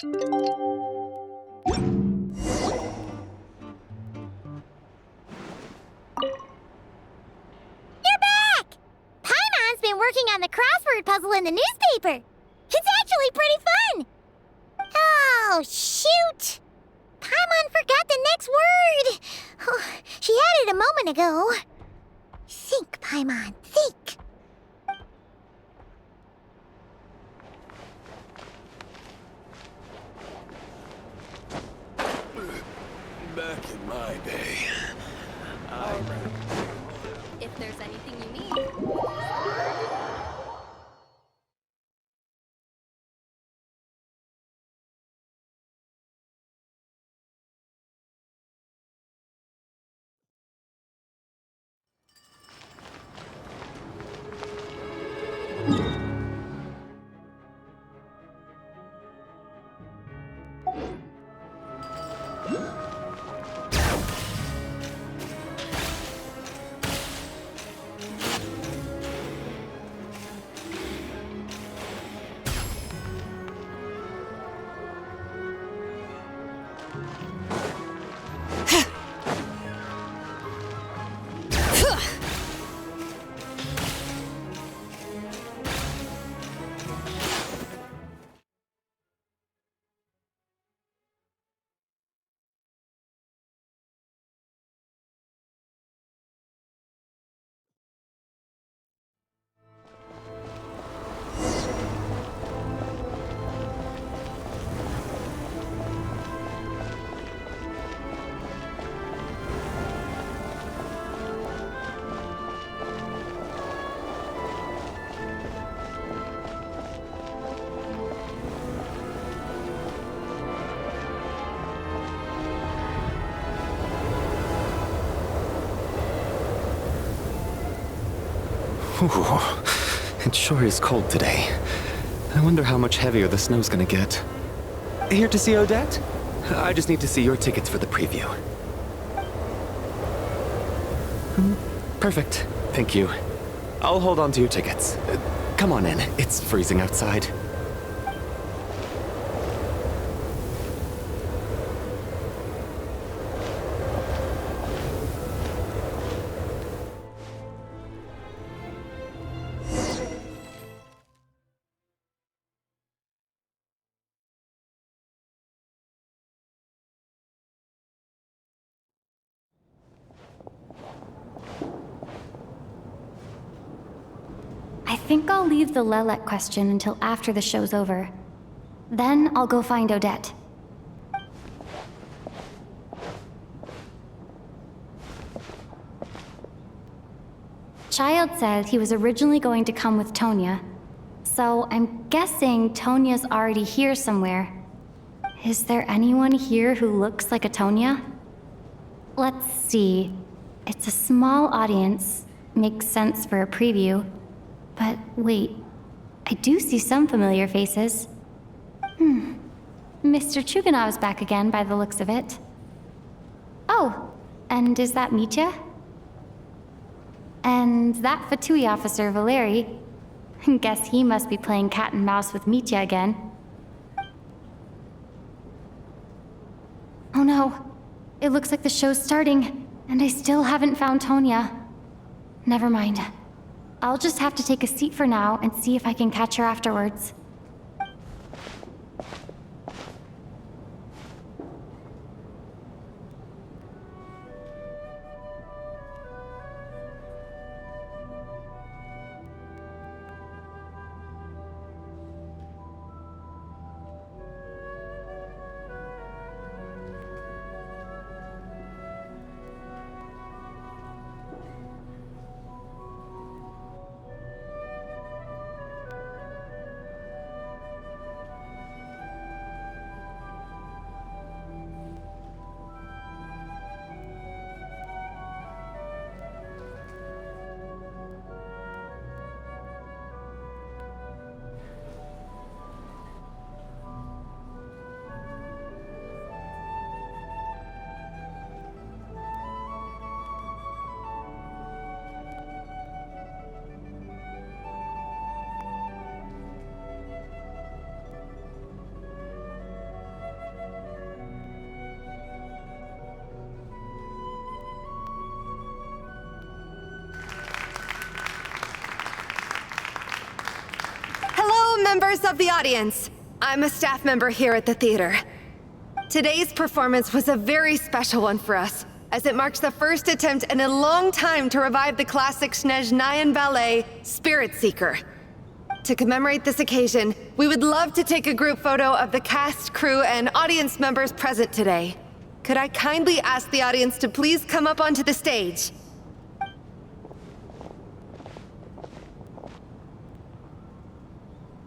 You're back! Paimon's been working on the crossword puzzle in the newspaper. It's actually pretty fun. Oh, shoot! Paimon forgot the next word. Oh, she had it a moment ago. Think, Paimon, think. Back in my day, If there's anything you need. Ooh, it sure is cold today. I wonder how much heavier the snow's gonna get. Here to see Odette? I just need to see your tickets for the preview. Perfect. Thank you. I'll hold on to your tickets. Come on in. It's freezing outside. I think I'll leave the Lelek question until after the show's over. Then I'll go find Odette. Child said he was originally going to come with Tonya, so I'm guessing Tonya's already here somewhere. Is there anyone here who looks like a Tonya? Let's see. It's a small audience. Makes sense for a preview. But wait, I do see some familiar faces. Mr. Chuganov's back again by the looks of it. Oh, and is that Mitya? And that Fatui officer, Valeri. Guess he must be playing cat and mouse with Mitya again. Oh no, it looks like the show's starting, and I still haven't found Tonya. Never mind. I'll just have to take a seat for now and see if I can catch her afterwards. members of the audience. I'm a staff member here at the theater. Today's performance was a very special one for us, as it marks the first attempt in a long time to revive the classic Snezhnayan ballet, Spirit Seeker. To commemorate this occasion, we would love to take a group photo of the cast, crew, and audience members present today. Could I kindly ask the audience to please come up onto the stage?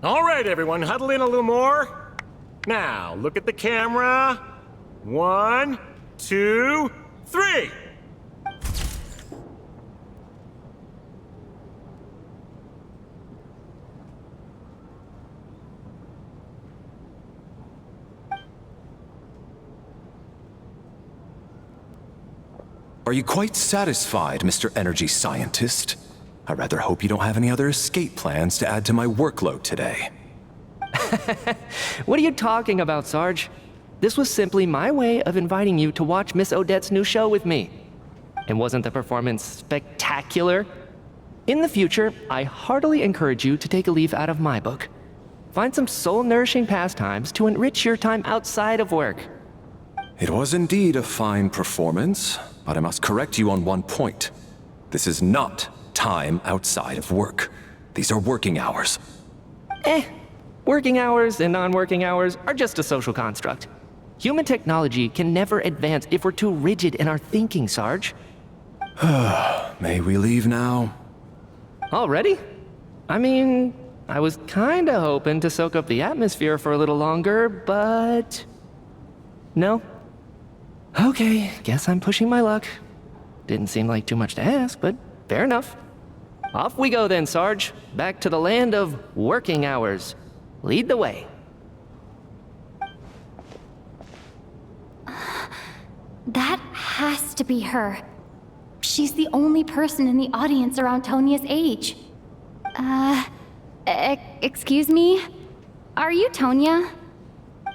All right, everyone, huddle in a little more. Now, look at the camera. 1, 2, 3. Are you quite satisfied, Mr. Energy Scientist? I rather hope you don't have any other escape plans to add to my workload today. What are you talking about, Sarge? This was simply my way of inviting you to watch Miss Odette's new show with me. And wasn't the performance spectacular? In the future, I heartily encourage you to take a leaf out of my book. Find some soul-nourishing pastimes to enrich your time outside of work. It was indeed a fine performance, but I must correct you on one point. This is not time outside of work. These are working hours. Working hours and non-working hours are just a social construct. Human technology can never advance if we're too rigid in our thinking, Sarge. May we leave now? Already? I mean, I was kinda hoping to soak up the atmosphere for a little longer, but... No? Okay, guess I'm pushing my luck. Didn't seem like too much to ask, but fair enough. Off we go then, Sarge. Back to the land of working hours. Lead the way. That has to be her. She's the only person in the audience around Tonia's age. Excuse me? Are you Tonia?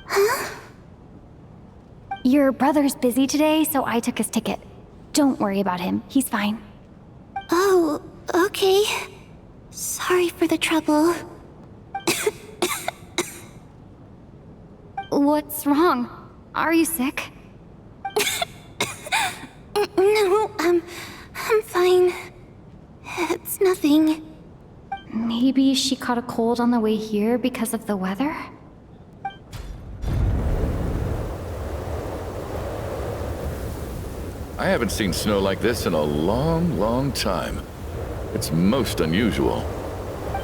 Huh? Your brother's busy today, so I took his ticket. Don't worry about him. He's fine. Oh, okay. Sorry for the trouble. What's wrong? Are you sick? No, I'm fine. It's nothing. Maybe she caught a cold on the way here because of the weather? I haven't seen snow like this in a long, long time. It's most unusual.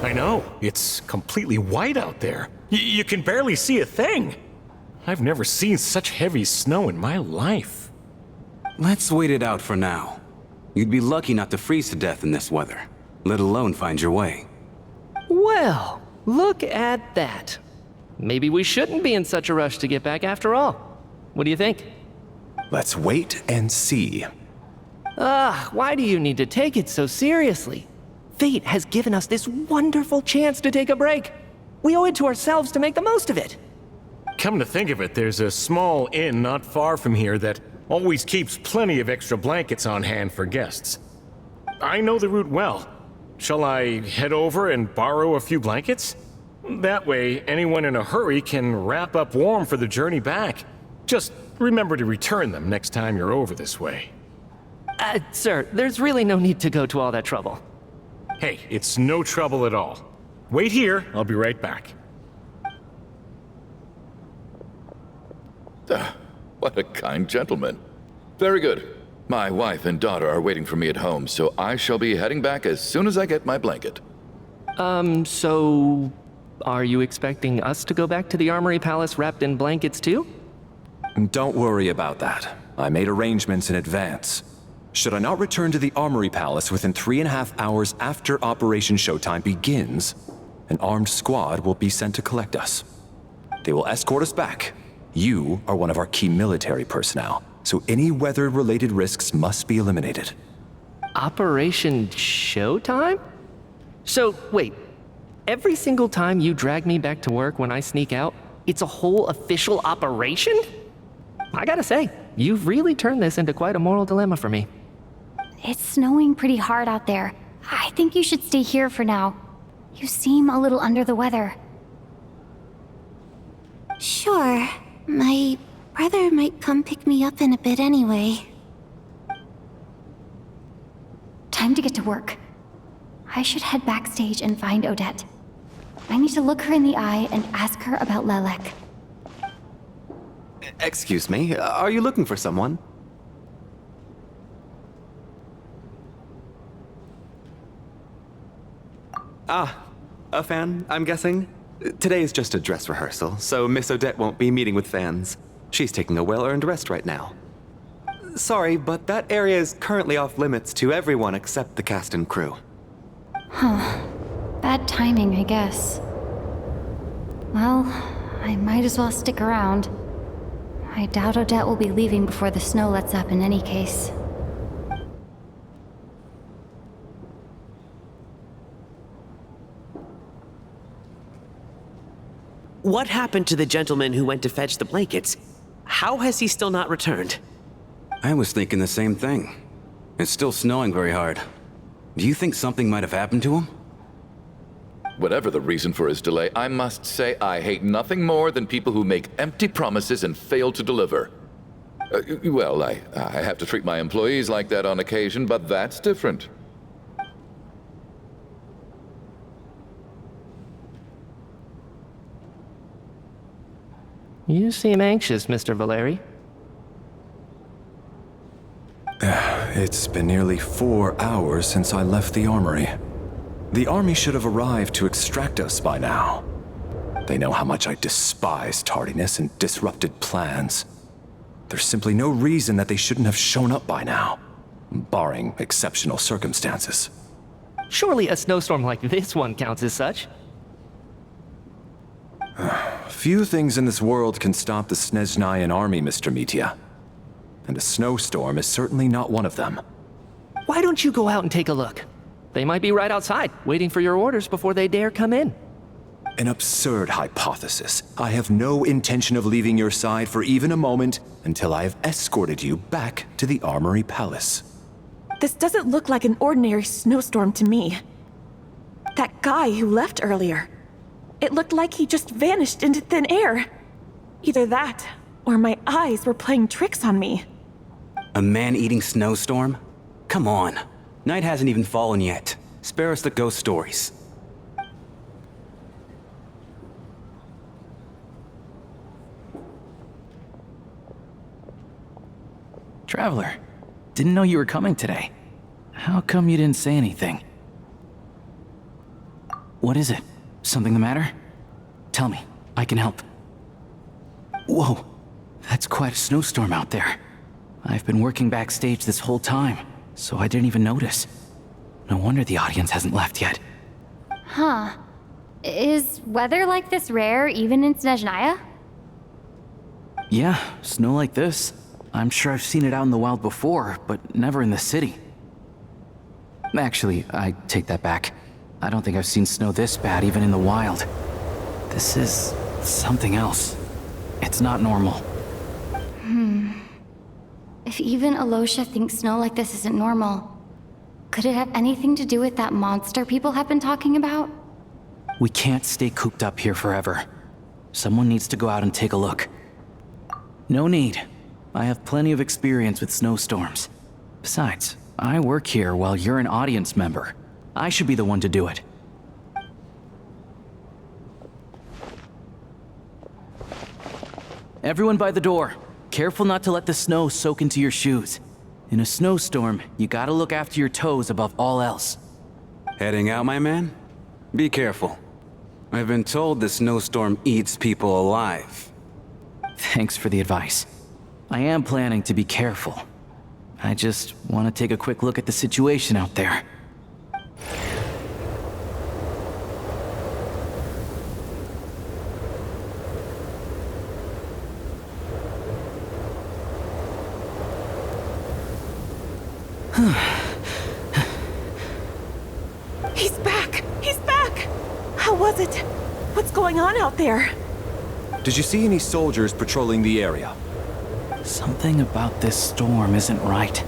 I know. It's completely white out there. You can barely see a thing. I've never seen such heavy snow in my life. Let's wait it out for now. You'd be lucky not to freeze to death in this weather, let alone find your way. Well, look at that. Maybe we shouldn't be in such a rush to get back after all. What do you think? Let's wait and see. Why do you need to take it so seriously? Fate has given us this wonderful chance to take a break. We owe it to ourselves to make the most of it. Come to think of it, there's a small inn not far from here that always keeps plenty of extra blankets on hand for guests. I know the route well. Shall I head over and borrow a few blankets? That way, anyone in a hurry can wrap up warm for the journey back. Just remember to return them next time you're over this way. Sir, there's really no need to go to all that trouble. Hey, it's no trouble at all. Wait here, I'll be right back. What a kind gentleman. Very good. My wife and daughter are waiting for me at home, so I shall be heading back as soon as I get my blanket. So... are you expecting us to go back to the Armory Palace wrapped in blankets too? Don't worry about that. I made arrangements in advance. Should I not return to the Armory Palace within 3.5 hours after Operation Showtime begins, an armed squad will be sent to collect us. They will escort us back. You are one of our key military personnel, so any weather-related risks must be eliminated. Operation Showtime? So, wait. Every single time you drag me back to work when I sneak out, it's a whole official operation? I gotta say, you've really turned this into quite a moral dilemma for me. It's snowing pretty hard out there. I think you should stay here for now. You seem a little under the weather. Sure. My brother might come pick me up in a bit anyway. Time to get to work. I should head backstage and find Odette. I need to look her in the eye and ask her about Lelek. Excuse me, are you looking for someone? Ah, a fan, I'm guessing? Today is just a dress rehearsal, so Miss Odette won't be meeting with fans. She's taking a well-earned rest right now. Sorry, but that area is currently off limits to everyone except the cast and crew. Huh. Bad timing, I guess. Well, I might as well stick around. I doubt Odette will be leaving before the snow lets up in any case. What happened to the gentleman who went to fetch the blankets? How has he still not returned? I was thinking the same thing. It's still snowing very hard. Do you think something might have happened to him? Whatever the reason for his delay, I must say I hate nothing more than people who make empty promises and fail to deliver. Well, I have to treat my employees like that on occasion, but that's different. You seem anxious, Mr. Valeri. It's been nearly 4 hours since I left the armory. The army should have arrived to extract us by now. They know how much I despise tardiness and disrupted plans. There's simply no reason that they shouldn't have shown up by now, barring exceptional circumstances. Surely a snowstorm like this one counts as such. Few things in this world can stop the Snezhnayan army, Mr. Mitya. And a snowstorm is certainly not one of them. Why don't you go out and take a look? They might be right outside, waiting for your orders before they dare come in. An absurd hypothesis. I have no intention of leaving your side for even a moment until I have escorted you back to the Armory Palace. This doesn't look like an ordinary snowstorm to me. That guy who left earlier. It looked like he just vanished into thin air. Either that, or my eyes were playing tricks on me. A man-eating snowstorm? Come on. Night hasn't even fallen yet. Spare us the ghost stories. Traveler, didn't know you were coming today. How come you didn't say anything? What is it? Something the matter? Tell me, I can help. Whoa, that's quite a snowstorm out there. I've been working backstage this whole time, so I didn't even notice. No wonder the audience hasn't left yet. Huh. Is weather like this rare even in Snezhnaya? Yeah, snow like this. I'm sure I've seen it out in the wild before, but never in the city. Actually, I take that back. I don't think I've seen snow this bad even in the wild. This is something else. It's not normal. If even Alosha thinks snow like this isn't normal, could it have anything to do with that monster people have been talking about? We can't stay cooped up here forever. Someone needs to go out and take a look. No need. I have plenty of experience with snowstorms. Besides, I work here while you're an audience member. I should be the one to do it. Everyone by the door. Careful not to let the snow soak into your shoes. In a snowstorm, you gotta look after your toes above all else. Heading out, my man? Be careful. I've been told the snowstorm eats people alive. Thanks for the advice. I am planning to be careful. I just want to take a quick look at the situation out there. He's back! He's back! How was it? What's going on out there? Did you see any soldiers patrolling the area? Something about this storm isn't right.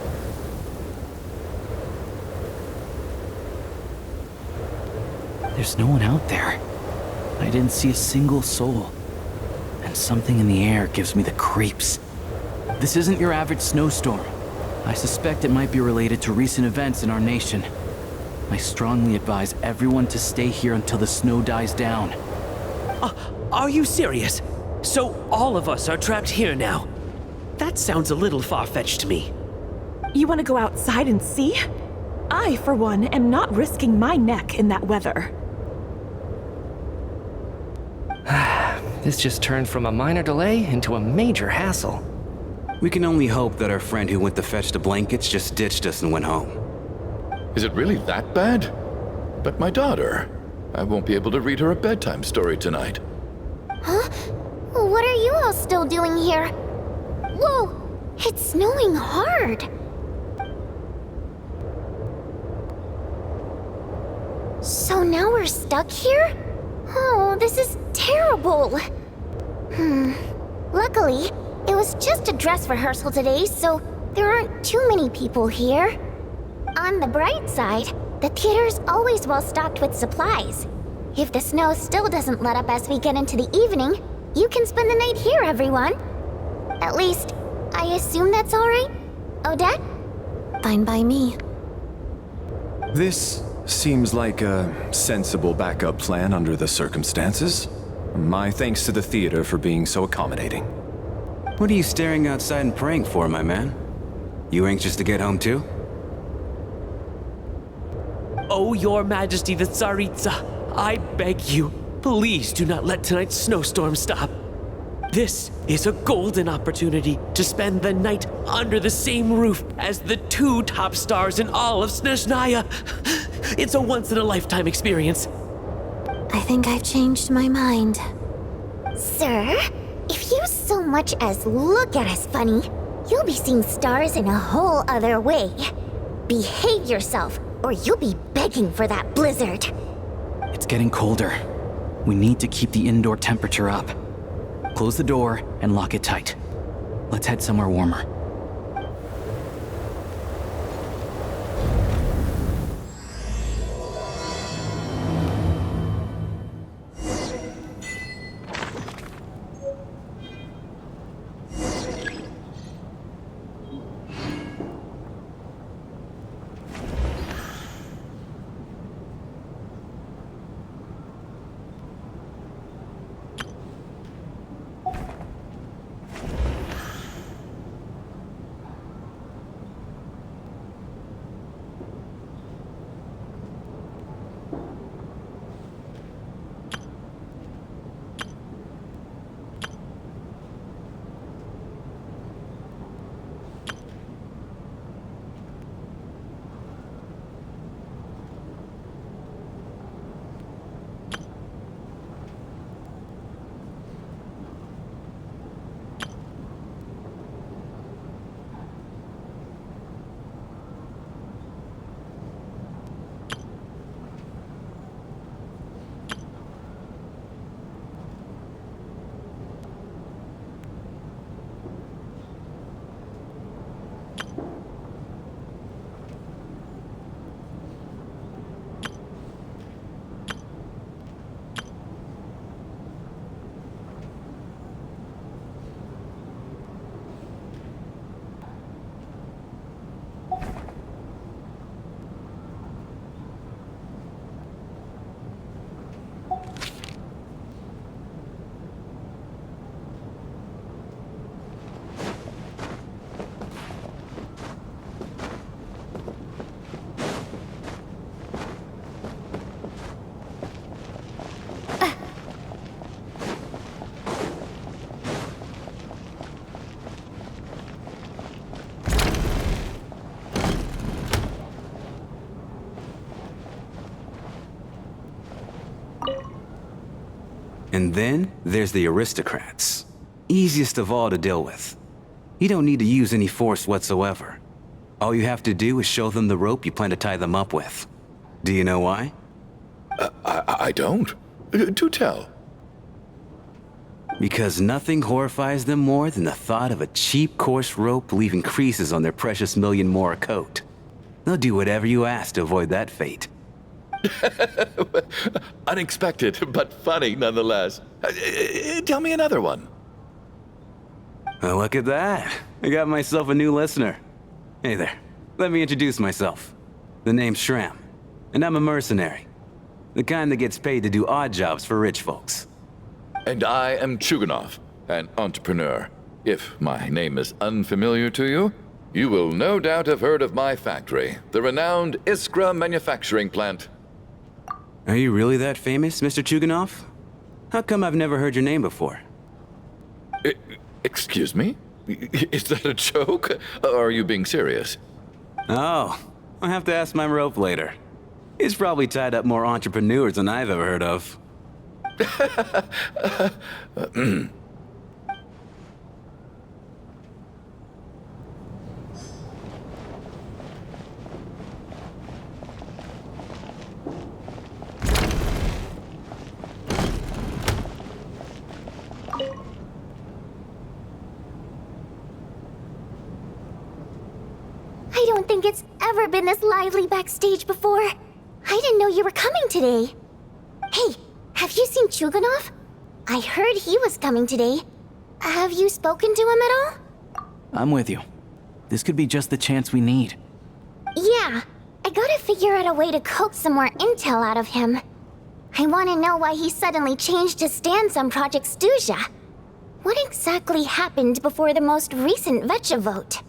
There's no one out there. I didn't see a single soul. And Something in the air gives me the creeps. This isn't your average snowstorm. I suspect it might be related to recent events in our nation. I strongly advise everyone to stay here until the snow dies down. Are you serious? So all of us are trapped here now? That sounds a little far-fetched to me. You want to go outside and see? I, for one, am not risking my neck in that weather. This just turned from a minor delay into a major hassle. We can only hope that our friend who went to fetch the blankets just ditched us and went home. Is it really that bad? But my daughter, I won't be able to read her a bedtime story tonight. Huh? What are you all still doing here? Whoa! It's snowing hard! So now we're stuck here? Oh, this is terrible! Luckily, it was just a dress rehearsal today, so there aren't too many people here. On the bright side, the theater's always well stocked with supplies. If the snow still doesn't let up as we get into the evening, you can spend the night here, everyone. At least, I assume that's alright? Odette? Fine by me. This seems like a sensible backup plan under the circumstances. My thanks to the theater for being so accommodating. What are you staring outside and praying for, my man? You anxious to get home too? Oh, Your Majesty the Tsaritsa, I beg you, please do not let tonight's snowstorm stop. This is a golden opportunity to spend the night under the same roof as the two top stars in all of Snezhnaya. It's a once-in-a-lifetime experience. I think I've changed my mind. Sir, if you so much as look at us funny, you'll be seeing stars in a whole other way. Behave yourself, or you'll be begging for that blizzard. It's getting colder. We need to keep the indoor temperature up. Close the door and lock it tight. Let's head somewhere warmer. And then there's the aristocrats. Easiest of all to deal with. You don't need to use any force whatsoever. All you have to do is show them the rope you plan to tie them up with. Do you know why? I don't. Do tell. Because nothing horrifies them more than the thought of a cheap, coarse rope leaving creases on their precious million Mora coat. They'll do whatever you ask to avoid that fate. Unexpected, but funny nonetheless. Tell me another one. Well, look at that. I got myself a new listener. Hey there. Let me introduce myself. The name's Shram, and I'm a mercenary. The kind that gets paid to do odd jobs for rich folks. And I am Chuganov, an entrepreneur. If my name is unfamiliar to you, you will no doubt have heard of my factory, the renowned Iskra manufacturing plant. Are you really that famous, Mr. Chuganov? How come I've never heard your name before? Excuse me? Is that a joke? Or are you being serious? Oh, I'll have to ask my rope later. He's probably tied up more entrepreneurs than I've ever heard of. I don't think it's ever been this lively backstage before. I didn't know you were coming today. Hey, have you seen Chuganov? I heard he was coming today. Have you spoken to him at all? I'm with you. This could be just the chance we need. Yeah, I gotta figure out a way to coax some more intel out of him. I want to know why he suddenly changed his stance on Project Stuzha. What exactly happened before the most recent VII vote?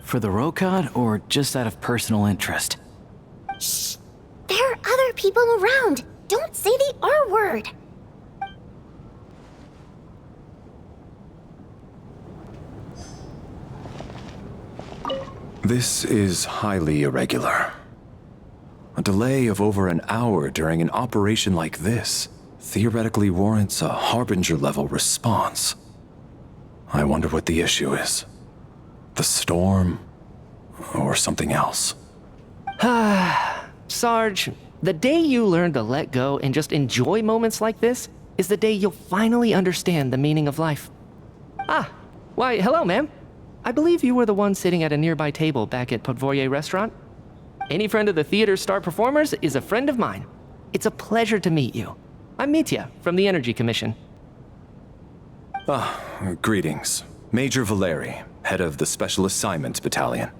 For the Rokad, or just out of personal interest? Shh! There are other people around! Don't say the R word! This is highly irregular. A delay of over an hour during an operation like this theoretically warrants a Harbinger-level response. I wonder what the issue is. The storm, or something else. Sarge, the day you learn to let go and just enjoy moments like this is the day you'll finally understand the meaning of life. Ah, why, hello, ma'am. I believe you were the one sitting at a nearby table back at Podvorye restaurant. Any friend of the theater's star performers is a friend of mine. It's a pleasure to meet you. I'm Mitya from the Energy Commission. Greetings. Major Valeri, head of the Special Assignments Battalion.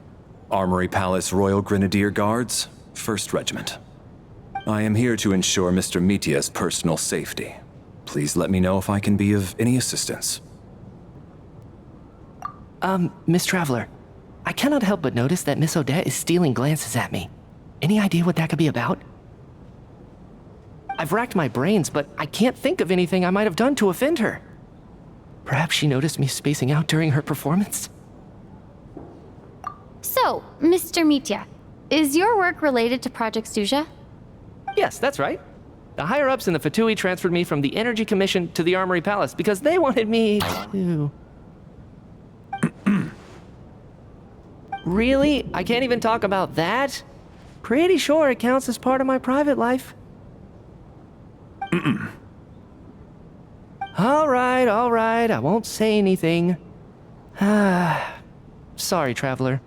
Armory Palace Royal Grenadier Guards, 1st Regiment. I am here to ensure Mr. Mitya's personal safety. Please let me know if I can be of any assistance. Miss Traveler, I cannot help but notice that Miss Odette is stealing glances at me. Any idea what that could be about? I've racked my brains, but I can't think of anything I might have done to offend her. Perhaps she noticed me spacing out during her performance? So, Mr. Mitya, is your work related to Project Stuzha? Yes, that's right. The higher-ups in the Fatui transferred me from the Energy Commission to the Armory Palace because they wanted me to... Really? I can't even talk about that? Pretty sure it counts as part of my private life. All right, I won't say anything. Sorry, Traveler.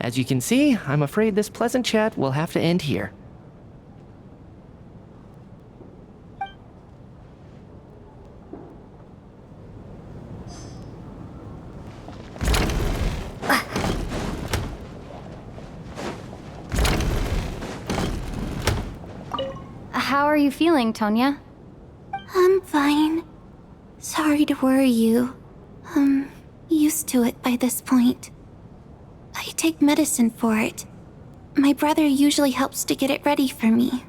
As you can see, I'm afraid this pleasant chat will have to end here. How are you feeling, Tonya? I'm fine. Sorry to worry you. I'm used to it by this point. I take medicine for it. My brother usually helps to get it ready for me.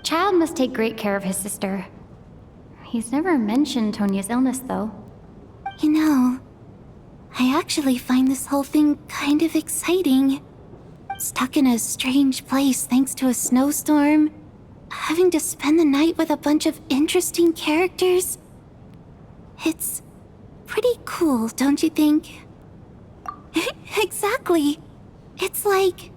Child must take great care of his sister. He's never mentioned Tonya's illness, though. You know, I actually find this whole thing kind of exciting. Stuck in a strange place thanks to a snowstorm. Having to spend the night with a bunch of interesting characters. It's pretty cool, don't you think? Exactly. It's like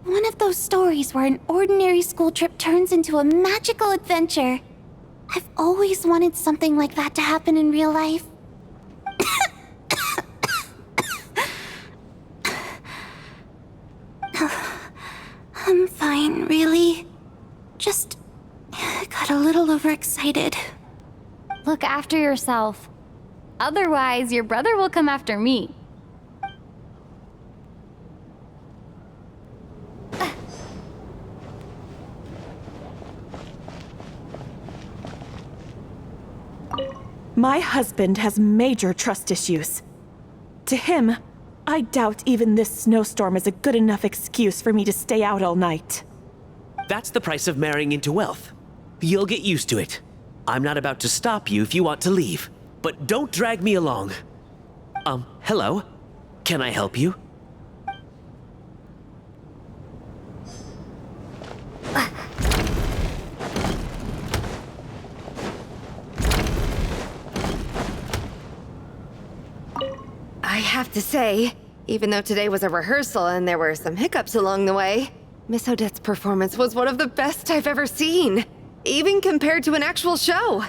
one of those stories where an ordinary school trip turns into a magical adventure. I've always wanted something like that to happen in real life. I'm fine, really. Just got a little overexcited. Look after yourself. Otherwise, your brother will come after me. My husband has major trust issues. To him, I doubt even this snowstorm is a good enough excuse for me to stay out all night. That's the price of marrying into wealth. You'll get used to it. I'm not about to stop you if you want to leave, but don't drag me along. Hello? Can I help you? I have to say, even though today was a rehearsal and there were some hiccups along the way, Miss Odette's performance was one of the best I've ever seen, even compared to an actual show.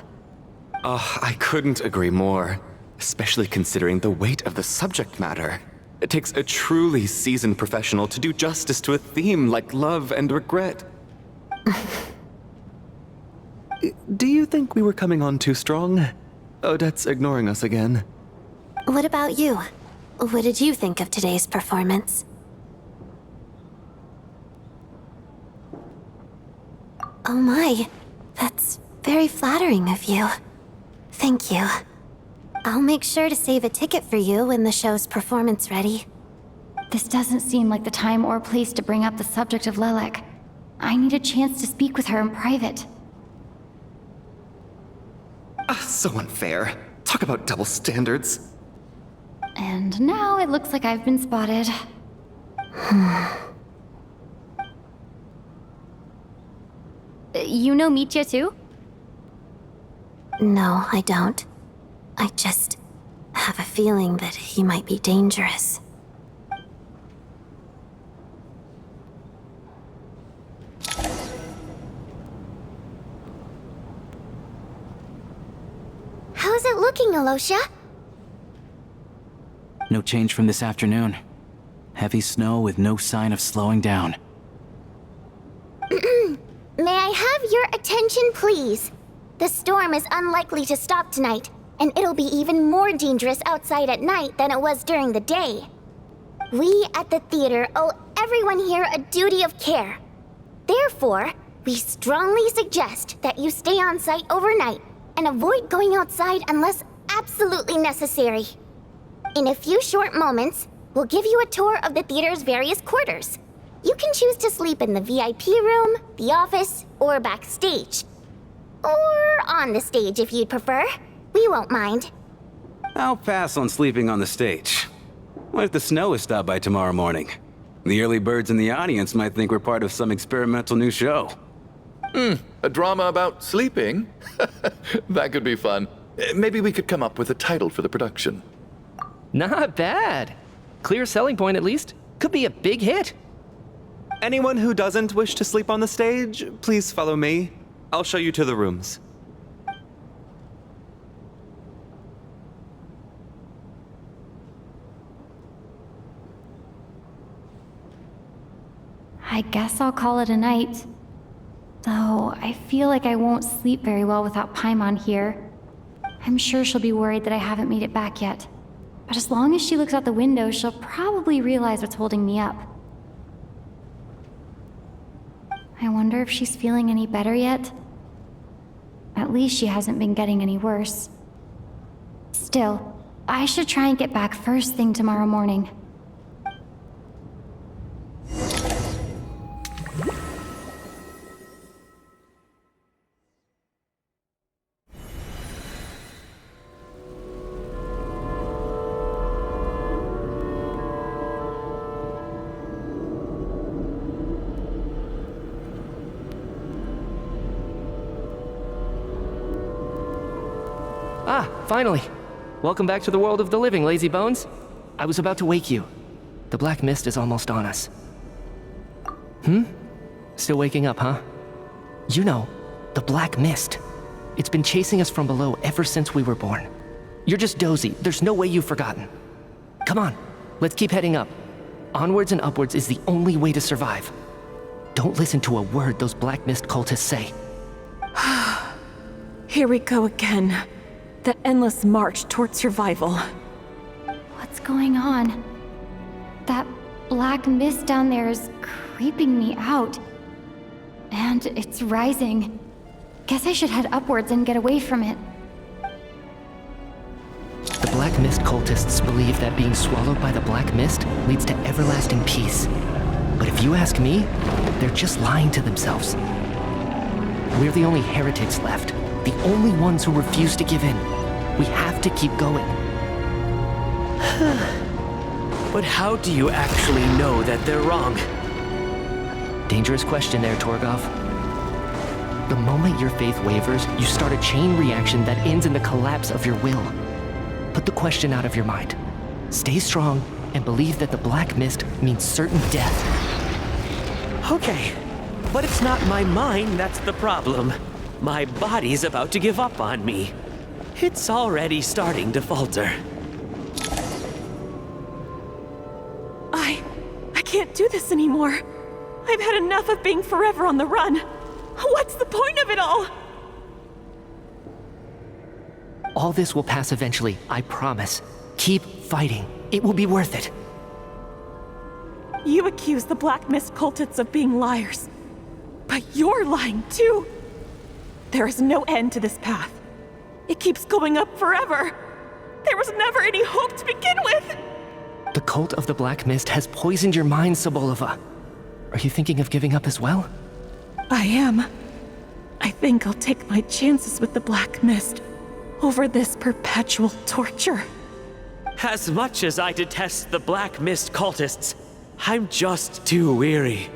Oh, I couldn't agree more, especially considering the weight of the subject matter. It takes a truly seasoned professional to do justice to a theme like love and regret. Do you think we were coming on too strong? Odette's ignoring us again. What about you? What did you think of today's performance? Oh my, that's very flattering of you. Thank you. I'll make sure to save a ticket for you when the show's performance ready. This doesn't seem like the time or place to bring up the subject of Lilac. I need a chance to speak with her in private. So unfair. Talk about double standards. And now it looks like I've been spotted. You know Mitya too? No, I don't. I just have a feeling that he might be dangerous. How's it looking, Alosha? No change from this afternoon. Heavy snow with no sign of slowing down. May I have your attention, please? The storm is unlikely to stop tonight, and it'll be even more dangerous outside at night than it was during the day. We at the theater owe everyone here a duty of care. Therefore, we strongly suggest that you stay on site overnight and avoid going outside unless absolutely necessary. In a few short moments, we'll give you a tour of the theater's various quarters. You can choose to sleep in the VIP room, the office, or backstage. Or on the stage if you'd prefer. We won't mind. I'll pass on sleeping on the stage. What if the snow is stopped by tomorrow morning? The early birds in the audience might think we're part of some experimental new show. A drama about sleeping? That could be fun. Maybe we could come up with a title for the production. Not bad. Clear selling point at least. Could be a big hit. Anyone who doesn't wish to sleep on the stage, please follow me. I'll show you to the rooms. I guess I'll call it a night. Though, I feel like I won't sleep very well without Paimon here. I'm sure she'll be worried that I haven't made it back yet. But as long as she looks out the window, she'll probably realize what's holding me up. I wonder if she's feeling any better yet? At least she hasn't been getting any worse. Still, I should try and get back first thing tomorrow morning. Ah, finally. Welcome back to the world of the living, lazy bones. I was about to wake you. The black mist is almost on us. Still waking up, huh? You know, the black mist. It's been chasing us from below ever since we were born. You're just dozy. There's no way you've forgotten. Come on, let's keep heading up. Onwards and upwards is the only way to survive. Don't listen to a word those black mist cultists say. Here we go again. the endless march toward survival. What's going on? That black mist down there is creeping me out. And it's rising. Guess I should head upwards and get away from it. The Black Mist cultists believe that being swallowed by the Black Mist leads to everlasting peace. But if you ask me, they're just lying to themselves. We're the only heretics left, the only ones who refuse to give in. We have to keep going. But how do you actually know that they're wrong? Dangerous question there, Torgov. The moment your faith wavers, you start a chain reaction that ends in the collapse of your will. Put the question out of your mind. Stay strong and believe that the Black Mist means certain death. Okay, but it's not my mind that's the problem. My body's about to give up on me. It's already starting to falter. I can't do this anymore. I've had enough of being forever on the run. What's the point of it all? All this will pass eventually, I promise. Keep fighting. It will be worth it. You accuse the Black Mist cultists of being liars. But you're lying too. There is no end to this path. It keeps going up forever. There was never any hope to begin with. The cult of the Black Mist has poisoned your mind, Sobolova. Are you thinking of giving up as well? I am. I think I'll take my chances with the Black Mist over this perpetual torture. As much as I detest the Black Mist cultists, I'm just too weary.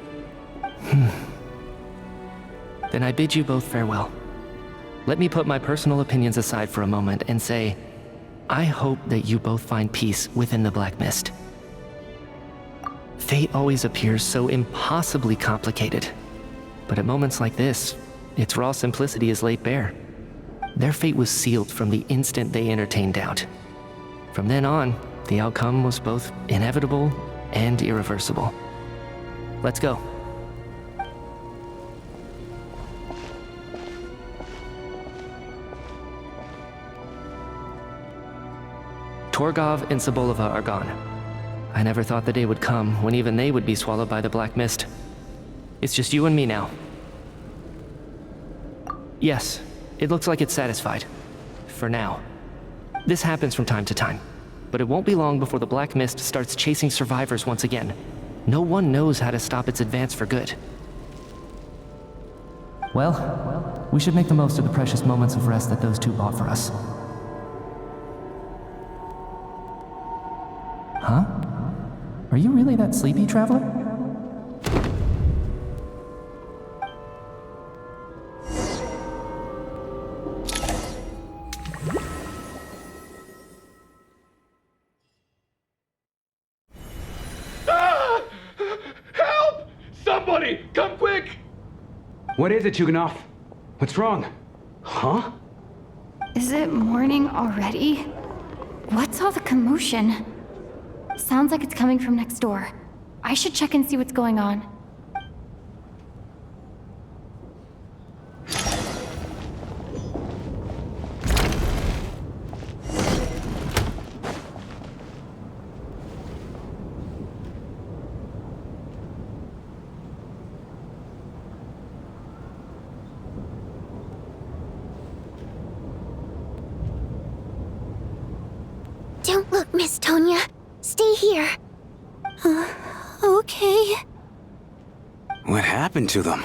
Then I bid you both farewell. Let me put my personal opinions aside for a moment and say, I hope that you both find peace within the Black Mist. Fate always appears so impossibly complicated. But at moments like this, its raw simplicity is laid bare. Their fate was sealed from the instant they entertained doubt. From then on, the outcome was both inevitable and irreversible. Let's go. Torgov and Sobolova are gone. I never thought the day would come when even they would be swallowed by the Black Mist. It's just you and me now. Yes, it looks like it's satisfied. For now. This happens from time to time, but it won't be long before the Black Mist starts chasing survivors once again. No one knows how to stop its advance for good. Well, we should make the most of the precious moments of rest that those two bought for us. Huh? Are you really that sleepy, traveler? Help! Somebody, come quick! What is it, Yugonov? What's wrong? Huh? Is it morning already? What's all the commotion? Sounds like it's coming from next door. I should check and see what's going on. Don't look, Miss Tonya. Stay here. Okay. What happened to them?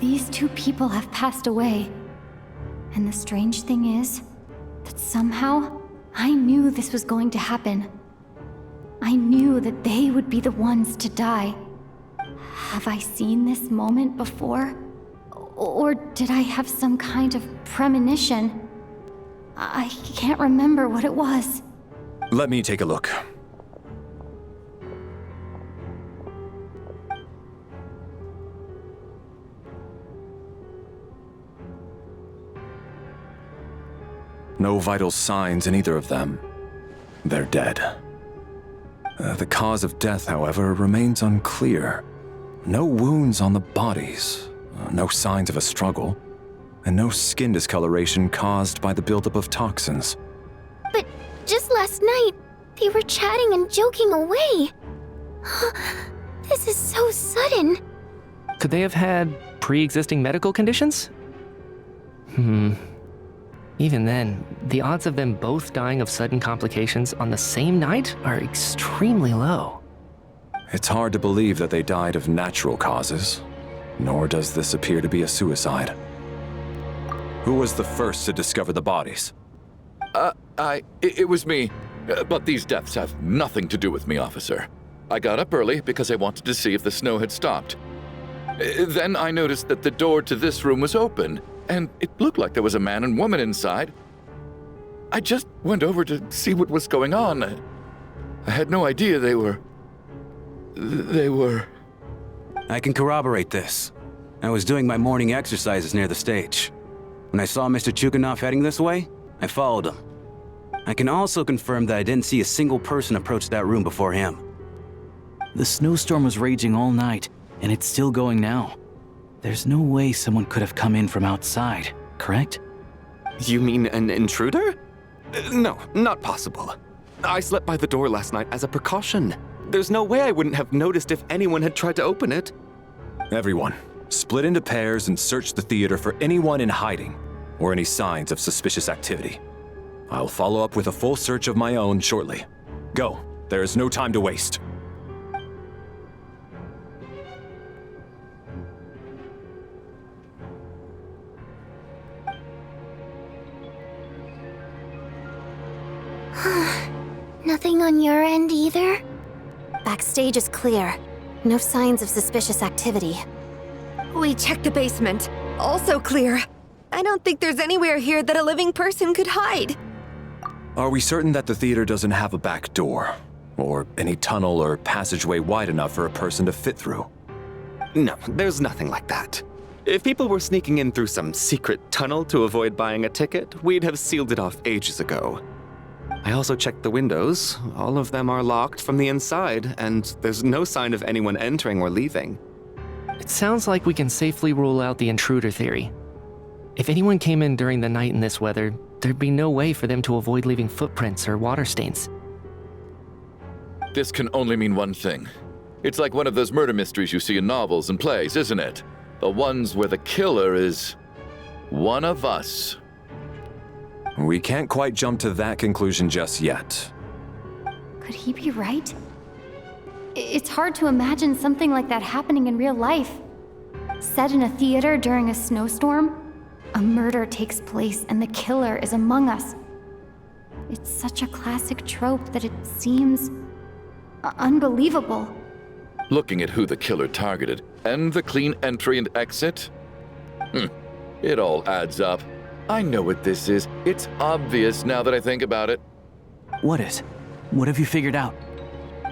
These two people have passed away. And the strange thing is that somehow I knew this was going to happen. I knew that they would be the ones to die. Have I seen this moment before? Or did I have some kind of premonition? I can't remember what it was. Let me take a look. No vital signs in either of them. They're dead. The cause of death, however, remains unclear. No wounds on the bodies, no signs of a struggle, and no skin discoloration caused by the buildup of toxins. But just last night, they were chatting and joking away. This is so sudden. Could they have had pre-existing medical conditions? Even then, the odds of them both dying of sudden complications on the same night are extremely low. It's hard to believe that they died of natural causes, nor does this appear to be a suicide. Who was the first to discover the bodies? It was me. But these deaths have nothing to do with me, officer. I got up early because I wanted to see if the snow had stopped. Then I noticed that the door to this room was open, and it looked like there was a man and woman inside. I just went over to see what was going on. I had no idea they were... I can corroborate this. I was doing my morning exercises near the stage. When I saw Mr. Chuganov heading this way, I followed him. I can also confirm that I didn't see a single person approach that room before him. The snowstorm was raging all night, and it's still going now. There's no way someone could have come in from outside, correct? You mean an intruder? No, not possible. I slept by the door last night as a precaution. There's no way I wouldn't have noticed if anyone had tried to open it. Everyone, split into pairs and search the theater for anyone in hiding or any signs of suspicious activity. I'll follow up with a full search of my own shortly. Go, there is no time to waste. Nothing on your end either? Backstage is clear. No signs of suspicious activity. We checked the basement. Also clear. I don't think there's anywhere here that a living person could hide. Are we certain that the theater doesn't have a back door? Or any tunnel or passageway wide enough for a person to fit through? No, there's nothing like that. If people were sneaking in through some secret tunnel to avoid buying a ticket, we'd have sealed it off ages ago. I also checked the windows. All of them are locked from the inside, and there's no sign of anyone entering or leaving. It sounds like we can safely rule out the intruder theory. If anyone came in during the night in this weather, there'd be no way for them to avoid leaving footprints or water stains. This can only mean one thing. It's like one of those murder mysteries you see in novels and plays, isn't it? The ones where the killer is one of us. We can't quite jump to that conclusion just yet. Could he be right? It's hard to imagine something like that happening in real life. Set in a theater during a snowstorm, a murder takes place and the killer is among us. It's such a classic trope that it seems unbelievable. Looking at who the killer targeted and the clean entry and exit, it all adds up. I know what this is. It's obvious now that I think about it. What is? What have you figured out?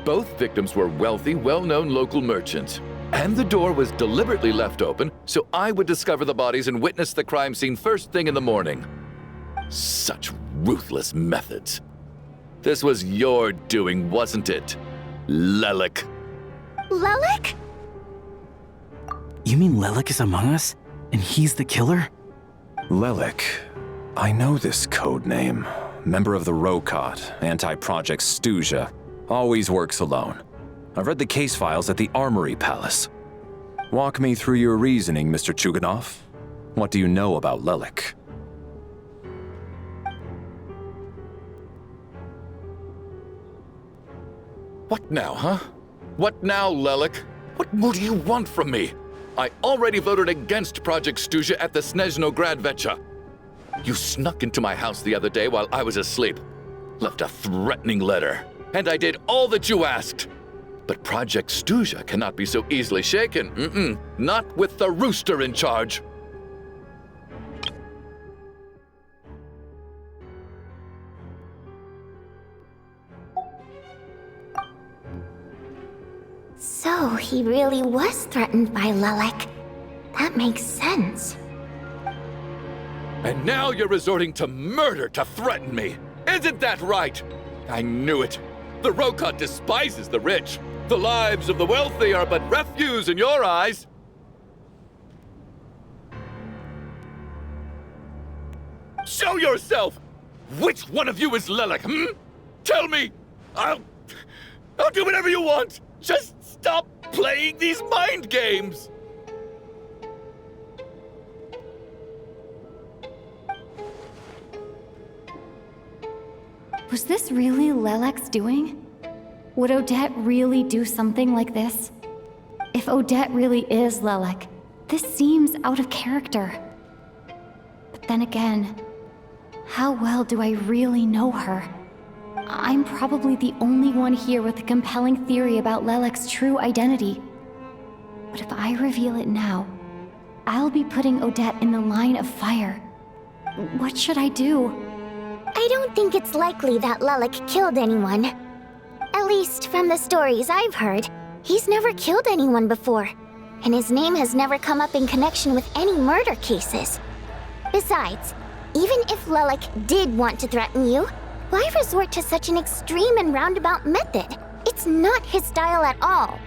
Both victims were wealthy, well-known local merchants. And the door was deliberately left open so I would discover the bodies and witness the crime scene first thing in the morning. Such ruthless methods. This was your doing, wasn't it, Lelik? Lelik? You mean Lelik is among us? And he's the killer? Lelik. I know this code name. Member of the Rokot, anti-Project Stuzha. Always works alone. I've read the case files at the Armory Palace. Walk me through your reasoning, Mr. Chuganov. What do you know about Lelik? What now, huh? What now, Lelik? What more do you want from me? I already voted against Project Stuzha at the Snezhnaya Vecha. You snuck into my house the other day while I was asleep. Left a threatening letter. And I did all that you asked. But Project Stuzha cannot be so easily shaken. Not with the rooster in charge. So he really was threatened by Lelik. That makes sense. And now you're resorting to murder to threaten me. Isn't that right? I knew it. The Rokot despises the rich. The lives of the wealthy are but refuse in your eyes. Show yourself! Which one of you is Lelek, Tell me! I'll do whatever you want! Just stop playing these mind games! Was this really Lelek's doing? Would Odette really do something like this? If Odette really is Lelek, this seems out of character. But then again, how well do I really know her? I'm probably the only one here with a compelling theory about Lelek's true identity. But if I reveal it now, I'll be putting Odette in the line of fire. What should I do? I don't think it's likely that Lelek killed anyone. At least from the stories I've heard, he's never killed anyone before, and his name has never come up in connection with any murder cases. Besides, even if Lelek did want to threaten you, why resort to such an extreme and roundabout method? It's not his style at all.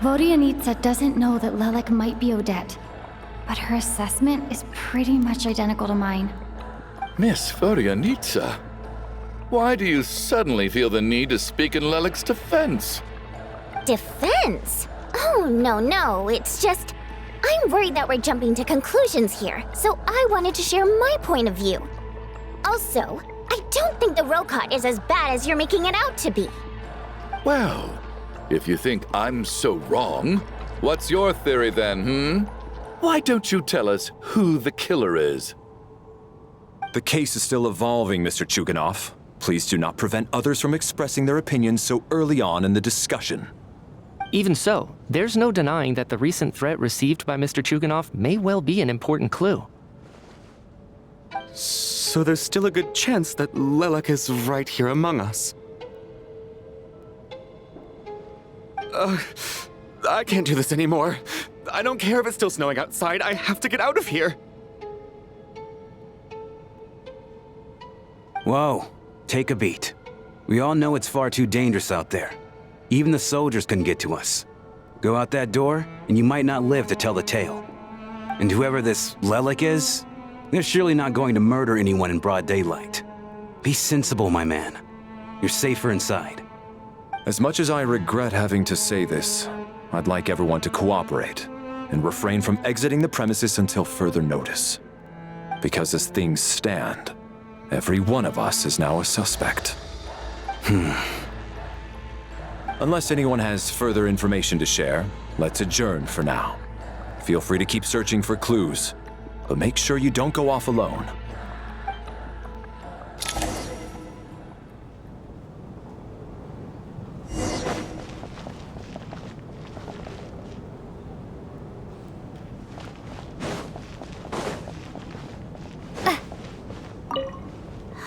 Vodianitsa doesn't know that Lelek might be Odette, but her assessment is pretty much identical to mine. Miss Vodianitsa, why do you suddenly feel the need to speak in Lelek's defense? Defense? Oh, no, it's just... I'm worried that we're jumping to conclusions here, so I wanted to share my point of view. Also, I don't think the Rokot is as bad as you're making it out to be. Well, if you think I'm so wrong, what's your theory then, Why don't you tell us who the killer is? The case is still evolving, Mr. Chuganov. Please do not prevent others from expressing their opinions so early on in the discussion. Even so, there's no denying that the recent threat received by Mr. Chuganov may well be an important clue. So there's still a good chance that Lelek is right here among us. I can't do this anymore. I don't care if it's still snowing outside. I have to get out of here. Whoa, take a beat. We all know it's far too dangerous out there. Even the soldiers couldn't get to us. Go out that door, and you might not live to tell the tale. And whoever this Lelek is, they're surely not going to murder anyone in broad daylight. Be sensible, my man. You're safer inside. As much as I regret having to say this, I'd like everyone to cooperate and refrain from exiting the premises until further notice. Because as things stand, every one of us is now a suspect. Unless anyone has further information to share, let's adjourn for now. Feel free to keep searching for clues, but make sure you don't go off alone.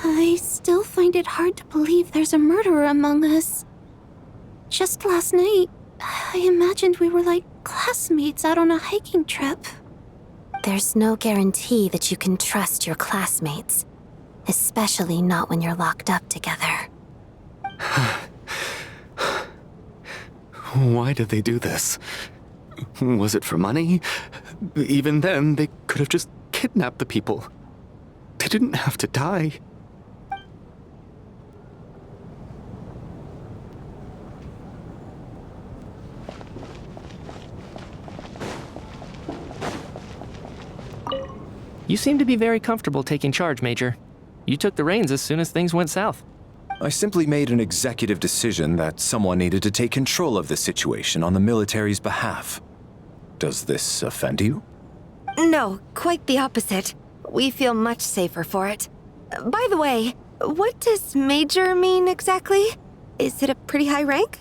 I still find it hard to believe there's a murderer among us. Just last night, I imagined we were like classmates out on a hiking trip. There's no guarantee that you can trust your classmates, especially not when you're locked up together. Why did they do this? Was it for money? Even then, they could have just kidnapped the people. They didn't have to die. You seem to be very comfortable taking charge, Major. You took the reins as soon as things went south. I simply made an executive decision that someone needed to take control of the situation on the military's behalf. Does this offend you? No, quite the opposite. We feel much safer for it. By the way, what does Major mean exactly? Is it a pretty high rank?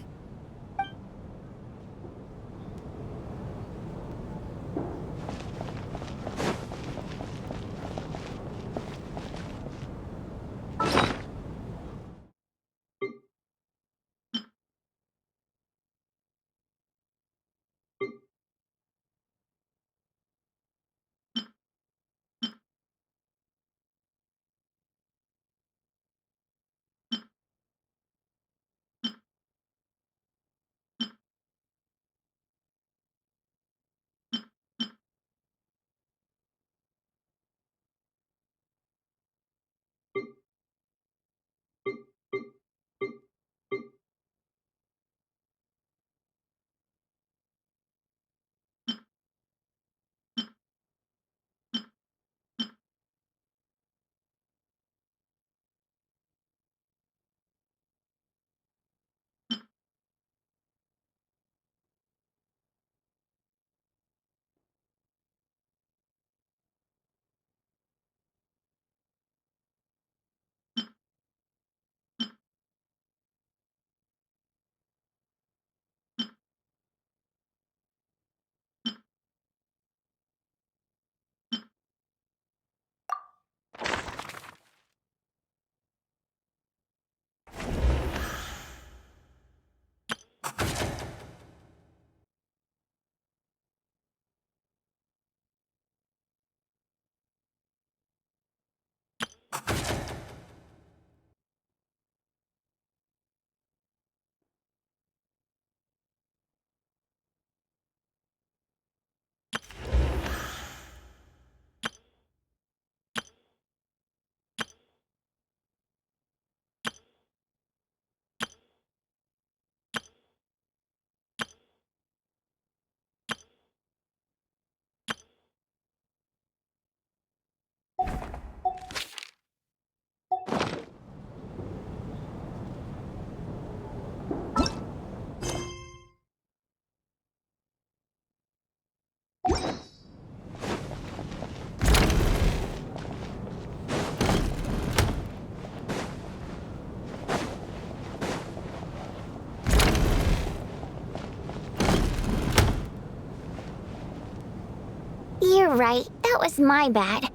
Alright, that was my bad.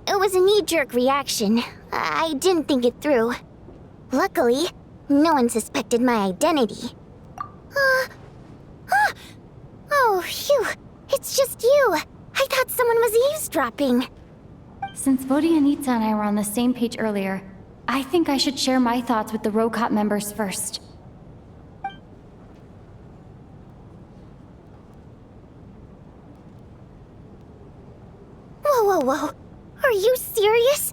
It was a knee-jerk reaction. I didn't think it through. Luckily, no one suspected my identity. Oh, phew. It's just you. I thought someone was eavesdropping. Since Vodianitsa and I were on the same page earlier, I think I should share my thoughts with the Rokot members first. Whoa. Are you serious?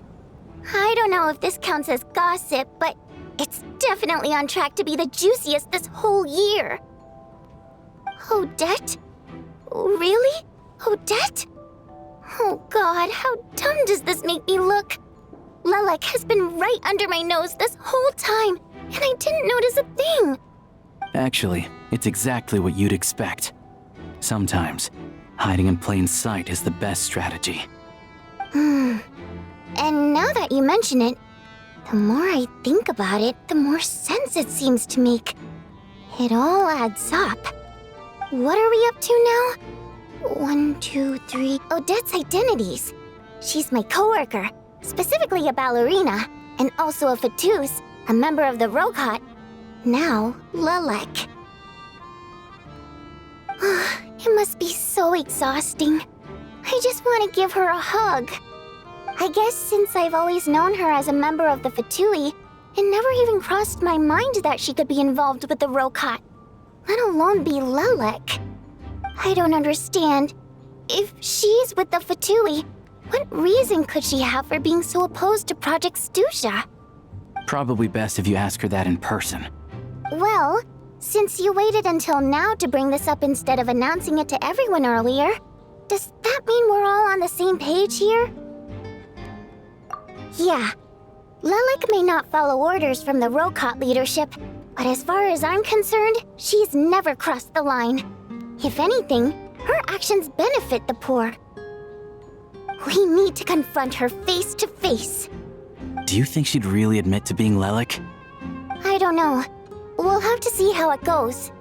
I don't know if this counts as gossip, but it's definitely on track to be the juiciest this whole year. Odette? Really? Odette? Oh god, how dumb does this make me look? Lelek has been right under my nose this whole time, and I didn't notice a thing. Actually, it's exactly what you'd expect. Sometimes, hiding in plain sight is the best strategy. And now that you mention it, the more I think about it, the more sense it seems to make. It all adds up. What are we up to now? 1, 2, 3. Odette's identities. She's my coworker, specifically a ballerina, and also a Fatous, a member of the Rokot. Now, Lelek. It must be so exhausting. I just want to give her a hug. I guess since I've always known her as a member of the Fatui, it never even crossed my mind that she could be involved with the Rokot, let alone be Lelek. I don't understand. If she's with the Fatui, what reason could she have for being so opposed to Project Stusha? Probably best if you ask her that in person. Well, since you waited until now to bring this up instead of announcing it to everyone earlier, does that mean we're all on the same page here? Yeah. Lelek may not follow orders from the Rokot leadership, but as far as I'm concerned, she's never crossed the line. If anything, her actions benefit the poor. We need to confront her face to face. Do you think she'd really admit to being Lelek? I don't know. We'll have to see how it goes.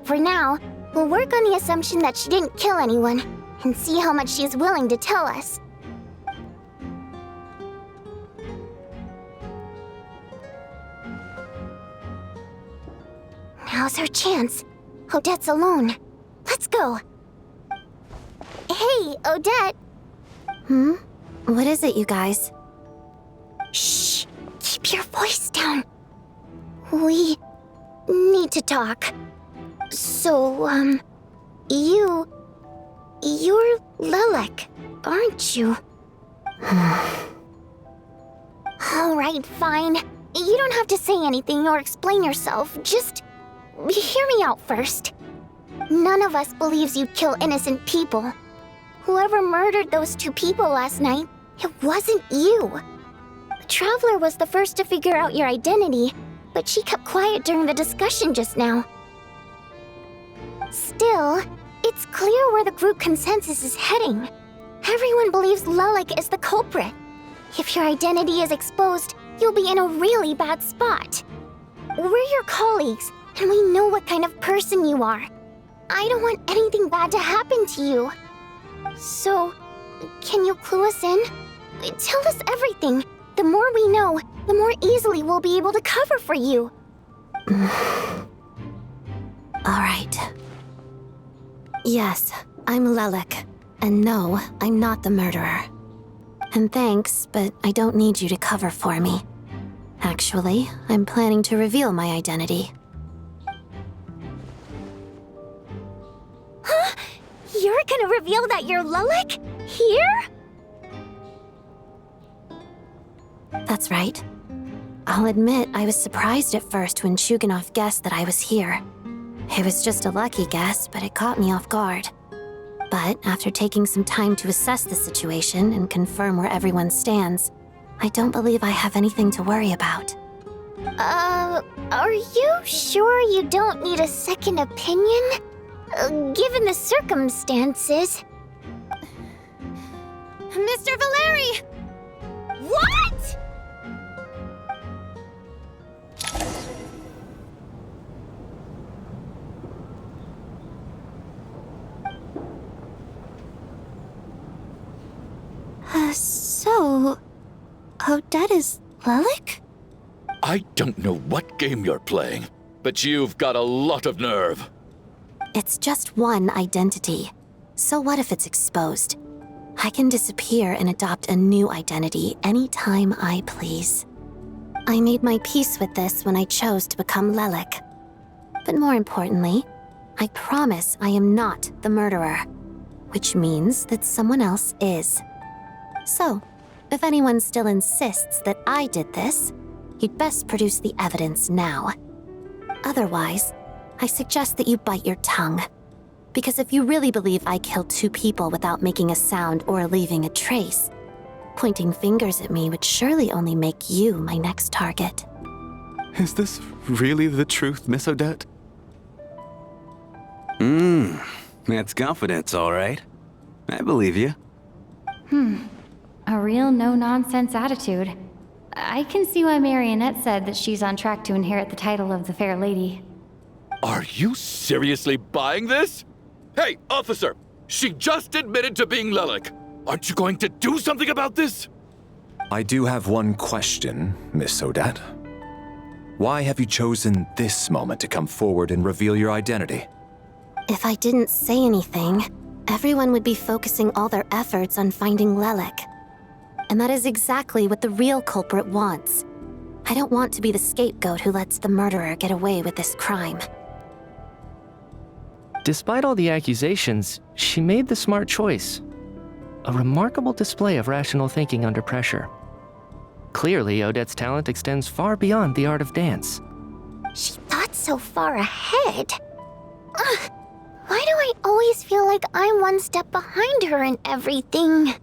For now, we'll work on the assumption that she didn't kill anyone, and see how much she's willing to tell us. Now's our chance. Odette's alone. Let's go. Hey, Odette. What is it, you guys? Shh. Keep your voice down. We need to talk. So, you're Lelek, aren't you? Alright, fine. You don't have to say anything or explain yourself. Just hear me out first. None of us believes you'd kill innocent people. Whoever murdered those 2 people last night, it wasn't you. The Traveler was the first to figure out your identity, but she kept quiet during the discussion just now. Still, it's clear where the group consensus is heading. Everyone believes Lelek is the culprit. If your identity is exposed, you'll be in a really bad spot. We're your colleagues, and we know what kind of person you are. I don't want anything bad to happen to you. So, can you clue us in? Tell us everything. The more we know, the more easily we'll be able to cover for you. Alright. Yes, I'm Lelek. And no, I'm not the murderer. And thanks, but I don't need you to cover for me. Actually, I'm planning to reveal my identity. Huh? You're gonna reveal that you're Lelek? Here? That's right. I'll admit I was surprised at first when Shuganov guessed that I was here. It was just a lucky guess, but it caught me off guard. But after taking some time to assess the situation and confirm where everyone stands, I don't believe I have anything to worry about. Are you sure you don't need a second opinion? Given the circumstances. Mr. Valeri! What?! Odette is Lelik? I don't know what game you're playing, but you've got a lot of nerve. It's just one identity. So what if it's exposed? I can disappear and adopt a new identity anytime I please. I made my peace with this when I chose to become Lelik. But more importantly, I promise I am not the murderer, which means that someone else is. So, if anyone still insists that I did this, you'd best produce the evidence now. Otherwise, I suggest that you bite your tongue. Because if you really believe I killed 2 people without making a sound or leaving a trace, pointing fingers at me would surely only make you my next target. Is this really the truth, Miss Odette? That's confidence, all right. I believe you. A real no-nonsense attitude. I can see why Marionette said that she's on track to inherit the title of the Fair Lady. Are you seriously buying this? Hey, officer! She just admitted to being Lelik. Aren't you going to do something about this? I do have one question, Miss Odette. Why have you chosen this moment to come forward and reveal your identity? If I didn't say anything, everyone would be focusing all their efforts on finding Lelik. And that is exactly what the real culprit wants. I don't want to be the scapegoat who lets the murderer get away with this crime. Despite all the accusations, she made the smart choice. A remarkable display of rational thinking under pressure. Clearly, Odette's talent extends far beyond the art of dance. She thought so far ahead. Why do I always feel like I'm one step behind her in everything?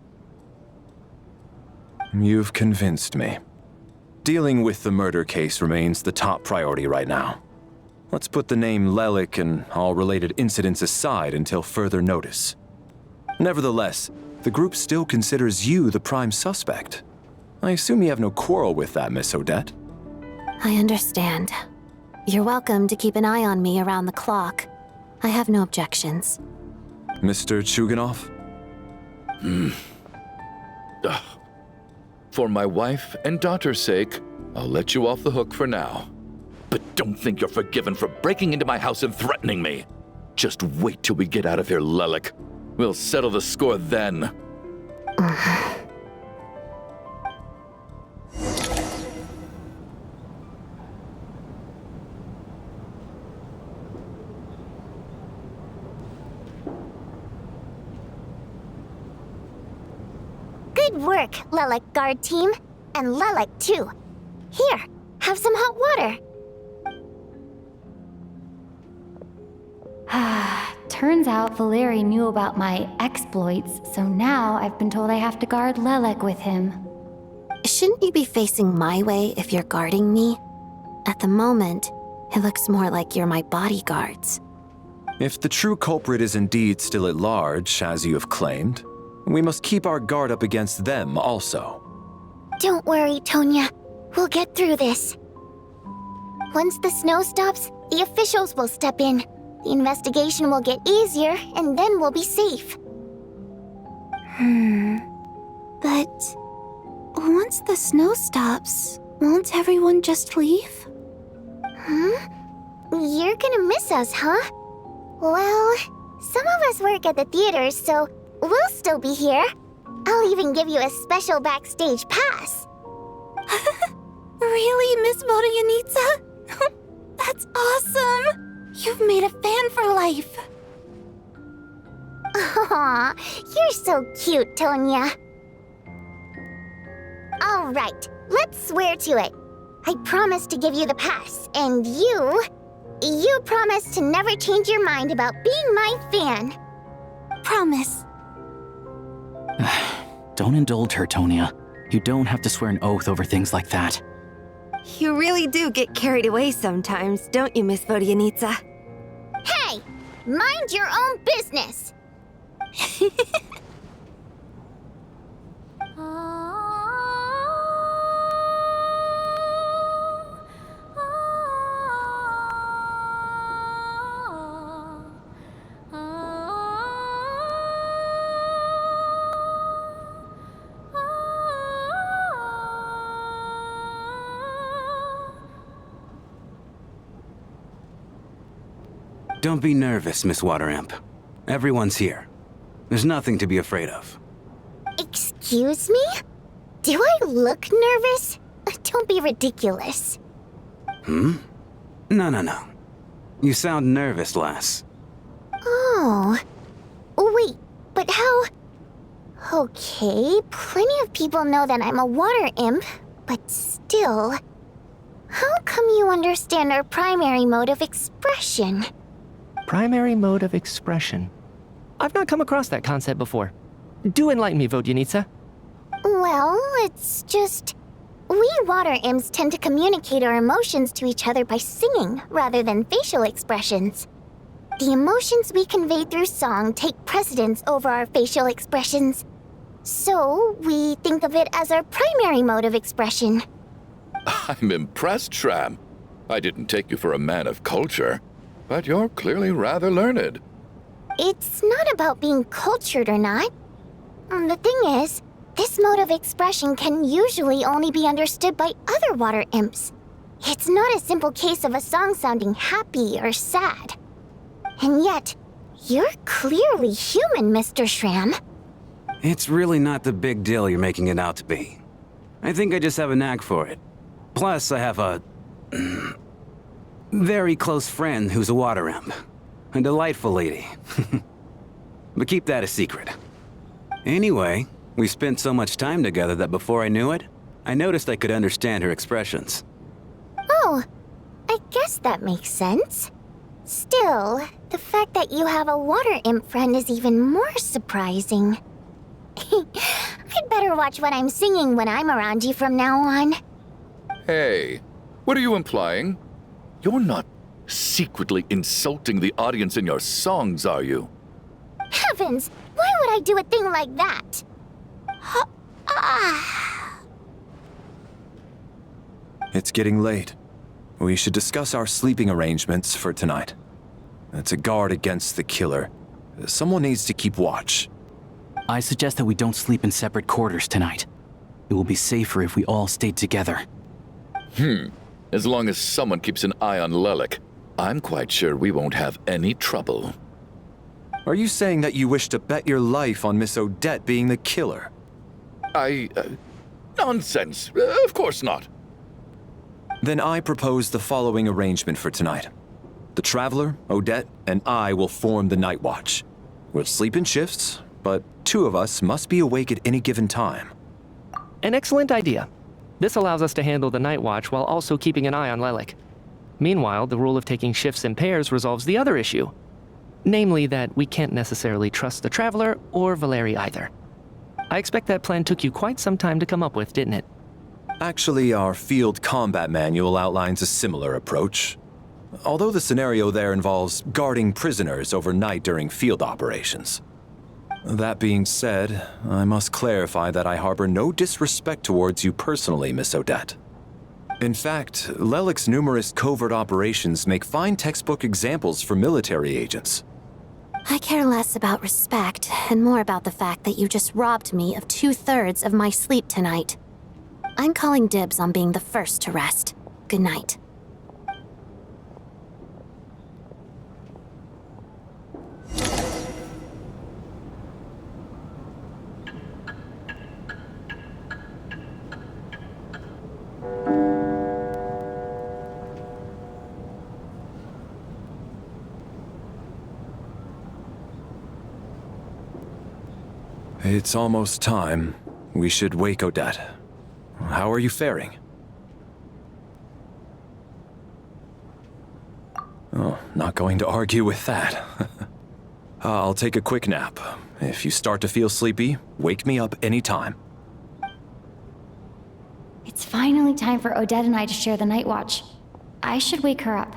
You've convinced me. Dealing with the murder case remains the top priority right now. Let's put the name Lelik and all related incidents aside until further notice. Nevertheless, the group still considers you the prime suspect. I assume you have no quarrel with that, Miss Odette? I understand. You're welcome to keep an eye on me around the clock. I have no objections. Mr. Chuganov? For my wife and daughter's sake, I'll let you off the hook for now. But don't think you're forgiven for breaking into my house and threatening me. Just wait till we get out of here, Lelik. We'll settle the score then. Good work, Lelik guard team. And Lelik too. Here, have some hot water. Turns out Valeri knew about my exploits, so now I've been told I have to guard Lelik with him. Shouldn't you be facing my way if you're guarding me? At the moment, it looks more like you're my bodyguards. If the true culprit is indeed still at large, as you have claimed, we must keep our guard up against them also. Don't worry, Tonya. We'll get through this. Once the snow stops, the officials will step in. The investigation will get easier, and then we'll be safe. But once the snow stops, won't everyone just leave? You're gonna miss us, huh? Well, some of us work at the theaters, so we'll still be here. I'll even give you a special backstage pass. Really, Miss Vodyanitsa? That's awesome! You've made a fan for life. Aw, you're so cute, Tonya. All right, let's swear to it. I promise to give you the pass, and you promise to never change your mind about being my fan. Promise. Don't indulge her, Tonya. You don't have to swear an oath over things like that. You really do get carried away sometimes, don't you, Miss Vodyanitsa? Hey, mind your own business. Don't be nervous, Miss Water Imp. Everyone's here. There's nothing to be afraid of. Excuse me? Do I look nervous? Don't be ridiculous. No. You sound nervous, lass. Oh. Wait, but how... Okay, plenty of people know that I'm a water imp, but still... How come you understand our primary mode of expression? Primary mode of expression. I've not come across that concept before. Do enlighten me, Vodyanica. Well, it's just... We water imps tend to communicate our emotions to each other by singing, rather than facial expressions. The emotions we convey through song take precedence over our facial expressions. So, we think of it as our primary mode of expression. I'm impressed, Shram. I didn't take you for a man of culture, but you're clearly rather learned. It's not about being cultured or not. The thing is, this mode of expression can usually only be understood by other water imps. It's not a simple case of a song sounding happy or sad. And yet, you're clearly human, Mr. Shram. It's really not the big deal you're making it out to be. I think I just have a knack for it. Plus, I have a... very close friend who's a water imp. A delightful lady. But keep that a secret. Anyway, we spent so much time together that before I knew it, I noticed I could understand her expressions. Oh, I guess that makes sense. Still, the fact that you have a water imp friend is even more surprising. I'd better watch what I'm singing when I'm around you from now on. Hey, what are you implying? You're not secretly insulting the audience in your songs, are you? Heavens! Why would I do a thing like that? It's getting late. We should discuss our sleeping arrangements for tonight. To guard against the killer, someone needs to keep watch. I suggest that we don't sleep in separate quarters tonight. It will be safer if we all stayed together. As long as someone keeps an eye on Lelik, I'm quite sure we won't have any trouble. Are you saying that you wish to bet your life on Miss Odette being the killer? Nonsense. Of course not. Then I propose the following arrangement for tonight. The Traveler, Odette, and I will form the Night Watch. We'll sleep in shifts, but 2 of us must be awake at any given time. An excellent idea. This allows us to handle the Night Watch while also keeping an eye on Lelik. Meanwhile, the rule of taking shifts in pairs resolves the other issue. Namely that we can't necessarily trust the Traveler or Valeri either. I expect that plan took you quite some time to come up with, didn't it? Actually, our field combat manual outlines a similar approach. Although the scenario there involves guarding prisoners overnight during field operations. That being said, I must clarify that I harbor no disrespect towards you personally, Miss Odette. In fact, Lelik's numerous covert operations make fine textbook examples for military agents. I care less about respect and more about the fact that you just robbed me of 2/3 of my sleep tonight. I'm calling dibs on being the first to rest. Good night. It's almost time. We should wake Odette. How are you faring? Oh, not going to argue with that. I'll take a quick nap. If you start to feel sleepy, wake me up anytime. It's finally time for Odette and I to share the Night Watch. I should wake her up.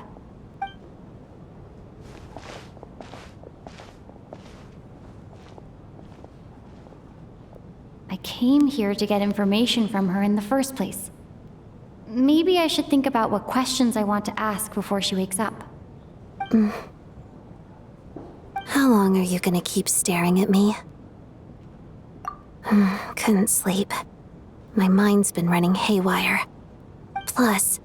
I came here to get information from her in the first place. Maybe I should think about what questions I want to ask before she wakes up. How long are you gonna keep staring at me? Couldn't sleep. My mind's been running haywire. Plus,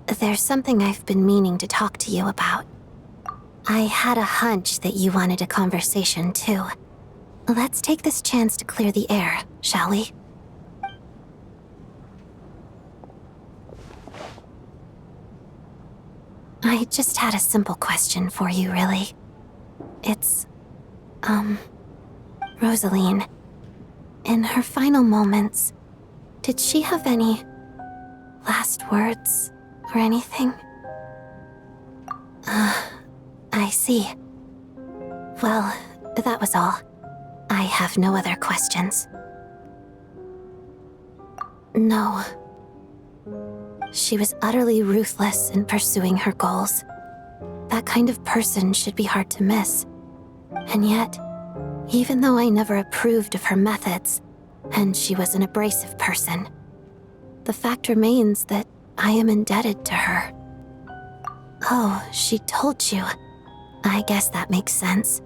there's something I've been meaning to talk to you about. I had a hunch that you wanted a conversation too. Let's take this chance to clear the air, shall we? I just had a simple question for you, really. It's, Rosaline. In her final moments, did she have any last words or anything? I see. Well, that was all. I have no other questions. No. She was utterly ruthless in pursuing her goals. That kind of person should be hard to miss. And yet, even though I never approved of her methods, and she was an abrasive person, the fact remains that I am indebted to her. Oh, she told you. I guess that makes sense.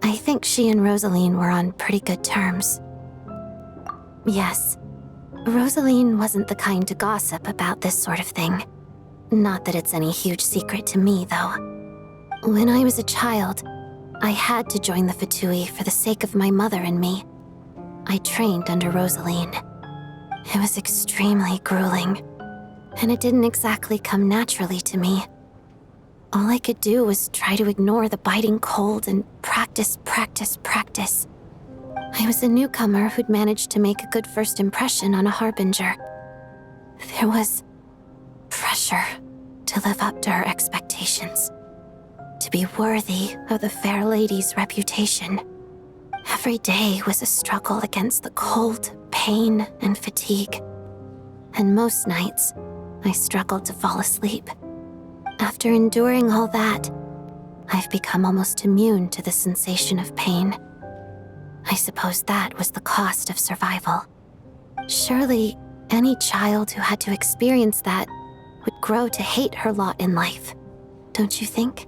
I think she and Rosaline were on pretty good terms. Yes. Rosaline wasn't the kind to gossip about this sort of thing. Not that it's any huge secret to me, though. When I was a child, I had to join the Fatui for the sake of my mother and me. I trained under Rosaline. It was extremely grueling, and it didn't exactly come naturally to me. All I could do was try to ignore the biting cold and practice. I was a newcomer who'd managed to make a good first impression on a harbinger. There was pressure to live up to her expectations, to be worthy of the fair lady's reputation. Every day was a struggle against the cold, pain, and fatigue. And most nights, I struggled to fall asleep. After enduring all that, I've become almost immune to the sensation of pain. I suppose that was the cost of survival. Surely, any child who had to experience that would grow to hate her lot in life, don't you think?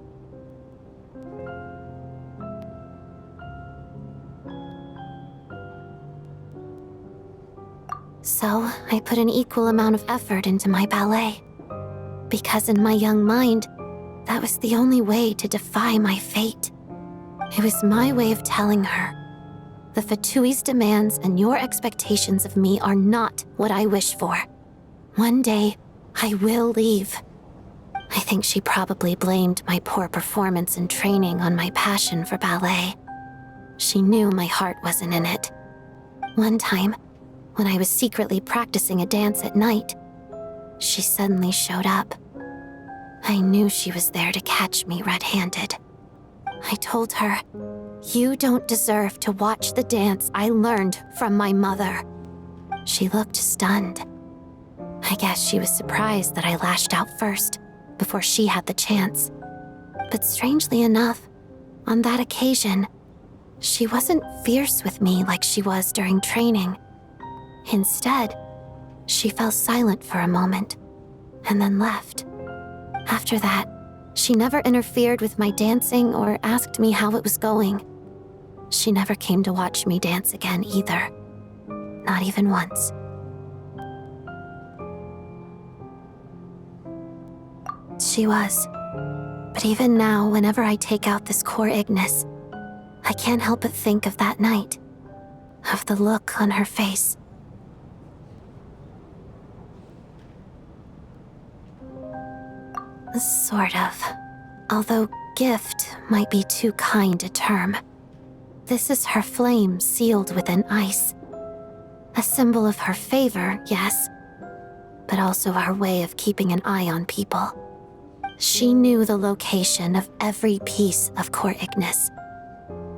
So, I put an equal amount of effort into my ballet. Because in my young mind, that was the only way to defy my fate. It was my way of telling her, the Fatui's demands and your expectations of me are not what I wish for. One day, I will leave. I think she probably blamed my poor performance in training on my passion for ballet. She knew my heart wasn't in it. One time, when I was secretly practicing a dance at night, she suddenly showed up. I knew she was there to catch me red-handed. I told her, "You don't deserve to watch the dance I learned from my mother." She looked stunned. I guess she was surprised that I lashed out first, before she had the chance. But strangely enough, on that occasion, she wasn't fierce with me like she was during training. Instead, she fell silent for a moment, and then left. After that, she never interfered with my dancing or asked me how it was going. She never came to watch me dance again either. Not even once. She was. But even now, whenever I take out this core Ignis, I can't help but think of that night. Of the look on her face. Sort of. Although gift might be too kind a term. This is her flame sealed within ice. A symbol of her favor, yes, but also our way of keeping an eye on people. She knew the location of every piece of core Ignis.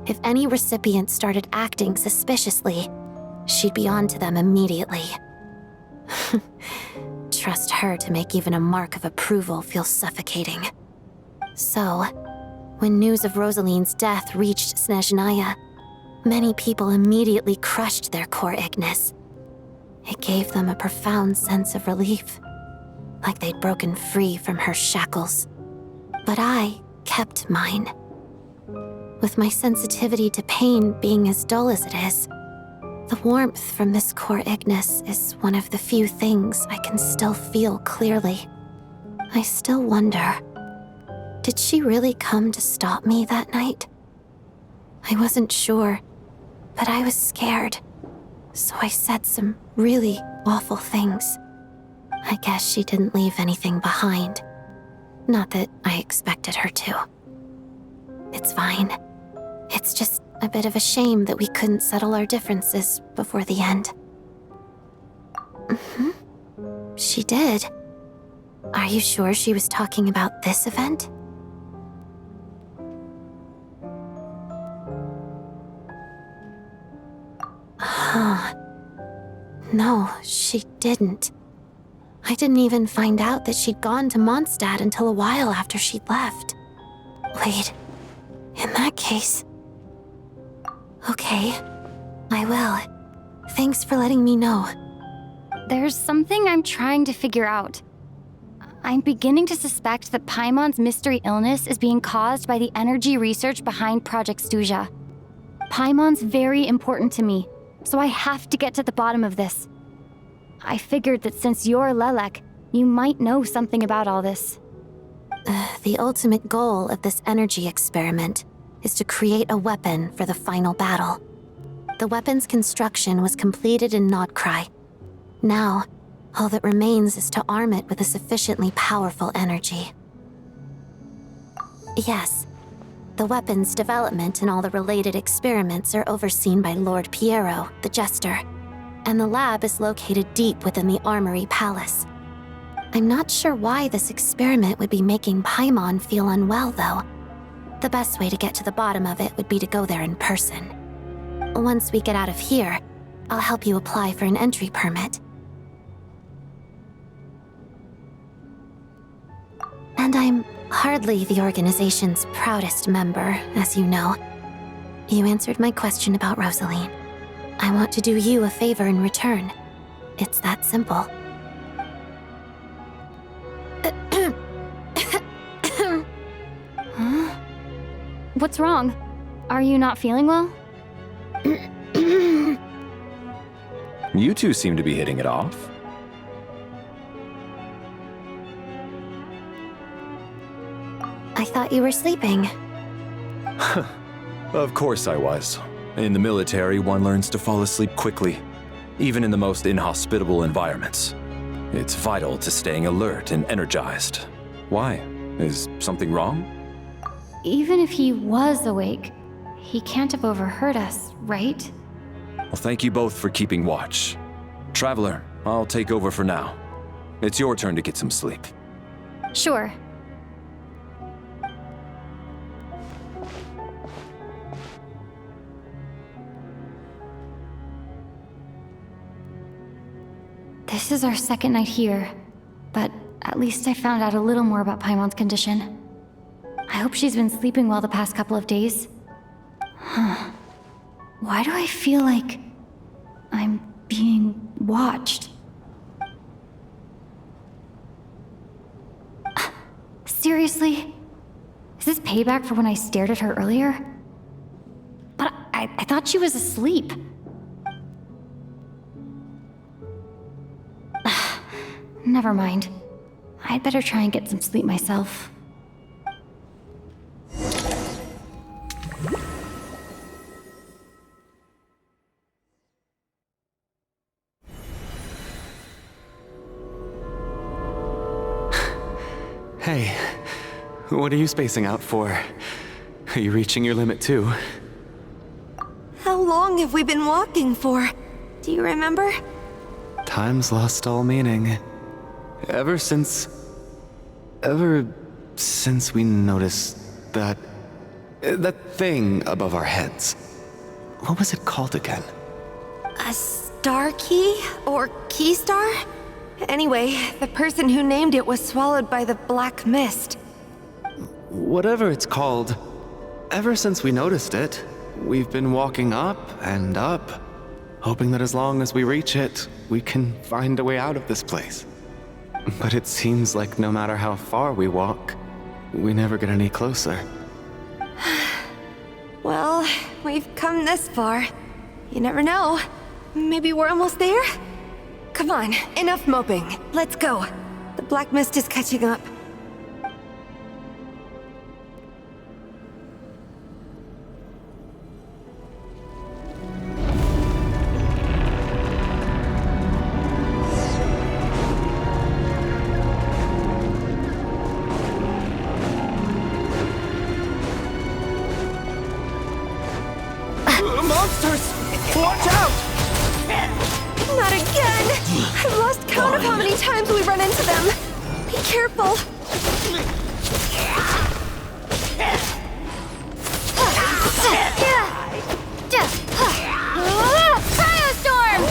If any recipient started acting suspiciously, she'd be on to them immediately. Trust her to make even a mark of approval feel suffocating. So, when news of Rosaline's death reached Snezhnaya, many people immediately crushed their core Ignis. It gave them a profound sense of relief, like they'd broken free from her shackles. But I kept mine. With my sensitivity to pain being as dull as it is, the warmth from this core Ignis is one of the few things I can still feel clearly. I still wonder, Did she really come to stop me that night? I wasn't sure, but I was scared. So I said some really awful things. I guess she didn't leave anything behind. Not that I expected her to. It's fine. It's just a bit of a shame that we couldn't settle our differences before the end. She did. Are you sure she was talking about this event? No, she didn't. I didn't even find out that she'd gone to Mondstadt until a while after she'd left. Wait, in that case... Okay, I will. Thanks for letting me know. There's something I'm trying to figure out. I'm beginning to suspect that Paimon's mystery illness is being caused by the energy research behind Project Stuja. Paimon's very important to me, so I have to get to the bottom of this. I figured that since you're Lelek, you might know something about all this. The ultimate goal of this energy experiment is to create a weapon for the final battle. The weapon's construction was completed in Nod-Krai. Now, all that remains is to arm it with a sufficiently powerful energy. Yes, the weapon's development and all the related experiments are overseen by Lord Piero, the Jester, and the lab is located deep within the Armory Palace. I'm not sure why this experiment would be making Paimon feel unwell, though. The best way to get to the bottom of it would be to go there in person. Once we get out of here, I'll help you apply for an entry permit. And I'm hardly the organization's proudest member, as you know. You answered my question about Rosaline. I want to do you a favor in return. It's that simple. Huh? What's wrong? Are you not feeling well? You two seem to be hitting it off. I thought you were sleeping. Of course I was. In the military, one learns to fall asleep quickly, even in the most inhospitable environments. It's vital to staying alert and energized. Why? Is something wrong? Even if he was awake, he can't have overheard us, right? Well, thank you both for keeping watch. Traveler, I'll take over for now. It's your turn to get some sleep. Sure. This is our second night here, but at least I found out a little more about Paimon's condition. I hope she's been sleeping well the past couple of days. Huh. Why do I feel like I'm being watched? Seriously? Is this payback for when I stared at her earlier? But I thought she was asleep. Never mind. I'd better try and get some sleep myself. Hey, what are you spacing out for? Are you reaching your limit too? How long have we been walking for? Do you remember? Time's lost all meaning. Ever since we noticed that thing above our heads. What was it called again? A star key? Or key star? Anyway, the person who named it was swallowed by the black mist. Whatever it's called, ever since we noticed it, we've been walking up and up, hoping that as long as we reach it, we can find a way out of this place. But it seems like no matter how far we walk, we never get any closer. Well, we've come this far. You never know. Maybe we're almost there? Come on, enough moping. Let's go. The black mist is catching up. monsters! Watch out! Not again! I've lost count of how many times we run into them. Be careful. Cryostorm!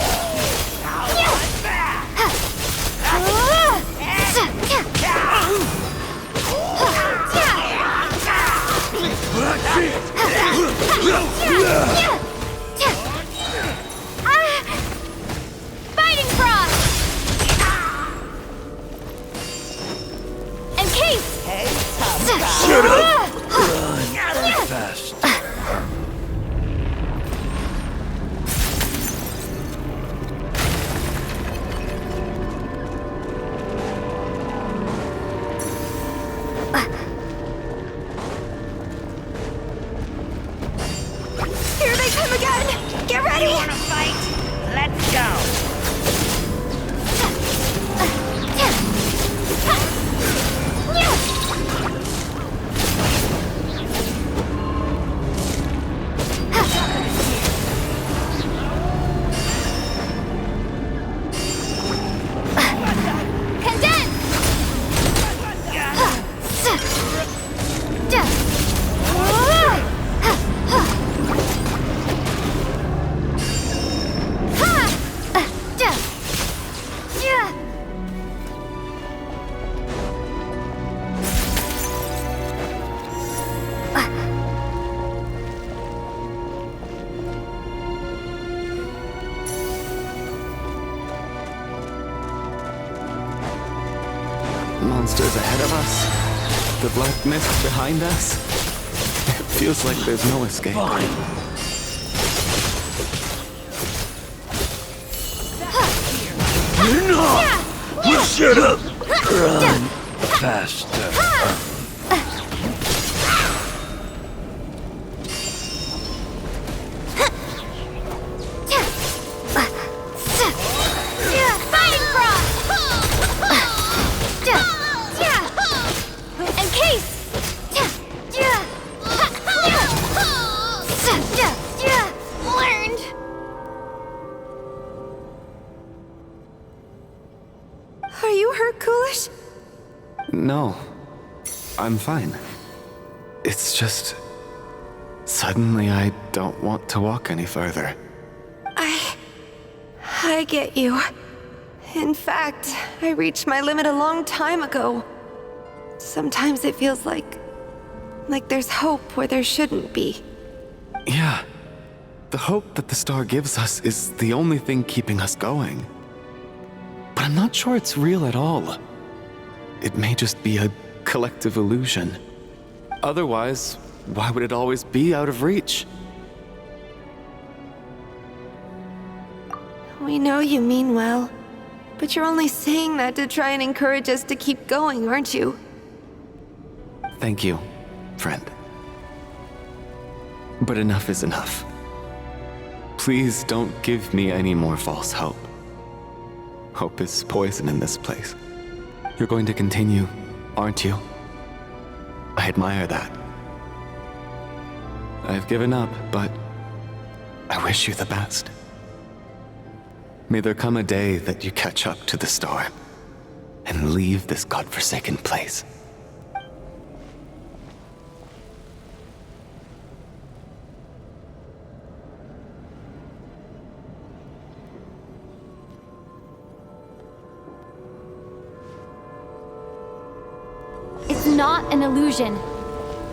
Fighting Frost! Encase! Shut up! Run fast. Here they come again! Get ready! You wanna fight? Let's go! Monsters ahead of us. The black mist behind us. It feels like there's no escape. No! Shut up! Run faster. Fighting Frost! Encase! Learned! Are you hurt, Coolish? No. I'm fine. It's just... Suddenly I don't want to walk any further. I get you. In fact, I reached my limit a long time ago. Sometimes it feels like there's hope where there shouldn't be. Yeah. The hope that the star gives us is the only thing keeping us going. But I'm not sure it's real at all. It may just be a collective illusion. Otherwise, why would it always be out of reach? We know you mean well, but you're only saying that to try and encourage us to keep going, aren't you? Thank you, friend. But enough is enough. Please don't give me any more false hope. Hope is poison in this place. You're going to continue, aren't you? I admire that. I've given up, but I wish you the best. May there come a day that you catch up to the star and leave this godforsaken place. It's not an illusion.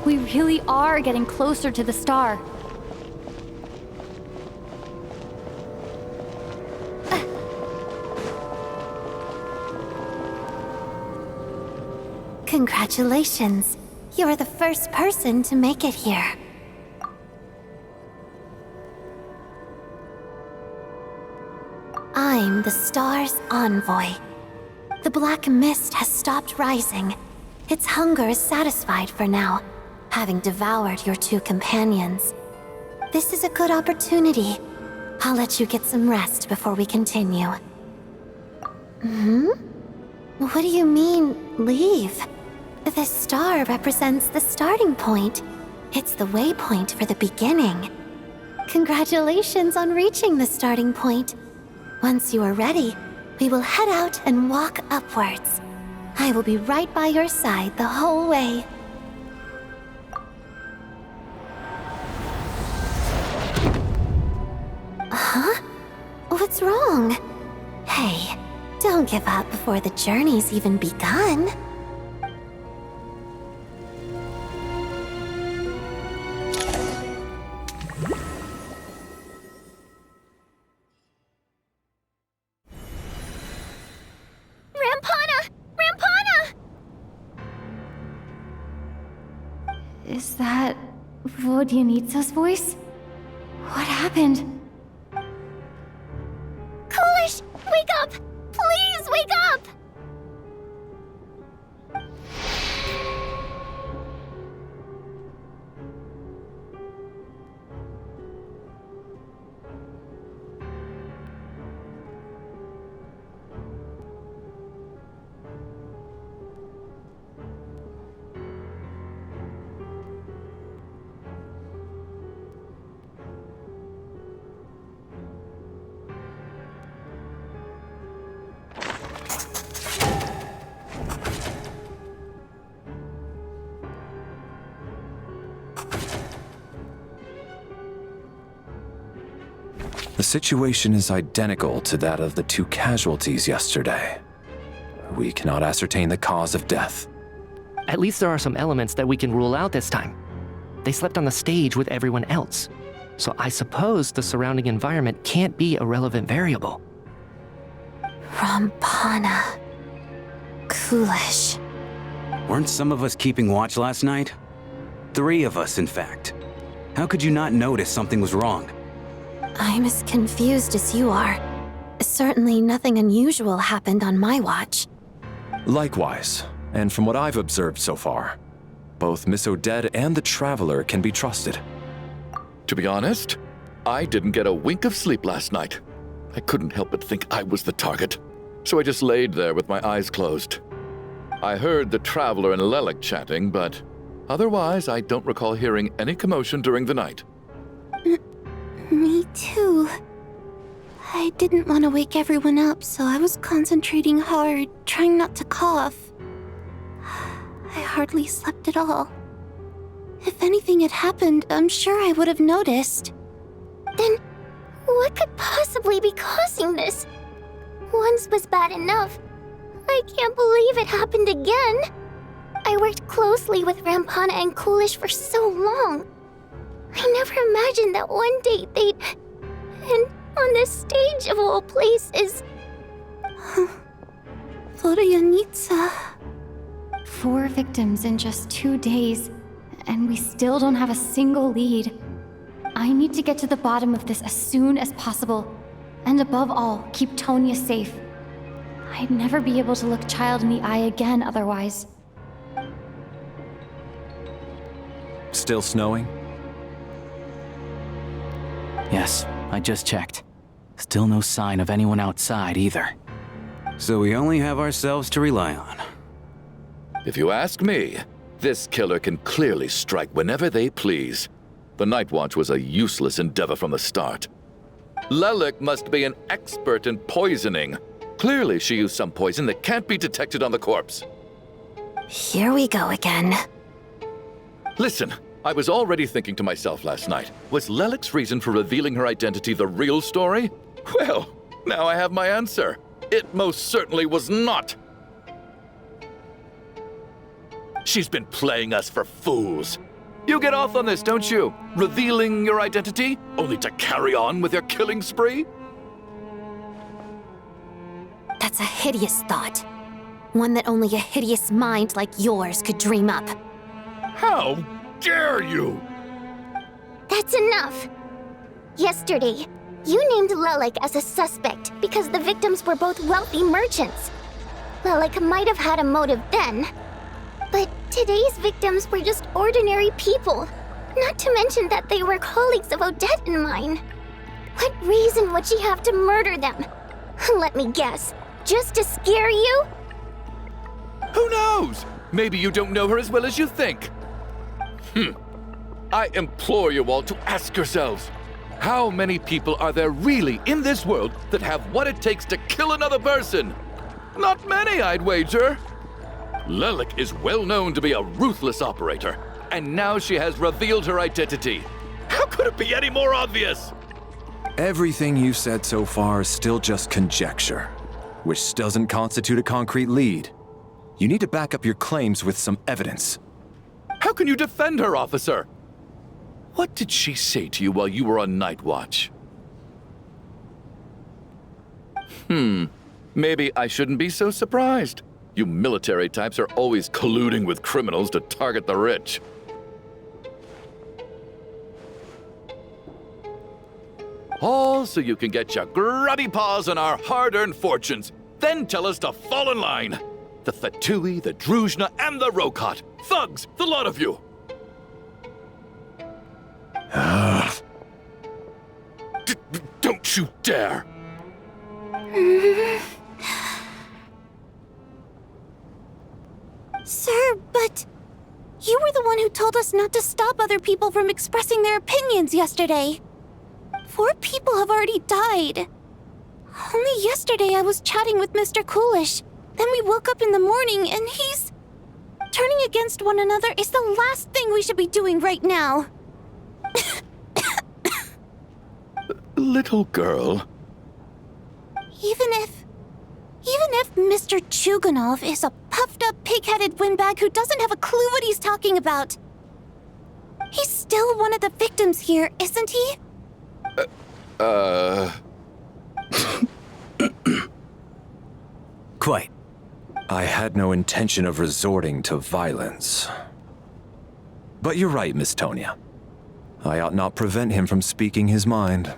We really are getting closer to the star. Congratulations. You're the first person to make it here. I'm the star's envoy. The black mist has stopped rising. Its hunger is satisfied for now, having devoured your two companions. This is a good opportunity. I'll let you get some rest before we continue. What do you mean, leave? The star represents the starting point. It's the waypoint for the beginning. Congratulations on reaching the starting point. Once you are ready, we will head out and walk upwards. I will be right by your side the whole way. Huh? What's wrong? Hey, don't give up before the journey's even begun. Is that Vodyanitsa's voice? What happened? Coolish, wake up! Please wake up! The situation is identical to that of the 2 casualties yesterday. We cannot ascertain the cause of death. At least there are some elements that we can rule out this time. They slept on the stage with everyone else, so I suppose the surrounding environment can't be a relevant variable. Rampana. Coolish. Weren't some of us keeping watch last night? 3 of us, in fact. How could you not notice something was wrong? I'm as confused as you are. Certainly nothing unusual happened on my watch. Likewise, and from what I've observed so far, both Miss Odette and the Traveler can be trusted. To be honest, I didn't get a wink of sleep last night. I couldn't help but think I was the target, so I just laid there with my eyes closed. I heard the Traveler and Lelik chatting, but otherwise I don't recall hearing any commotion during the night. Me too. I didn't want to wake everyone up, so I was concentrating hard, trying not to cough. I hardly slept at all. If anything had happened, I'm sure I would have noticed. Then, what could possibly be causing this? Once was bad enough. I can't believe it happened again. I worked closely with Rampana and Coolish for so long. I never imagined that one day they'd... And on this stage of all places... Vodyanitsa. 4 victims in just 2 days, and we still don't have a single lead. I need to get to the bottom of this as soon as possible. And above all, keep Tonya safe. I'd never be able to look Child in the eye again otherwise. Still snowing? Yes, I just checked. Still no sign of anyone outside either. So we only have ourselves to rely on. If you ask me, this killer can clearly strike whenever they please. The Night Watch was a useless endeavor from the start. Lelik must be an expert in poisoning. Clearly she used some poison that can't be detected on the corpse. Here we go again. Listen, I was already thinking to myself last night, was Lelik's reason for revealing her identity the real story? Well, now I have my answer. It most certainly was not. She's been playing us for fools. You get off on this, don't you? Revealing your identity, only to carry on with your killing spree? That's a hideous thought. One that only a hideous mind like yours could dream up. How dare you? That's enough! Yesterday, you named Lelik as a suspect because the victims were both wealthy merchants. Lelik might have had a motive then, but today's victims were just ordinary people, not to mention that they were colleagues of Odette and mine. What reason would she have to murder them? Let me guess, just to scare you? Who knows? Maybe you don't know her as well as you think. I implore you all to ask yourselves, How many people are there really in this world that have what it takes to kill another person? Not many, I'd wager. Lelik is well known to be a ruthless operator, and now she has revealed her identity. How could it be any more obvious? Everything you've said so far is still just conjecture, which doesn't constitute a concrete lead. You need to back up your claims with some evidence. How can you defend her, officer? What did she say to you while you were on night watch? Maybe I shouldn't be so surprised. You military types are always colluding with criminals to target the rich. All so you can get your grubby paws on our hard-earned fortunes, then tell us to fall in line. The Fatui, the Druzhna, and the Rokot. Thugs, the lot of you. Don't you dare! Sir, but you were the one who told us not to stop other people from expressing their opinions yesterday. 4 people have already died. Only yesterday I was chatting with Mr. Coolish. Then we woke up in the morning and he's... Turning against one another is the last thing we should be doing right now. Little girl. Even if Mr. Chuganov is a puffed-up, pig-headed windbag who doesn't have a clue what he's talking about, he's still one of the victims here, isn't he? Quite. I had no intention of resorting to violence. But you're right, Miss Tonya. I ought not prevent him from speaking his mind.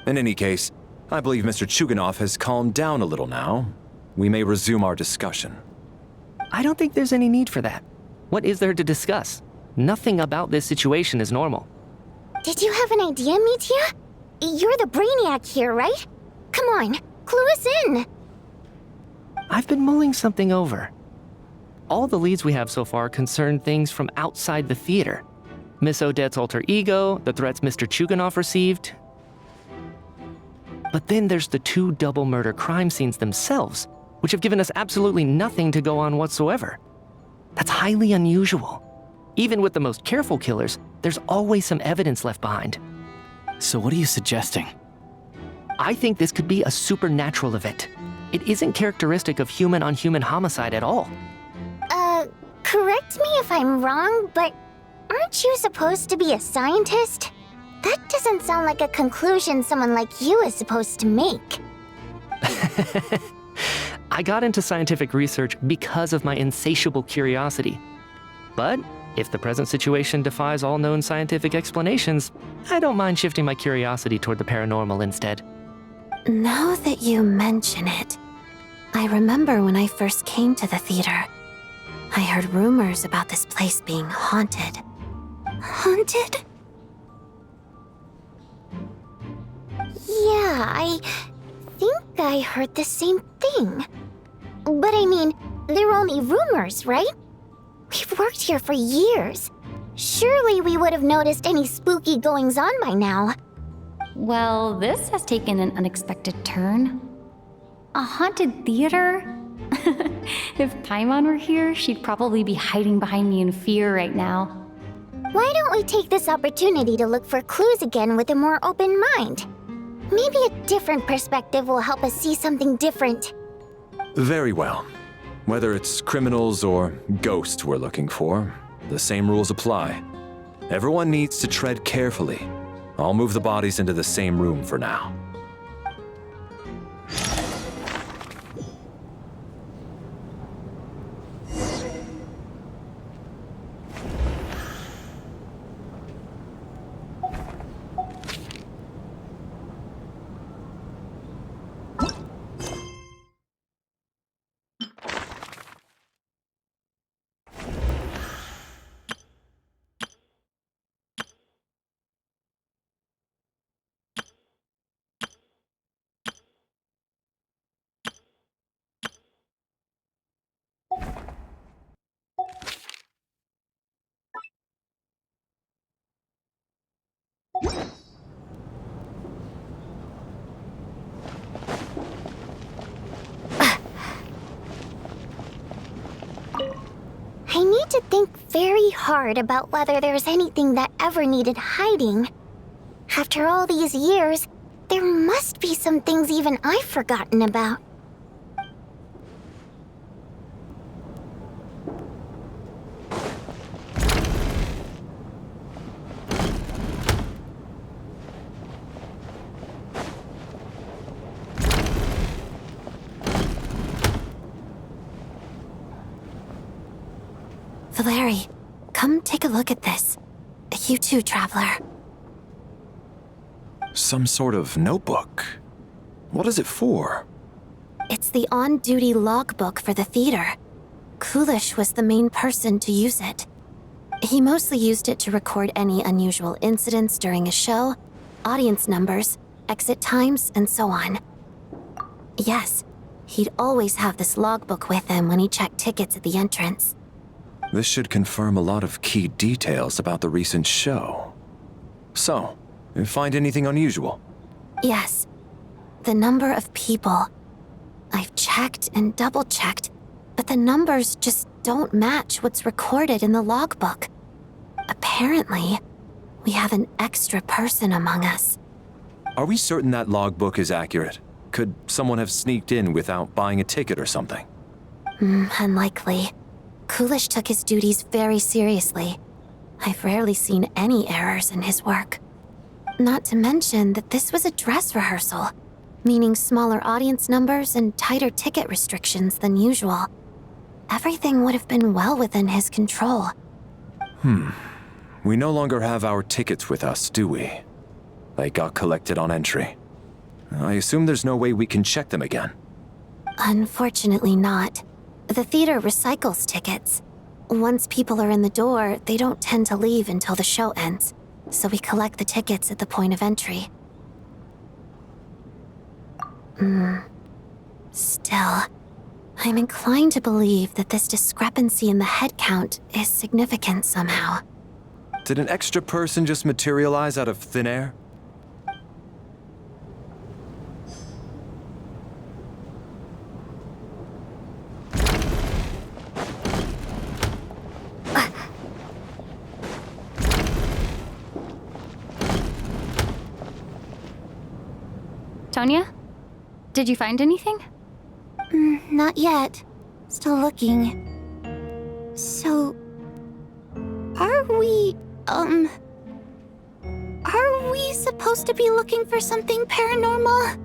In any case, I believe Mr. Chuganov has calmed down a little now. We may resume our discussion. I don't think there's any need for that. What is there to discuss? Nothing about this situation is normal. Did you have an idea, Mitya? You're the brainiac here, right? Come on, clue us in. I've been mulling something over. All the leads we have so far concern things from outside the theater. Miss Odette's alter ego, the threats Mr. Chuganov received. But then there's the 2 double murder crime scenes themselves, which have given us absolutely nothing to go on whatsoever. That's highly unusual. Even with the most careful killers, there's always some evidence left behind. So what are you suggesting? I think this could be a supernatural event. It isn't characteristic of human-on-human homicide at all. Correct me if I'm wrong, but aren't you supposed to be a scientist? That doesn't sound like a conclusion someone like you is supposed to make. I got into scientific research because of my insatiable curiosity. But if the present situation defies all known scientific explanations, I don't mind shifting my curiosity toward the paranormal instead. Now that you mention it, I remember when I first came to the theater. I heard rumors about this place being haunted. Haunted? Yeah, I think I heard the same thing. But I mean, they're only rumors, right? We've worked here for years. Surely we would have noticed any spooky goings-on by now. Well, this has taken an unexpected turn. A haunted theater? If Paimon were here, she'd probably be hiding behind me in fear right now. Why don't we take this opportunity to look for clues again with a more open mind? Maybe a different perspective will help us see something different. Very well. Whether it's criminals or ghosts we're looking for, the same rules apply. Everyone needs to tread carefully. I'll move the bodies into the same room for now. need to think very hard about whether there's anything that ever needed hiding. After all these years, there must be some things even I've forgotten about. Valeri, come take a look at this. You too, Traveler. Some sort of notebook. What is it for? It's the on-duty logbook for the theater. Kulish was the main person to use it. He mostly used it to record any unusual incidents during a show, audience numbers, exit times, and so on. Yes, he'd always have this logbook with him when he checked tickets at the entrance. This should confirm a lot of key details about the recent show. So, you find anything unusual? Yes. The number of people. I've checked and double-checked, but the numbers just don't match what's recorded in the logbook. Apparently, we have an extra person among us. Are we certain that logbook is accurate? Could someone have sneaked in without buying a ticket or something? Unlikely. Kulish took his duties very seriously. I've rarely seen any errors in his work. Not to mention that this was a dress rehearsal, meaning smaller audience numbers and tighter ticket restrictions than usual. Everything would have been well within his control. We no longer have our tickets with us, do we? They got collected on entry. I assume there's no way we can check them again. Unfortunately not. The theater recycles tickets. Once people are in the door, they don't tend to leave until the show ends, so we collect the tickets at the point of entry. Still, I'm inclined to believe that this discrepancy in the head count is significant somehow. Did an extra person just materialize out of thin air? Tonya? Did you find anything? Not yet. Still looking. So... Are we supposed to be looking for something paranormal?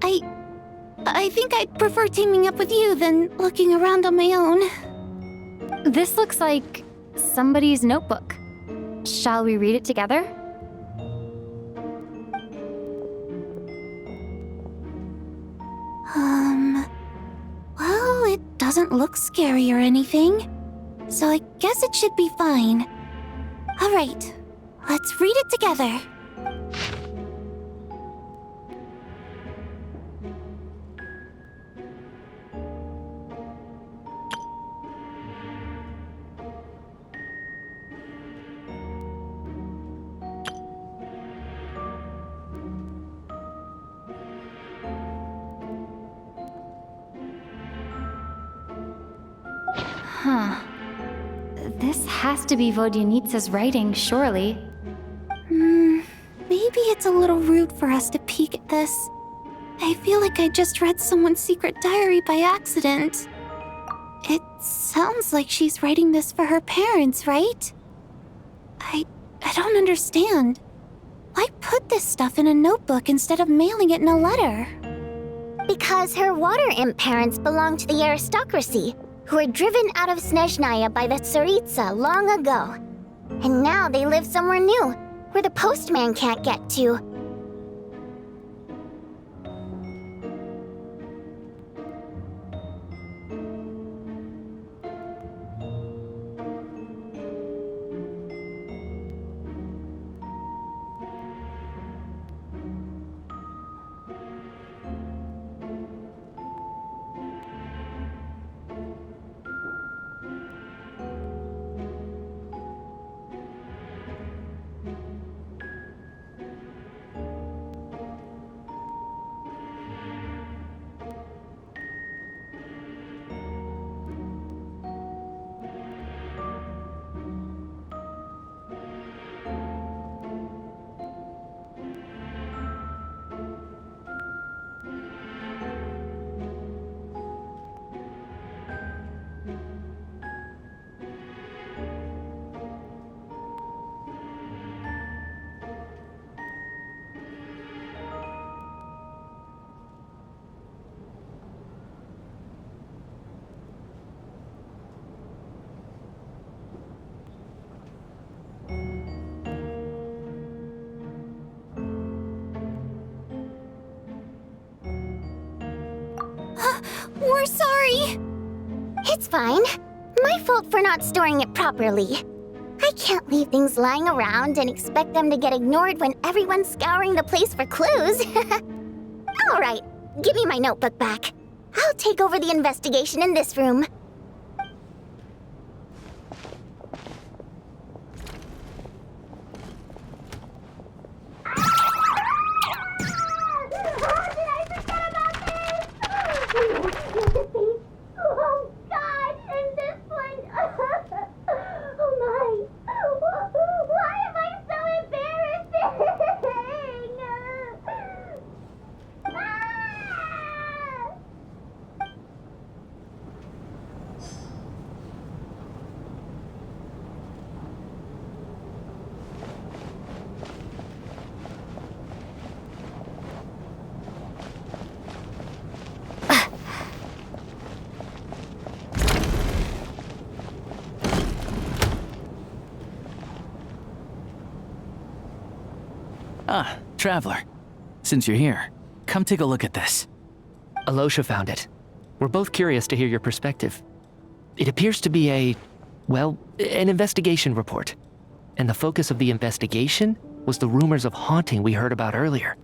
I think I'd prefer teaming up with you than looking around on my own. This looks like somebody's notebook. Shall we read it together? Well, it doesn't look scary or anything, so I guess it should be fine. All right, let's read it together. Huh. This has to be Vodyanitsa's writing, surely. Maybe it's a little rude for us to peek at this. I feel like I just read someone's secret diary by accident. It sounds like she's writing this for her parents, right? I don't understand. Why put this stuff in a notebook instead of mailing it in a letter? Because her water imp parents belonged to the aristocracy, who were driven out of Snezhnaya by the TSARTISA long ago. And now they live somewhere new, where the postman can't get to. super sorry. It's fine. My fault for not storing it properly. I can't leave things lying around and expect them to get ignored when everyone's scouring the place for clues. All right, give me my notebook back. I'll take over the investigation in this room. Oh God, and this one. Oh my. Why am I so embarrassing? Ah, Traveler. Since you're here, come take a look at this. Alosha found it. We're both curious to hear your perspective. It appears to be an investigation report. And the focus of the investigation was the rumors of haunting we heard about earlier.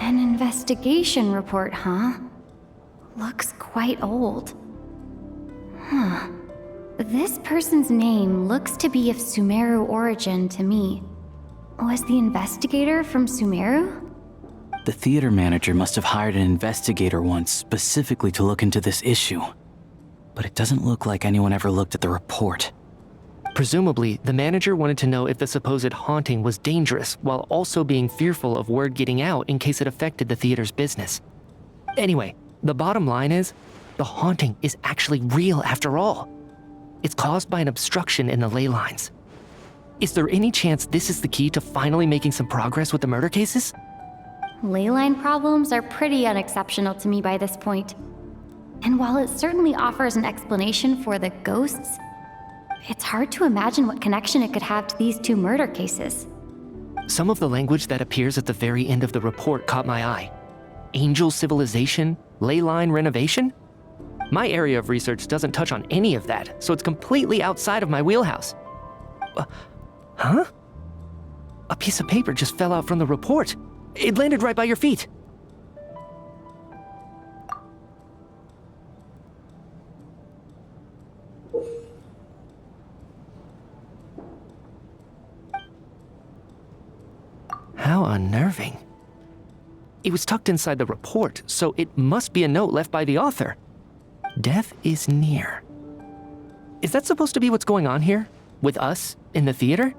An investigation report, huh? Looks quite old. Huh. This person's name looks to be of Sumeru origin to me. Was the investigator from Sumeru? The theater manager must have hired an investigator once specifically to look into this issue. But it doesn't look like anyone ever looked at the report. Presumably, the manager wanted to know if the supposed haunting was dangerous, while also being fearful of word getting out in case it affected the theater's business. Anyway, the bottom line is, the haunting is actually real after all. It's caused by an obstruction in the ley lines. Is there any chance this is the key to finally making some progress with the murder cases? Ley line problems are pretty unexceptional to me by this point. And while it certainly offers an explanation for the ghosts, it's hard to imagine what connection it could have to these two murder cases. Some of the language that appears at the very end of the report caught my eye. Angel civilization, ley line renovation? My area of research doesn't touch on any of that, so it's completely outside of my wheelhouse. Huh? A piece of paper just fell out from the report. It landed right by your feet. How unnerving. It was tucked inside the report, so it must be a note left by the author. Death is near. Is that supposed to be what's going on here? With us, in the theater?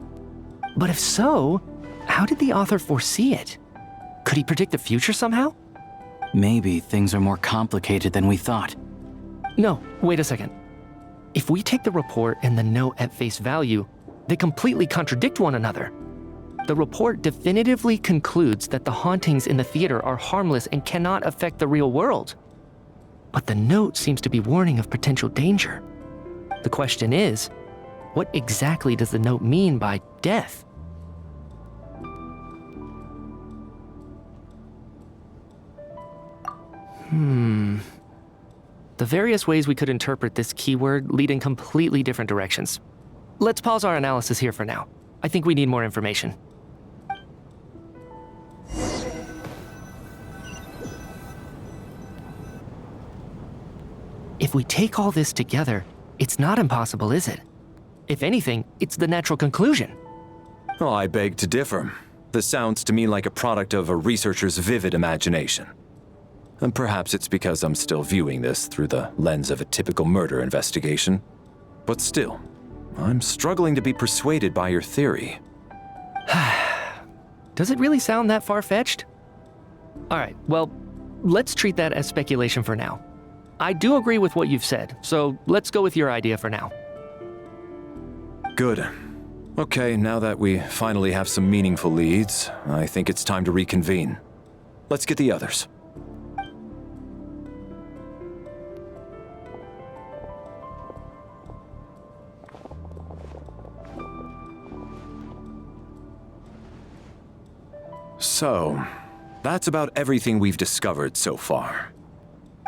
But if so, how did the author foresee it? Could he predict the future somehow? Maybe things are more complicated than we thought. No, wait a second. If we take the report and the note at face value, they completely contradict one another. The report definitively concludes that the hauntings in the theater are harmless and cannot affect the real world. But the note seems to be warning of potential danger. The question is, what exactly does the note mean by death? The various ways we could interpret this keyword lead in completely different directions. Let's pause our analysis here for now. I think we need more information. If we take all this together, it's not impossible, is it? If anything, it's the natural conclusion. Oh, I beg to differ. This sounds to me like a product of a researcher's vivid imagination. And perhaps it's because I'm still viewing this through the lens of a typical murder investigation. But still, I'm struggling to be persuaded by your theory. Does it really sound that far-fetched? All right, well, let's treat that as speculation for now. I do agree with what you've said, so let's go with your idea for now. Good. Okay, now that we finally have some meaningful leads, I think it's time to reconvene. Let's get the others. So, that's about everything we've discovered so far.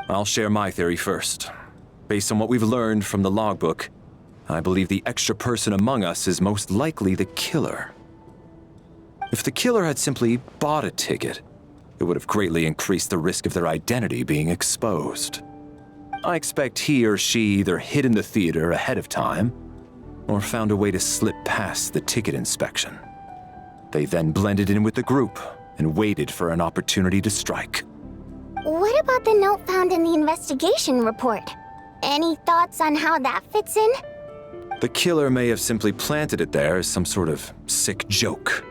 I'll share my theory first. Based on what we've learned from the logbook, I believe the extra person among us is most likely the killer. If the killer had simply bought a ticket, it would have greatly increased the risk of their identity being exposed. I expect he or she either hid in the theater ahead of time, or found a way to slip past the ticket inspection. They then blended in with the group and waited for an opportunity to strike. What about the note found in the investigation report? Any thoughts on how that fits in? The killer may have simply planted it there as some sort of sick joke.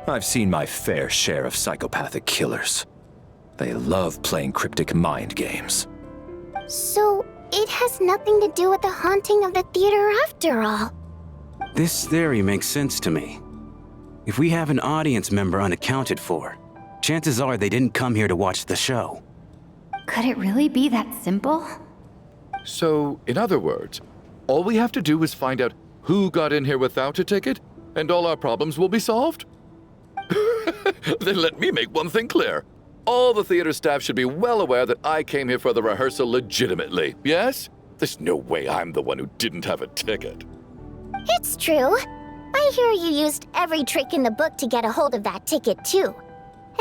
I've seen my fair share of psychopathic killers. They love playing cryptic mind games. So, it has nothing to do with the haunting of the theater after all. This theory makes sense to me. If we have an audience member unaccounted for, chances are they didn't come here to watch the show. Could it really be that simple? So, in other words, all we have to do is find out who got in here without a ticket, and all our problems will be solved? Then let me make one thing clear. All the theater staff should be well aware that I came here for the rehearsal legitimately, yes? There's no way I'm the one who didn't have a ticket. It's true. I hear you used every trick in the book to get a hold of that ticket, too.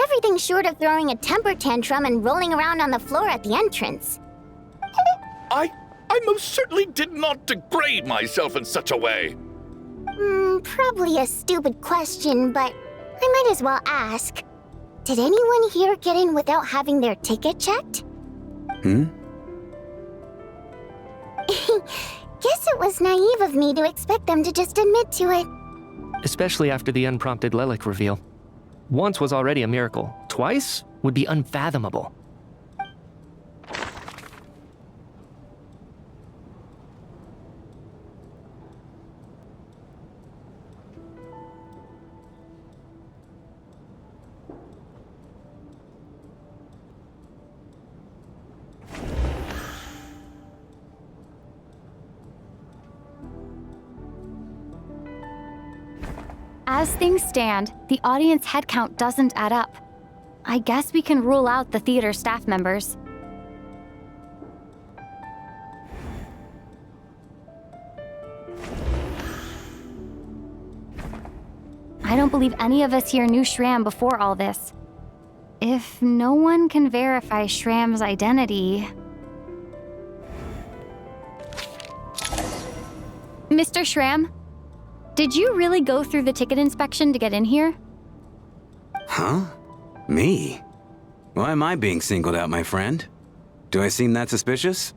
Everything short of throwing a temper tantrum and rolling around on the floor at the entrance. I most certainly did not degrade myself in such a way. Probably a stupid question, but I might as well ask. Did anyone here get in without having their ticket checked? Hmm? Guess it was naive of me to expect them to just admit to it. Especially after the unprompted Lelic reveal. Once was already a miracle. Twice would be unfathomable. As things stand, the audience head count doesn't add up. I guess we can rule out the theater staff members. I don't believe any of us here knew Shram before all this. If no one can verify Shram's identity... Mr. Shram? Did you really go through the ticket inspection to get in here? Huh? Me? Why am I being singled out, my friend? Do I seem that suspicious?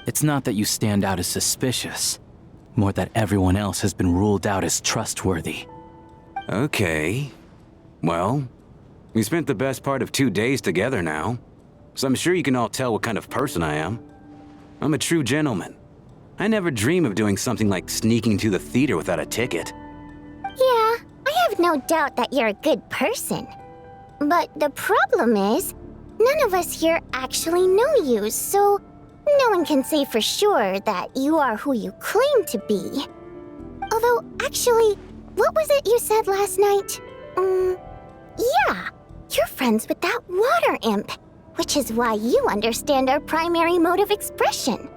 It's not that you stand out as suspicious, more that everyone else has been ruled out as trustworthy. Okay. Well, we spent the best part of 2 days together now, so I'm sure you can all tell what kind of person I am. I'm a true gentleman. I never dream of doing something like sneaking to the theater without a ticket. Yeah, I have no doubt that you're a good person. But the problem is, none of us here actually know you, so no one can say for sure that you are who you claim to be. Although, actually, what was it you said last night? Yeah, you're friends with that water imp, which is why you understand our primary mode of expression.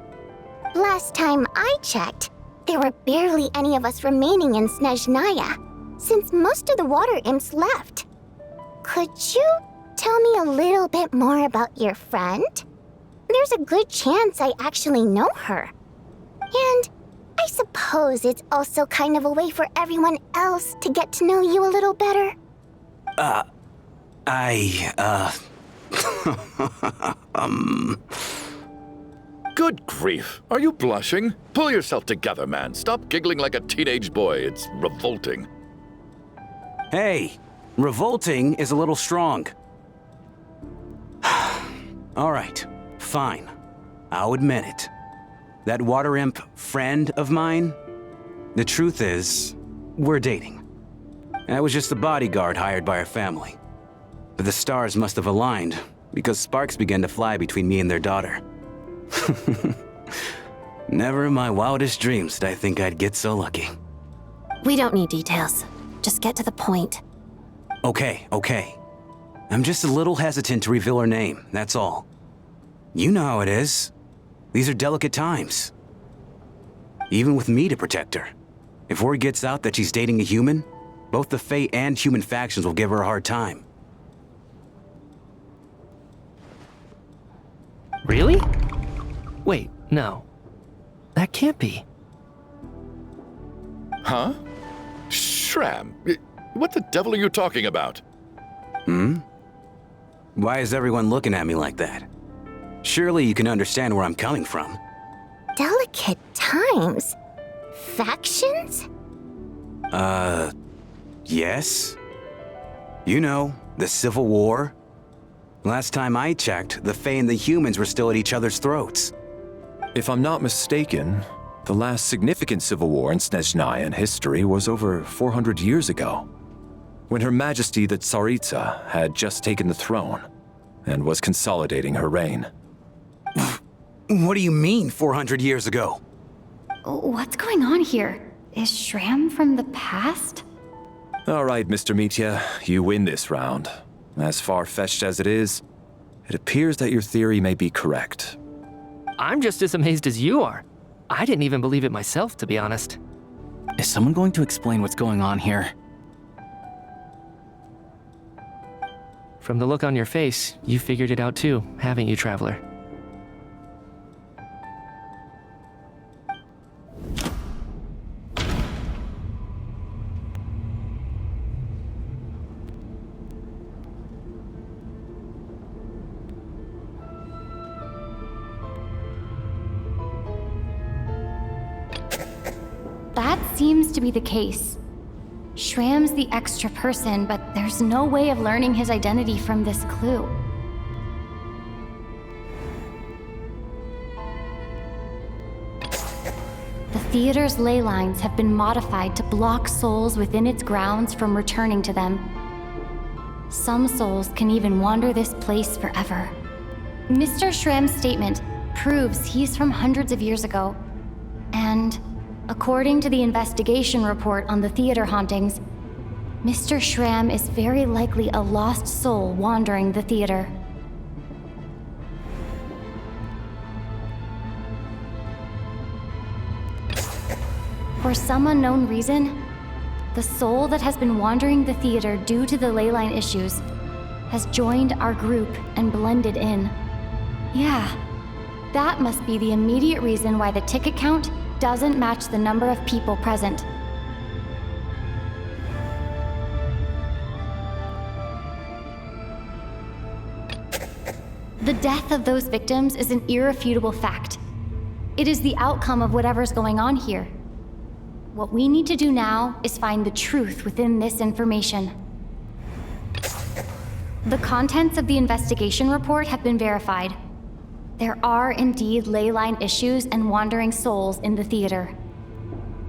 Last time I checked, there were barely any of us remaining in Snezhnaya, since most of the water imps left. Could you tell me a little bit more about your friend? There's a good chance I actually know her. And I suppose it's also kind of a way for everyone else to get to know you a little better. Good grief. Are you blushing? Pull yourself together, man. Stop giggling like a teenage boy. It's revolting. Hey, revolting is a little strong. All right, fine. I'll admit it. That water imp friend of mine, the truth is, we're dating. I was just a bodyguard hired by our family. But the stars must have aligned, because sparks began to fly between me and their daughter. Never in my wildest dreams did I think I'd get so lucky. We don't need details. Just get to the point. Okay. I'm just a little hesitant to reveal her name, that's all. You know how it is. These are delicate times. Even with me to protect her. If word gets out that she's dating a human, both the Fae and human factions will give her a hard time. Really? Wait, no. That can't be. Huh? Shram, what the devil are you talking about? Why is everyone looking at me like that? Surely you can understand where I'm coming from. Delicate times? Factions? Yes. You know, the Civil War. Last time I checked, the Fae and the humans were still at each other's throats. If I'm not mistaken, the last significant civil war in Snezhnayan history was over 400 years ago, when Her Majesty the TSARTISA had just taken the throne and was consolidating her reign. What do you mean, 400 years ago? What's going on here? Is Shram from the past? All right, Mr. Mitya, you win this round. As far-fetched as it is, it appears that your theory may be correct. I'm just as amazed as you are. I didn't even believe it myself, to be honest. Is someone going to explain what's going on here? From the look on your face, you figured it out too, haven't you, Traveler? That seems to be the case. Shram's the extra person, but there's no way of learning his identity from this clue. The theater's ley lines have been modified to block souls within its grounds from returning to them. Some souls can even wander this place forever. Mr. Shram's statement proves he's from hundreds of years ago, and according to the investigation report on the theater hauntings, Mr. Shram is very likely a lost soul wandering the theater. For some unknown reason, the soul that has been wandering the theater due to the ley line issues has joined our group and blended in. Yeah, that must be the immediate reason why the ticket count doesn't match the number of people present. The death of those victims is an irrefutable fact. It is the outcome of whatever's going on here. What we need to do now is find the truth within this information. The contents of the investigation report have been verified. There are indeed ley line issues and wandering souls in the theater.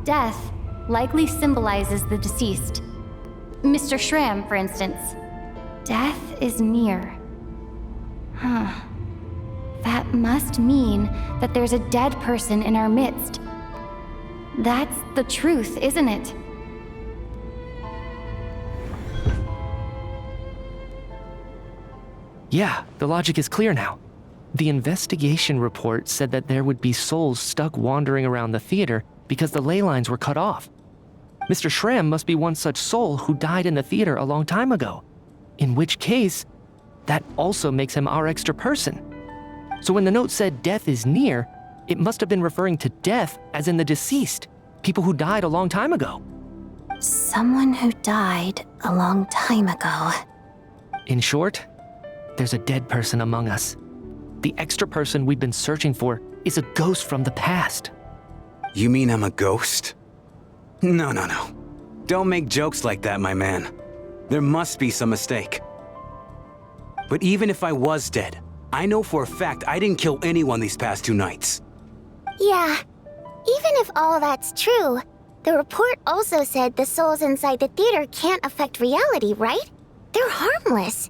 Death likely symbolizes the deceased. Mr. Shram, for instance. Death is near. That must mean that there's a dead person in our midst. That's the truth, isn't it? Yeah, the logic is clear now. The investigation report said that there would be souls stuck wandering around the theater because the ley lines were cut off. Mr. Shram must be one such soul who died in the theater a long time ago. In which case, that also makes him our extra person. So when the note said death is near, it must have been referring to death as in the deceased, people who died a long time ago. Someone who died a long time ago. In short, there's a dead person among us. The extra person we've been searching for is a ghost from the past. You mean I'm a ghost? No. Don't make jokes like that, my man. There must be some mistake. But even if I was dead, I know for a fact I didn't kill anyone these past 2 nights. Yeah, even if all that's true, The report also said the souls inside the theater can't affect reality, right? They're harmless.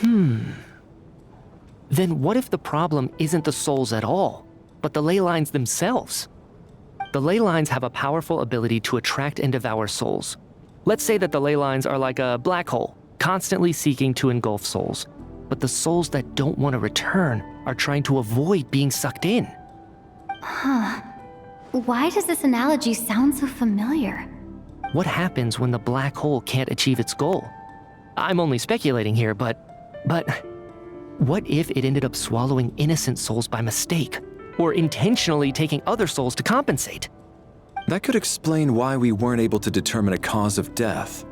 Then what if the problem isn't the souls at all, but the ley lines themselves? The ley lines have a powerful ability to attract and devour souls. Let's say that the ley lines are like a black hole, constantly seeking to engulf souls. But the souls that don't want to return are trying to avoid being sucked in. Huh. Why does this analogy sound so familiar? What happens when the black hole can't achieve its goal? I'm only speculating here, but what if it ended up swallowing innocent souls by mistake, or intentionally taking other souls to compensate? That could explain why we weren't able to determine a cause of death.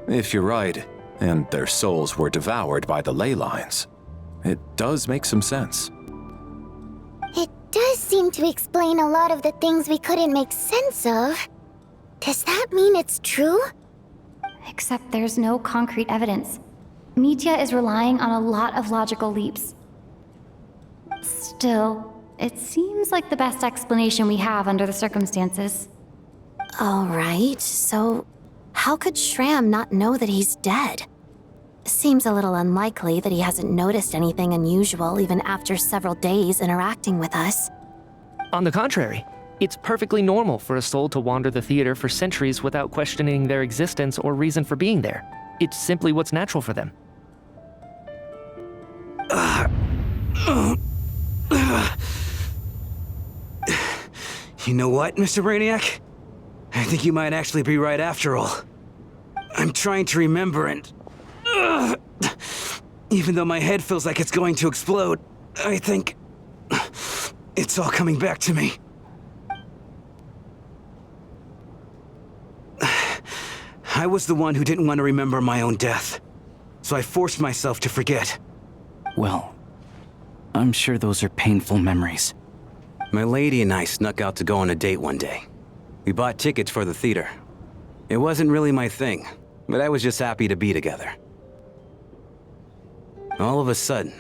If you're right, and their souls were devoured by the ley lines, it does make some sense. It does seem to explain a lot of the things we couldn't make sense of. Does that mean it's true? Except there's no concrete evidence. Mitya is relying on a lot of logical leaps. Still, it seems like the best explanation we have under the circumstances. All right, so how could Shram not know that he's dead? Seems a little unlikely that he hasn't noticed anything unusual even after several days interacting with us. On the contrary, it's perfectly normal for a soul to wander the theater for centuries without questioning their existence or reason for being there. It's simply what's natural for them. You know what, Mr. Brainiac? I think you might actually be right after all. I'm trying to remember and... even though my head feels like it's going to explode, I think... it's all coming back to me. I was the one who didn't want to remember my own death, so I forced myself to forget. Well, I'm sure those are painful memories. My lady and I snuck out to go on a date one day. We bought tickets for the theater. It wasn't really my thing, but I was just happy to be together. All of a sudden,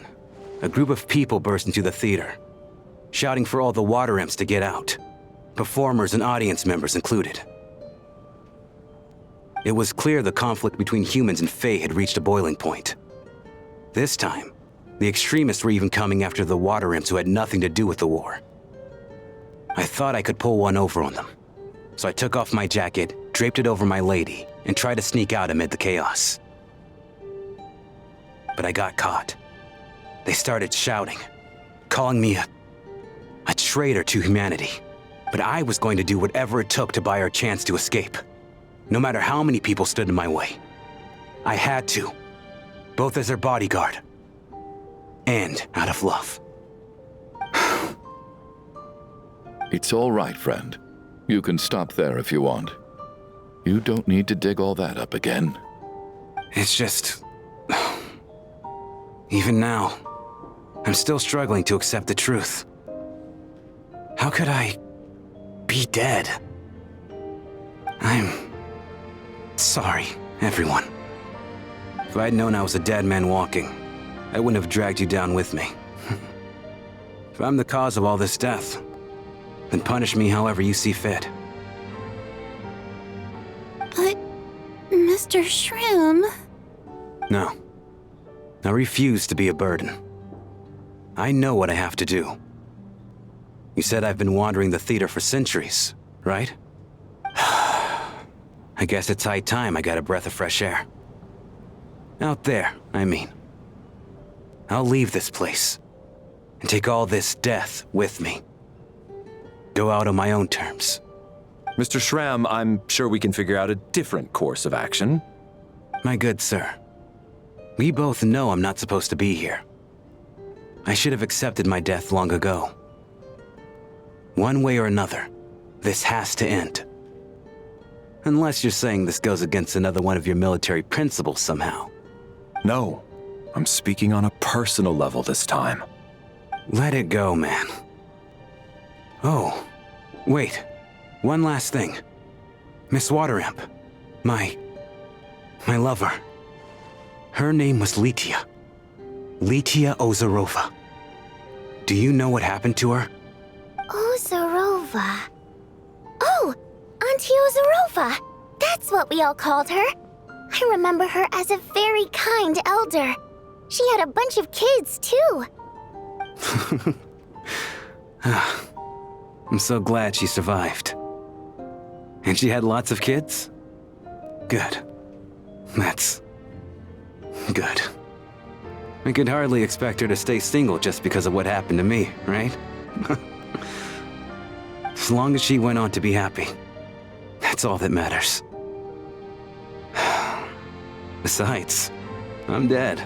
a group of people burst into the theater, shouting for all the water imps to get out, performers and audience members included. It was clear the conflict between humans and Fae had reached a boiling point. This time, the extremists were even coming after the water imps who had nothing to do with the war. I thought I could pull one over on them, so I took off my jacket, draped it over my lady, and tried to sneak out amid the chaos. But I got caught. They started shouting, calling me a traitor to humanity. But I was going to do whatever it took to buy our chance to escape, no matter how many people stood in my way. I had to, both as their bodyguard and out of love. It's all right, friend. You can stop there if you want. You don't need to dig all that up again. It's just... even now, I'm still struggling to accept the truth. How could I be dead? I'm sorry, everyone. If I'd known I was a dead man walking, I wouldn't have dragged you down with me. If I'm the cause of all this death, then punish me however you see fit. But, Mr. Shroom... No. I refuse to be a burden. I know what I have to do. You said I've been wandering the theater for centuries, right? I guess it's high time I got a breath of fresh air. Out there, I mean. I'll leave this place and take all this death with me. Go out on my own terms. Mr. Shram, I'm sure we can figure out a different course of action. My good sir, we both know I'm not supposed to be here. I should have accepted my death long ago. One way or another, this has to end. Unless you're saying this goes against another one of your military principles somehow. No, I'm speaking on a personal level this time. Let it go, man. Oh, wait. One last thing. Miss Water Imp. My lover. Her name was Liyue. Liyue Ozarova. Do you know what happened to her? Ozarova. Oh, Aunt Teyvat. That's what we all called her. I remember her as a very kind elder. She had a bunch of kids, too. I'm so glad she survived. And she had lots of kids? Good. That's good. I could hardly expect her to stay single just because of what happened to me, right? As long as she went on to be happy, that's all that matters. Besides, I'm dead.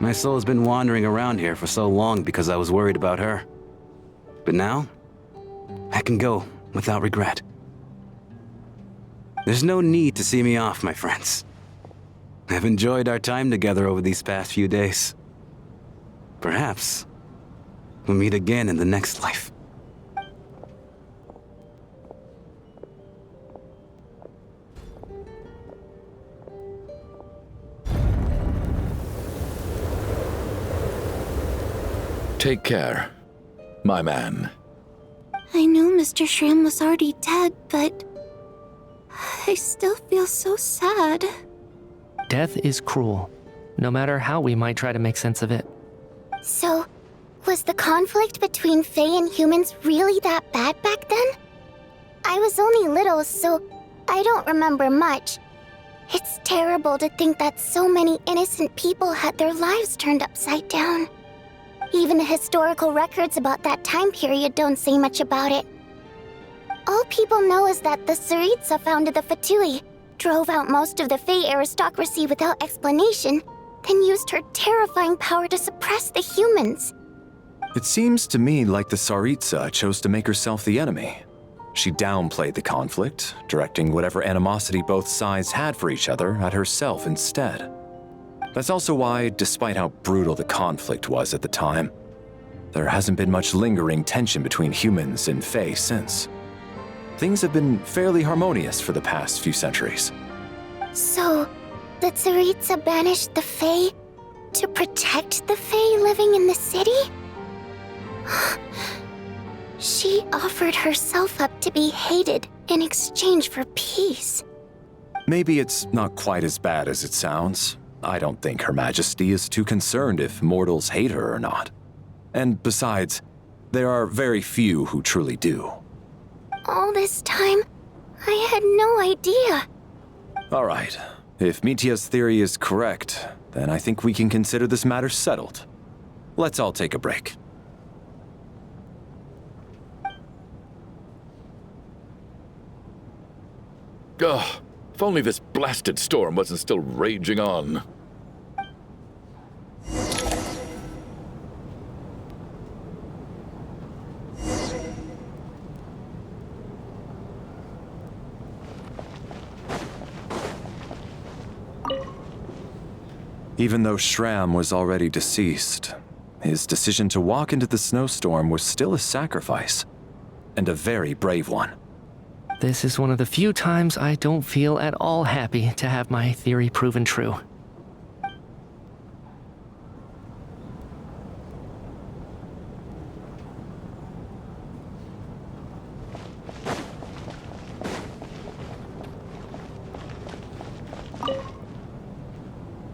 My soul's been wandering around here for so long because I was worried about her. But now, I can go without regret. There's no need to see me off, my friends. I've enjoyed our time together over these past few days. Perhaps we'll meet again in the next life. Take care, my man. I knew Mr. Shram was already dead, but I still feel so sad. Death is cruel, no matter how we might try to make sense of it. So, was the conflict between Fae and humans really that bad back then? I was only little, so I don't remember much. It's terrible to think that so many innocent people had their lives turned upside down. Even the historical records about that time period don't say much about it. All people know is that the TSARTISA founded the Fatui, drove out most of the Fae aristocracy without explanation, then used her terrifying power to suppress the humans. It seems to me like the TSARTISA chose to make herself the enemy. She downplayed the conflict, directing whatever animosity both sides had for each other at herself instead. That's also why, despite how brutal the conflict was at the time, there hasn't been much lingering tension between humans and Fae since. Things have been fairly harmonious for the past few centuries. So, the TSARTISA banished the Fae to protect the Fae living in the city? She offered herself up to be hated in exchange for peace. Maybe it's not quite as bad as it sounds. I don't think Her Majesty is too concerned if mortals hate her or not. And besides, there are very few who truly do. All this time, I had no idea. All right. If Mitia's theory is correct, then I think we can consider this matter settled. Let's all take a break. Ugh, if only this blasted storm wasn't still raging on. Even though Shram was already deceased, his decision to walk into the snowstorm was still a sacrifice, and a very brave one. This is one of the few times I don't feel at all happy to have my theory proven true.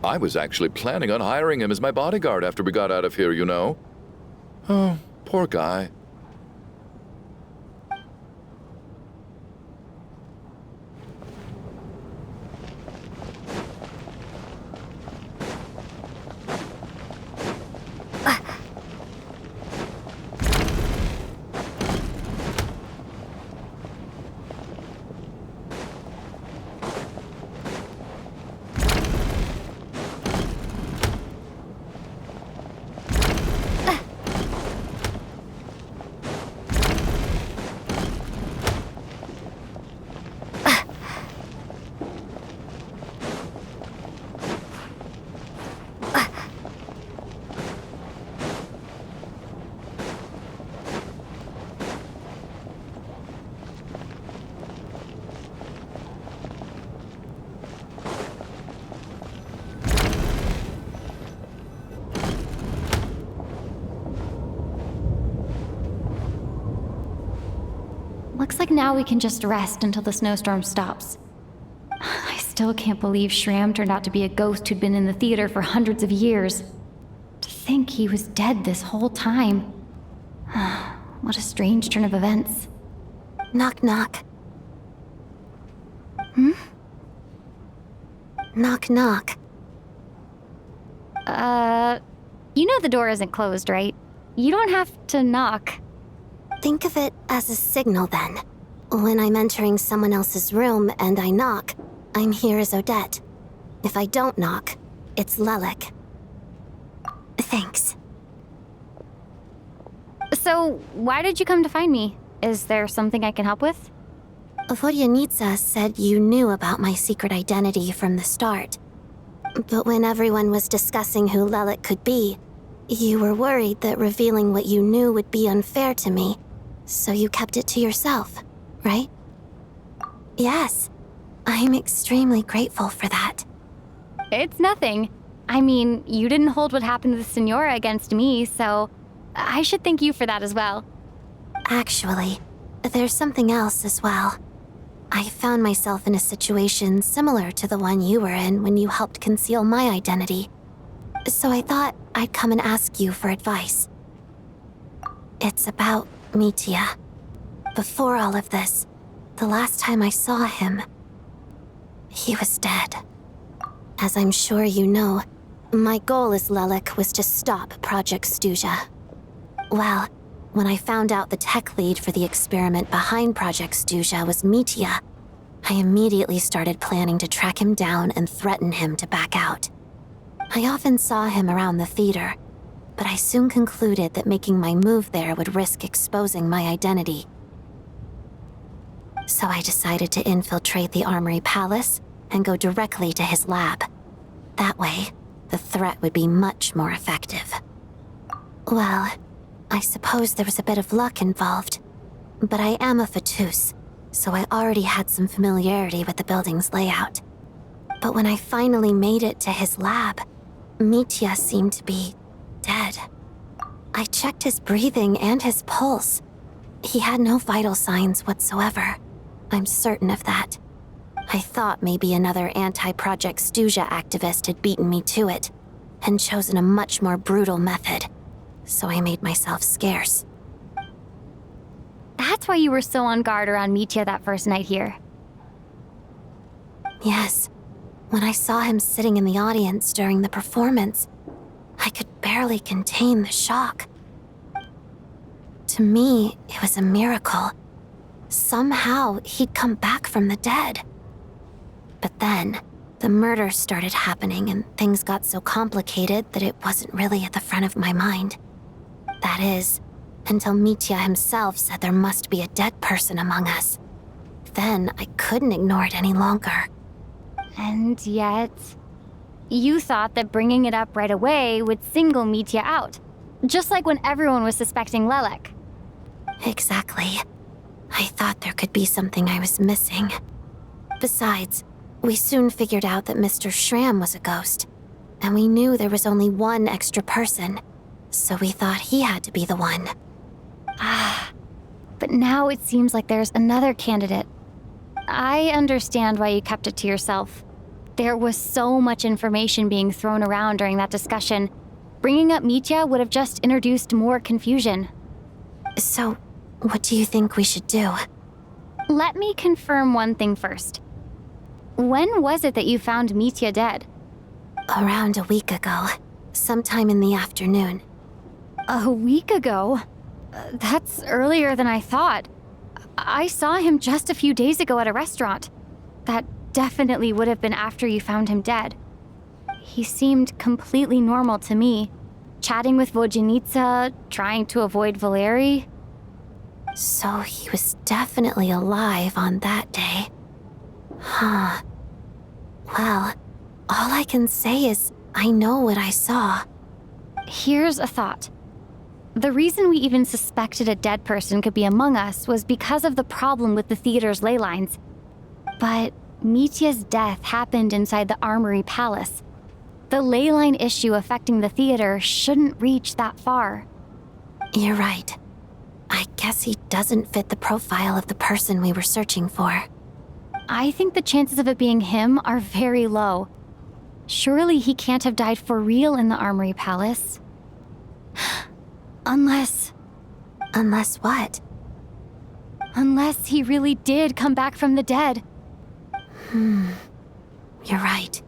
I was actually planning on hiring him as my bodyguard after we got out of here, you know. Oh, poor guy. Looks like now we can just rest until the snowstorm stops. I still can't believe Shram turned out to be a ghost who'd been in the theater for hundreds of years. To think he was dead this whole time. What a strange turn of events. Knock, knock. Hmm? Knock, knock. You know the door isn't closed, right? You don't have to knock. Think of it as a signal then. When I'm entering someone else's room and I knock, I'm here as Odette. If I don't knock, it's Lelek. Thanks. So, why did you come to find me? Is there something I can help with? Vodyanitsa said you knew about my secret identity from the start. But when everyone was discussing who Lelek could be, you were worried that revealing what you knew would be unfair to me, so you kept it to yourself, right? Yes. I'm extremely grateful for that. It's nothing. I mean, you didn't hold what happened with Senora against me, so I should thank you for that as well. Actually, there's something else as well. I found myself in a situation similar to the one you were in when you helped conceal my identity. So I thought I'd come and ask you for advice. It's about Mitya. Before all of this, the last time I saw him, he was dead. As I'm sure you know, my goal as Lelek was to stop Project Stuzha. Well, when I found out the tech lead for the experiment behind Project Stuzha was Mitya, I immediately started planning to track him down and threaten him to back out. I often saw him around the theater, but I soon concluded that making my move there would risk exposing my identity. So I decided to infiltrate the Armory Palace and go directly to his lab. That way, the threat would be much more effective. Well, I suppose there was a bit of luck involved, but I am a Fatus, so I already had some familiarity with the building's layout. But when I finally made it to his lab, Mitya seemed to be dead. I checked his breathing and his pulse. He had no vital signs whatsoever. I'm certain of that. I thought maybe another anti-Project Stuzha activist had beaten me to it, and chosen a much more brutal method, so I made myself scarce. That's why you were so on guard around Mitya that first night here. Yes. When I saw him sitting in the audience during the performance, I could barely contain the shock. To me, it was a miracle. Somehow, he'd come back from the dead. But then, the murder started happening and things got so complicated that it wasn't really at the front of my mind. That is, until Mitya himself said there must be a dead person among us. Then I couldn't ignore it any longer. And yet, you thought that bringing it up right away would single Mitya out, just like when everyone was suspecting Lelek. Exactly. I thought there could be something I was missing. Besides, we soon figured out that Mr. Shram was a ghost, and we knew there was only one extra person, so we thought he had to be the one. But now it seems like there's another candidate. I understand why you kept it to yourself. There was so much information being thrown around during that discussion. Bringing up Mitya would have just introduced more confusion. So, what do you think we should do? Let me confirm one thing first. When was it that you found Mitya dead? Around a week ago, sometime in the afternoon. A week ago? That's earlier than I thought. I saw him just a few days ago at a restaurant. That definitely would have been after you found him dead. He seemed completely normal to me, chatting with Vodyanitsa, trying to avoid Valeri. So he was definitely alive on that day. Huh. Well, all I can say is I know what I saw. Here's a thought. The reason we even suspected a dead person could be among us was because of the problem with the theater's ley lines. But Mitya's death happened inside the Armory Palace. The ley line issue affecting the theater shouldn't reach that far. You're right. I I guess he doesn't fit the profile of the person we were searching for. I think the chances of it being him are very low. Surely he can't have died for real in the Armory Palace. Unless what? Unless he really did come back from the dead. You're right.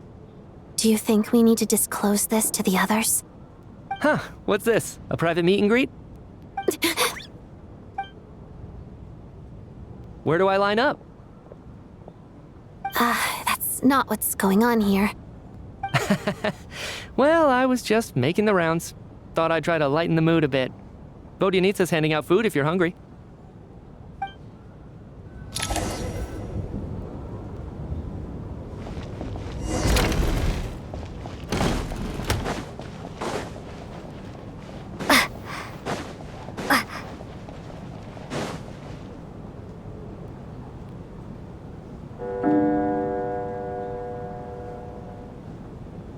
Do you think we need to disclose this to the others? Huh, what's this? A private meet and greet? Where do I line up? That's not what's going on here. Well, I was just making the rounds. Thought I'd try to lighten the mood a bit. Vodyanitsa's handing out food if you're hungry.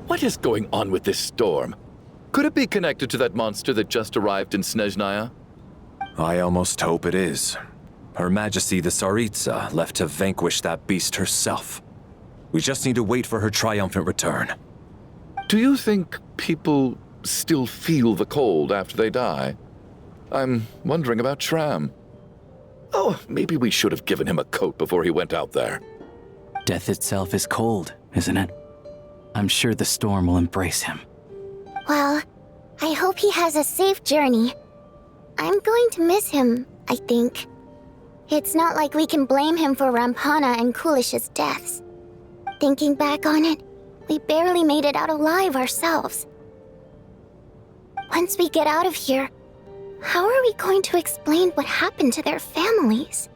What is going on with this storm? Could it be connected to that monster that just arrived in Snezhnaya? I almost hope it is. Her Majesty the Tsaritsa left to vanquish that beast herself. We just need to wait for her triumphant return. Do you think people still feel the cold after they die? I'm wondering about Shram. Oh, maybe we should have given him a coat before he went out there. Death itself is cold, isn't it? I'm sure the storm will embrace him. Well, I hope he has a safe journey. I'm going to miss him, I think. It's not like we can blame him for Rampana and Kulish's deaths. Thinking back on it, we barely made it out alive ourselves. Once we get out of here, how are we going to explain what happened to their families?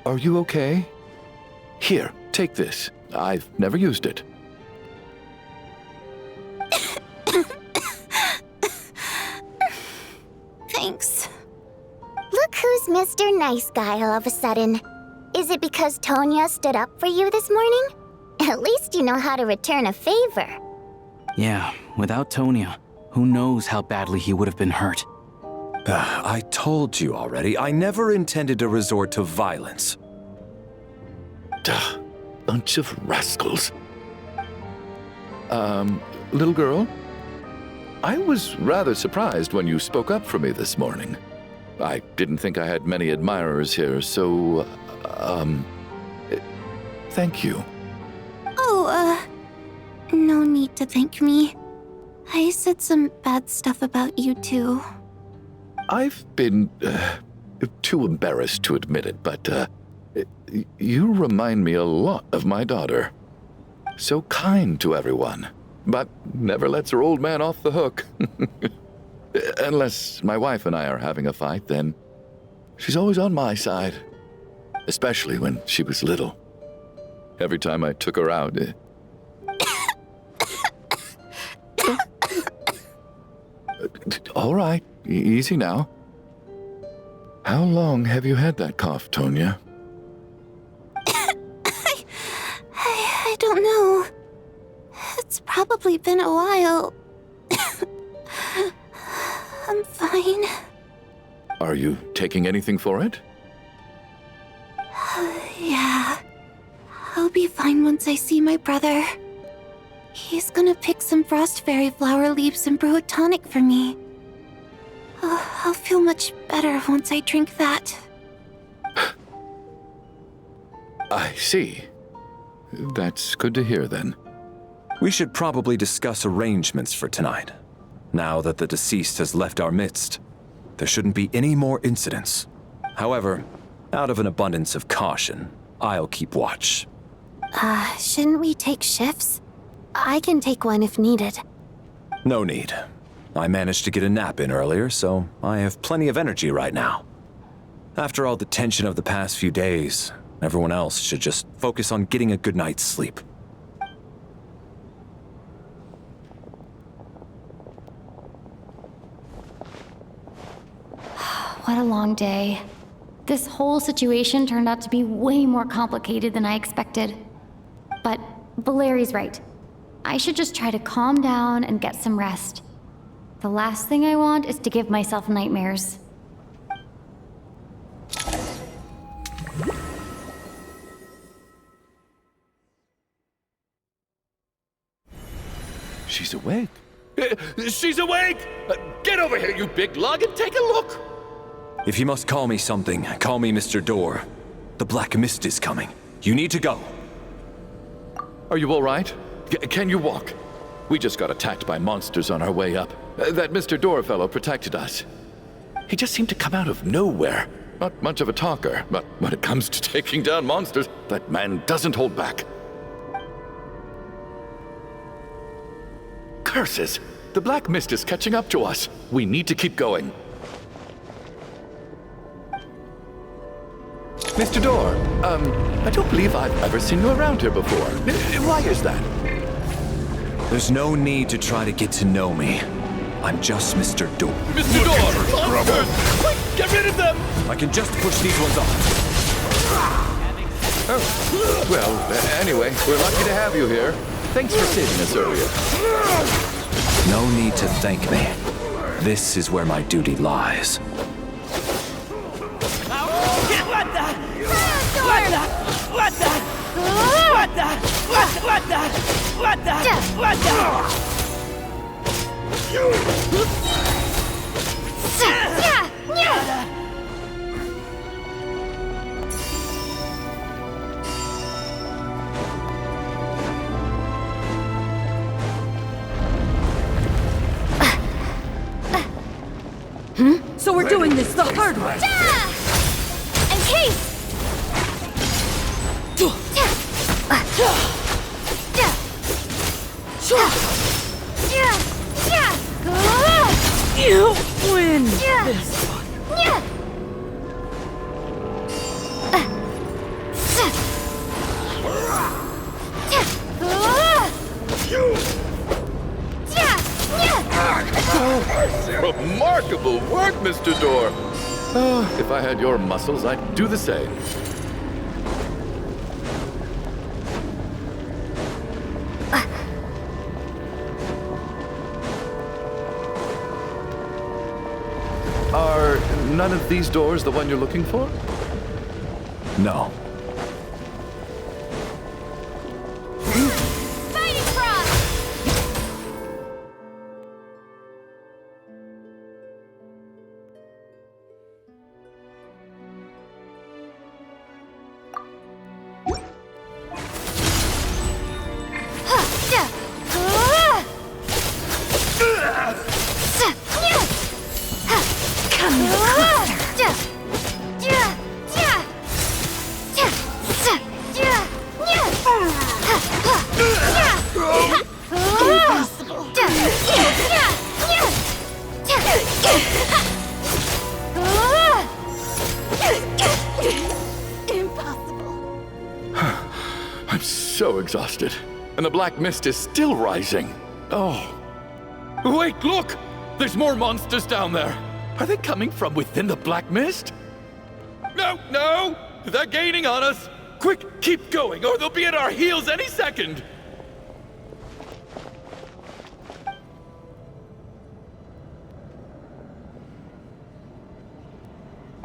Are you okay? Here, take this. I've never used it. Thanks. Look who's Mr. Nice Guy all of a sudden. Is it because Tonya stood up for you this morning? At least you know how to return a favor. Yeah, without Tonya, who knows how badly he would have been hurt. I told you already, I never intended to resort to violence. Duh, bunch of rascals. Little girl? I was rather surprised when you spoke up for me this morning. I didn't think I had many admirers here, so, thank you. Oh, no need to thank me. I said some bad stuff about you too. I've been, too embarrassed to admit it, but, you remind me a lot of my daughter. So kind to everyone, but never lets her old man off the hook. Unless my wife and I are having a fight, then she's always on my side. Especially when she was little. Every time I took her out... All right, easy now. How long have you had that cough, Tonya? I don't know. It's probably been a while. I'm fine. Are you taking anything for it? Yeah. I'll be fine once I see my brother. He's gonna pick some frost fairy flower leaves and brew a tonic for me. I'll feel much better once I drink that. I see. That's good to hear, then. We should probably discuss arrangements for tonight. Now that the deceased has left our midst, there shouldn't be any more incidents. However, out of an abundance of caution, I'll keep watch. Shouldn't we take shifts? I can take one if needed. No need. I managed to get a nap in earlier, so I have plenty of energy right now. After all the tension of the past few days, everyone else should just focus on getting a good night's sleep. What a long day. This whole situation turned out to be way more complicated than I expected. But Valeri's right. I should just try to calm down and get some rest. The last thing I want is to give myself nightmares. She's awake. She's awake! Get over here, you big lug, and take a look! If you must call me something, call me Mr. Door. The Black Mist is coming. You need to go. Are you all right? Can you walk? We just got attacked by monsters on our way up. That Mr. Door fellow protected us. He just seemed to come out of nowhere. Not much of a talker, but when it comes to taking down monsters, that man doesn't hold back. Curses! The Black Mist is catching up to us. We need to keep going. Mr. Door, I don't believe I've ever seen you around here before. Why is that? There's no need to try to get to know me. I'm just Mr. Door. Mr. Door! Monsters! Quick, get rid of them! I can just push these ones off. Oh, well, anyway, we're lucky to have you here. Thanks for saving us earlier. No need to thank me. This is where my duty lies. So we're doing this the hard way. And case! You win this one. Remarkable work, Mr. Door. If I had your muscles, I'd do the same. Are none of these doors the one you're looking for? No. Fighting Frost! I'm so exhausted, and the Black Mist is still rising. Oh. Wait, look! There's more monsters down there! Are they coming from within the Black Mist? No, no! They're gaining on us! Quick, keep going, or they'll be at our heels any second!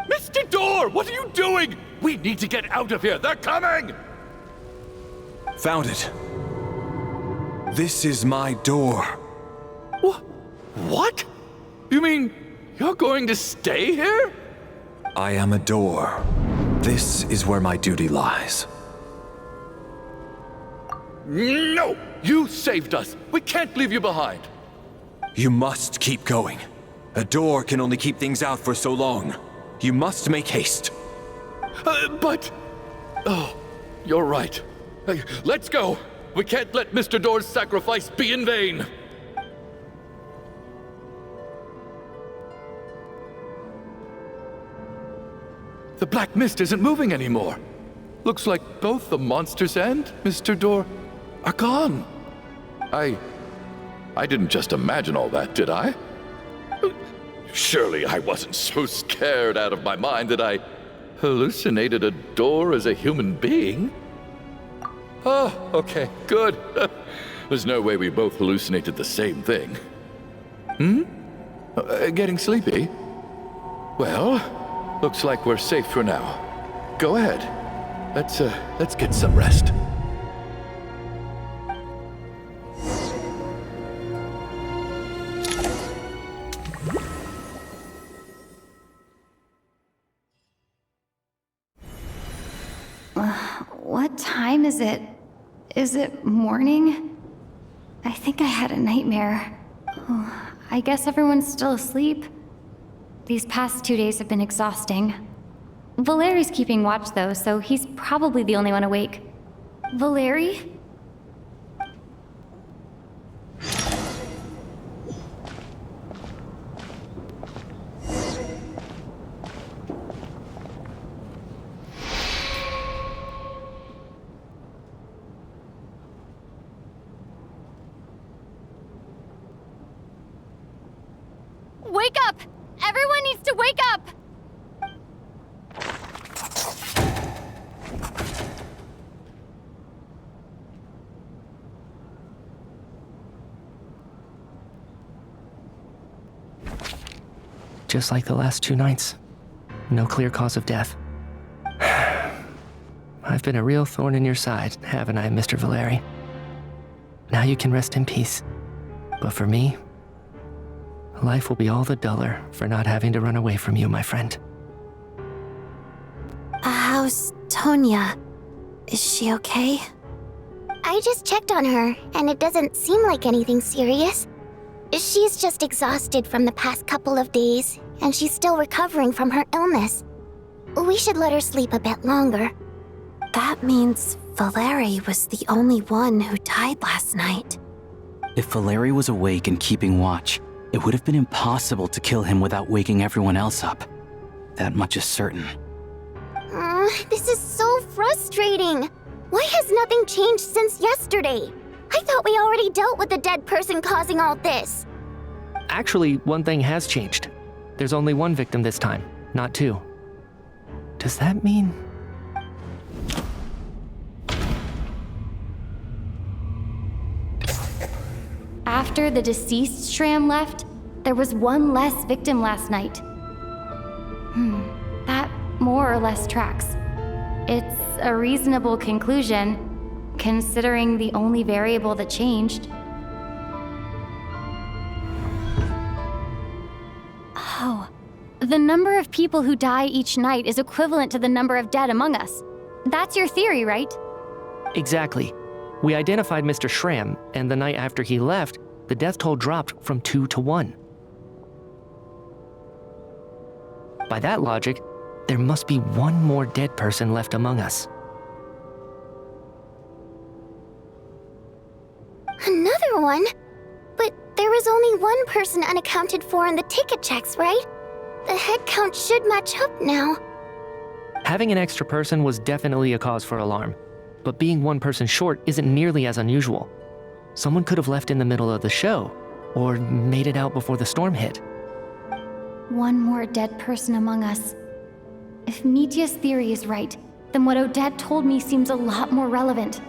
Mr. Door, what are you doing? We need to get out of here, they're coming! Found it. This is my door. What? You mean you're going to stay here? I am a door. This is where my duty lies. No! You saved us! We can't leave you behind! You must keep going. A door can only keep things out for so long. You must make haste. But... Oh, you're right. Let's go! We can't let Mr. Door's sacrifice be in vain! The Black Mist isn't moving anymore. Looks like both the monsters and Mr. Door are gone. I didn't just imagine all that, did I? Surely I wasn't so scared out of my mind that I hallucinated a door as a human being. Oh, okay, good. There's no way we both hallucinated the same thing. Getting sleepy? Well, looks like we're safe for now. Go ahead. Let's get some rest. What time is it? Is it morning? I think I had a nightmare. Oh, I guess everyone's still asleep. These past 2 days have been exhausting. Valeri's keeping watch though, so he's probably the only one awake. Valeri? Wake up! Everyone needs to wake up! Just like the last 2 nights. No clear cause of death. I've been a real thorn in your side, haven't I, Mr. Valeri? Now you can rest in peace. But for me, life will be all the duller for not having to run away from you, my friend. How's Tonya? Is she okay? I just checked on her, and it doesn't seem like anything serious. She's just exhausted from the past couple of days, and she's still recovering from her illness. We should let her sleep a bit longer. That means Valeri was the only one who died last night. If Valeri was awake and keeping watch, it would have been impossible to kill him without waking everyone else up. That much is certain. This is so frustrating. Why has nothing changed since yesterday? I thought we already dealt with the dead person causing all this. Actually, one thing has changed. There's only 1 victim this time, not 2. Does that mean... After the deceased Shram left, there was 1 less victim last night. That more or less tracks. It's a reasonable conclusion, considering the only variable that changed. Oh, the number of people who die each night is equivalent to the number of dead among us. That's your theory, right? Exactly. We identified Mr. Shram, and the night after he left, the death toll dropped from 2 to 1. By that logic, there must be 1 more dead person left among us. Another one? But there was only 1 person unaccounted for in the ticket checks, right? The head count should match up now. Having an extra person was definitely a cause for alarm, but being 1 person short isn't nearly as unusual. Someone could have left in the middle of the show, or made it out before the storm hit. 1 more dead person among us. If Mitya's theory is right, then what Odette told me seems a lot more relevant.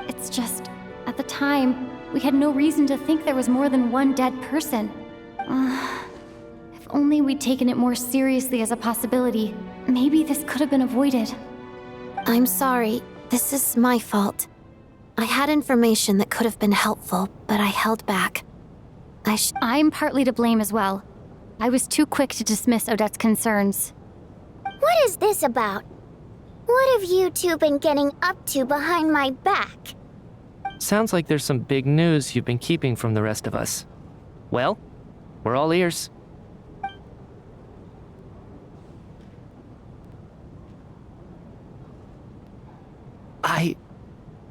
It's just, at the time, we had no reason to think there was more than 1 dead person. If only we'd taken it more seriously as a possibility, maybe this could have been avoided. I'm sorry. This is my fault. I had information that could have been helpful, but I held back. I'm partly to blame as well. I was too quick to dismiss Odette's concerns. What is this about? What have you 2 been getting up to behind my back? Sounds like there's some big news you've been keeping from the rest of us. Well, we're all ears.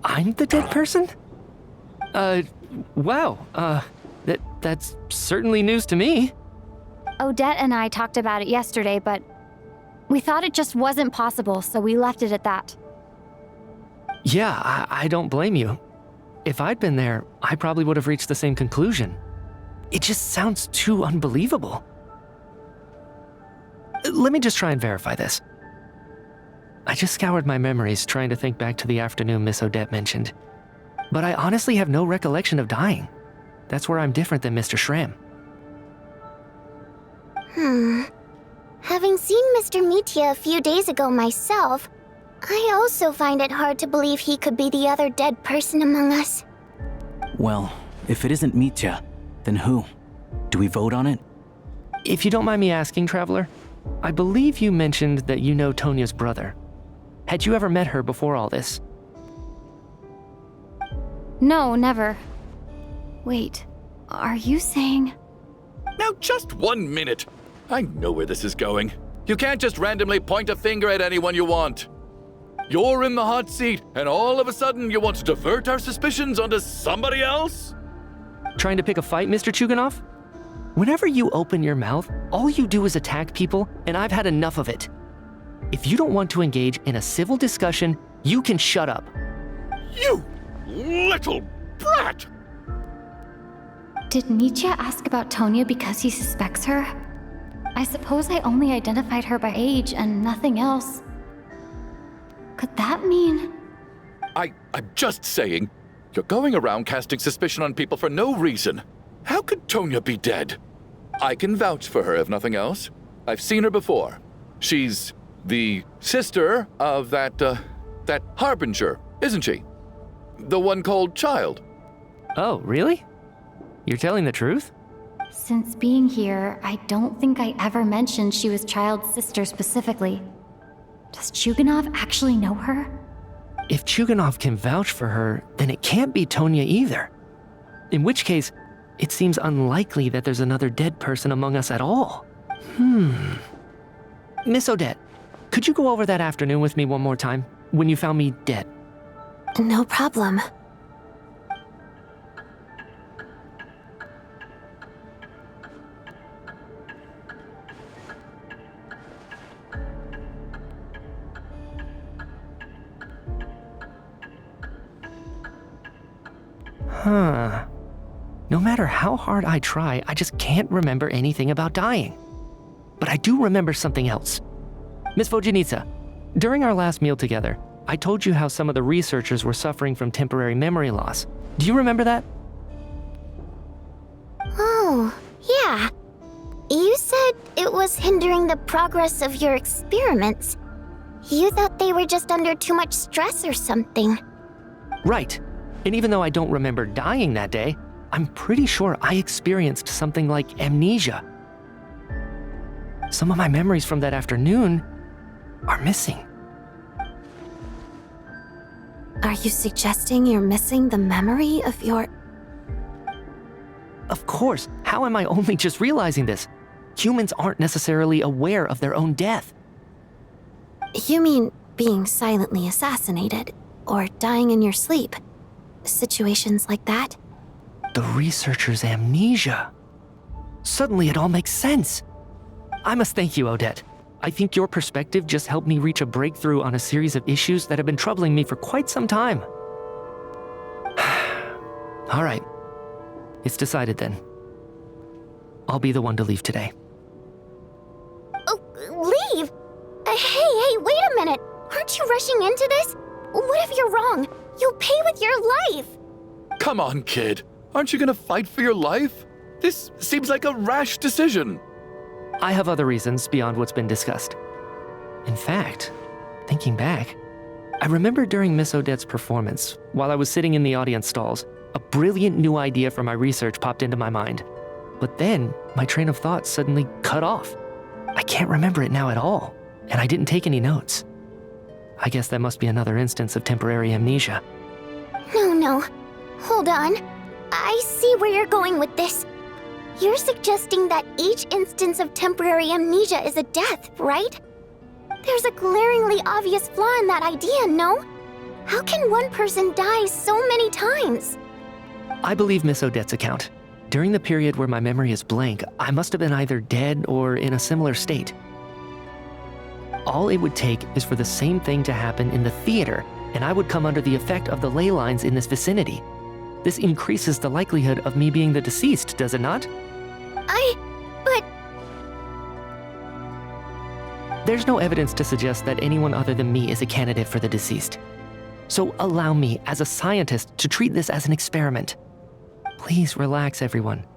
I'm the dead person? Wow, that's certainly news to me. Odette and I talked about it yesterday, but we thought it just wasn't possible, so we left it at that. Yeah, I don't blame you. If I'd been there, I probably would have reached the same conclusion. It just sounds too unbelievable. Let me just try and verify this. I just scoured my memories trying to think back to the afternoon Miss Odette mentioned. But I honestly have no recollection of dying. That's where I'm different than Mr. Schramm. Having seen Mr. Mitya a few days ago myself, I also find it hard to believe he could be the other dead person among us. Well, if it isn't Mitya, then who? Do we vote on it? If you don't mind me asking, Traveler, I believe you mentioned that you know Tonya's brother. Had you ever met her before all this? No, never. Wait, are you saying... Now just 1 minute. I know where this is going. You can't just randomly point a finger at anyone you want. You're in the hot seat, and all of a sudden you want to divert our suspicions onto somebody else? Trying to pick a fight, Mr. Chuganov? Whenever you open your mouth, all you do is attack people, and I've had enough of it. If you don't want to engage in a civil discussion, you can shut up. You little brat! Did Mitya ask about Tonya because he suspects her? I suppose I only identified her by age and nothing else. Could that mean... I'm just saying, you're going around casting suspicion on people for no reason. How could Tonya be dead? I can vouch for her if nothing else. I've seen her before. She's the sister of that Harbinger, isn't she? The one called Child. Oh, really? You're telling the truth? Since being here, I don't think I ever mentioned she was Child's sister specifically. Does Chuganov actually know her? If Chuganov can vouch for her, then it can't be Tonya either. In which case, it seems unlikely that there's another dead person among us at all. Miss Odette, could you go over that afternoon with me one more time, when you found me dead? No problem. No matter how hard I try, I just can't remember anything about dying. But I do remember something else. Miss Vojanitsa, during our last meal together, I told you how some of the researchers were suffering from temporary memory loss. Do you remember that? Oh, yeah. You said it was hindering the progress of your experiments. You thought they were just under too much stress or something. Right. And even though I don't remember dying that day, I'm pretty sure I experienced something like amnesia. Some of my memories from that afternoon are missing. Are you suggesting you're missing the memory of your... Of course. How am I only just realizing this? Humans aren't necessarily aware of their own death. You mean being silently assassinated, or dying in your sleep? Situations like that? The researcher's amnesia. Suddenly it all makes sense. I must thank you, Odette. I think your perspective just helped me reach a breakthrough on a series of issues that have been troubling me for quite some time. All right. It's decided then. I'll be the one to leave today. Oh, leave? Hey, wait a minute. Aren't you rushing into this? What if you're wrong? You'll pay with your life. Come on, kid. Aren't you gonna fight for your life? This seems like a rash decision. I have other reasons beyond what's been discussed. In fact, thinking back, I remember during Miss Odette's performance, while I was sitting in the audience stalls, a brilliant new idea for my research popped into my mind. But then, my train of thought suddenly cut off. I can't remember it now at all, and I didn't take any notes. I guess that must be another instance of temporary amnesia. No. Hold on. I see where you're going with this. You're suggesting that each instance of temporary amnesia is a death, right? There's a glaringly obvious flaw in that idea, no? How can one person die so many times? I believe Miss Odette's account. During the period where my memory is blank, I must have been either dead or in a similar state. All it would take is for the same thing to happen in the theater, and I would come under the effect of the ley lines in this vicinity. This increases the likelihood of me being the deceased, does it not? But... there's no evidence to suggest that anyone other than me is a candidate for the deceased. So allow me, as a scientist, to treat this as an experiment. Please relax, everyone.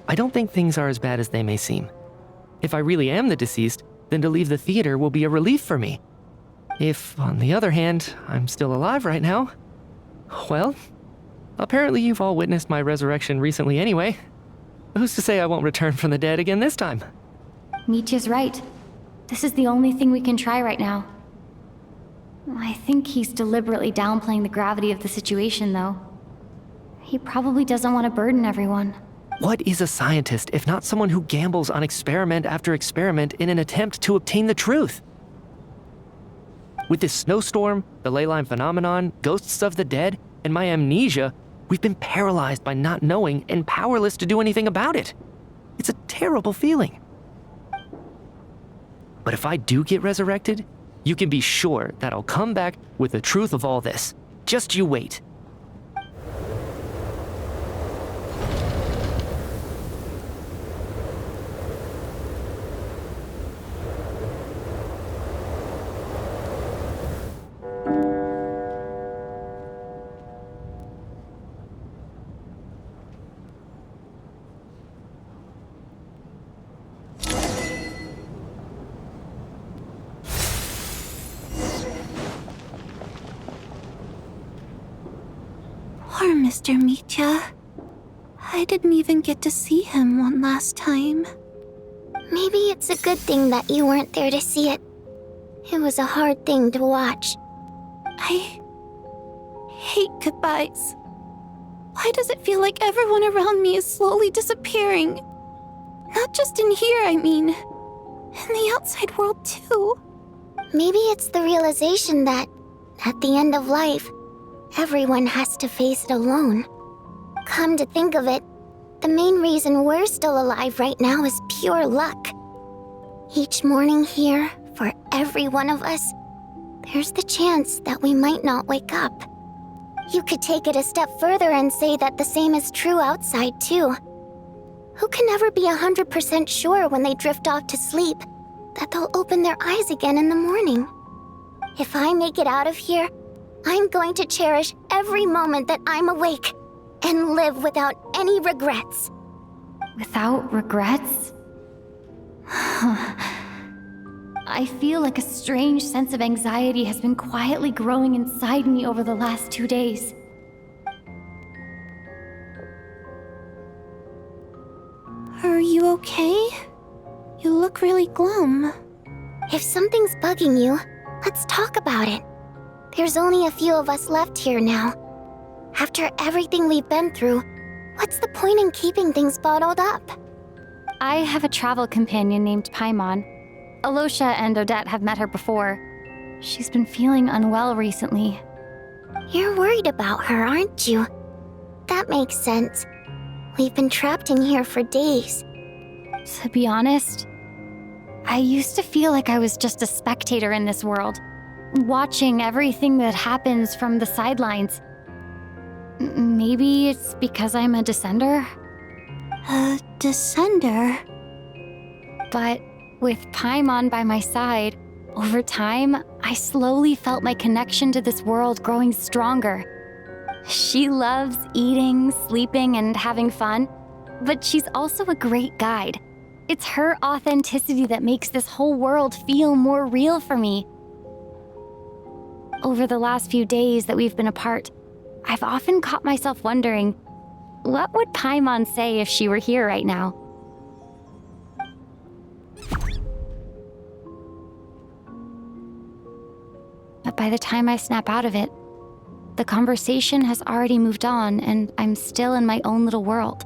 I don't think things are as bad as they may seem. If I really am the deceased, then to leave the theater will be a relief for me. If, on the other hand, I'm still alive right now, well, apparently you've all witnessed my resurrection recently anyway. Who's to say I won't return from the dead again this time? Michia's right. This is the only thing we can try right now. I think he's deliberately downplaying the gravity of the situation, though. He probably doesn't want to burden everyone. What is a scientist if not someone who gambles on experiment after experiment in an attempt to obtain the truth? With this snowstorm, the ley line phenomenon, ghosts of the dead, and my amnesia, we've been paralyzed by not knowing and powerless to do anything about it. It's a terrible feeling. But if I do get resurrected, you can be sure that I'll come back with the truth of all this. Just you wait. Poor Mr. Michia. I didn't even get to see him one last time. Maybe it's a good thing that you weren't there to see it. It was a hard thing to watch. I hate goodbyes. Why does it feel like everyone around me is slowly disappearing? Not just in here, I mean. In the outside world, too. Maybe it's the realization that, at the end of life, everyone has to face it alone. Come to think of it, the main reason we're still alive right now is pure luck. Each morning here, for every one of us, there's the chance that we might not wake up. You could take it a step further and say that the same is true outside, too. Who can ever be 100% sure when they drift off to sleep that they'll open their eyes again in the morning? If I make it out of here, I'm going to cherish every moment that I'm awake and live without any regrets. Without regrets? I feel like a strange sense of anxiety has been quietly growing inside me over the last 2 days. Are you okay? You look really glum. If something's bugging you, let's talk about it. There's only a few of us left here now. After everything we've been through, what's the point in keeping things bottled up? I have a travel companion named Paimon. Alosha and Odette have met her before. She's been feeling unwell recently. You're worried about her, aren't you? That makes sense. We've been trapped in here for days. To be honest, I used to feel like I was just a spectator in this world, watching everything that happens from the sidelines. Maybe it's because I'm a descender? A descender? But with Paimon by my side, over time, I slowly felt my connection to this world growing stronger. She loves eating, sleeping, and having fun, but she's also a great guide. It's her authenticity that makes this whole world feel more real for me. Over the last few days that we've been apart, I've often caught myself wondering, what would Paimon say if she were here right now? But by the time I snap out of it, the conversation has already moved on and I'm still in my own little world.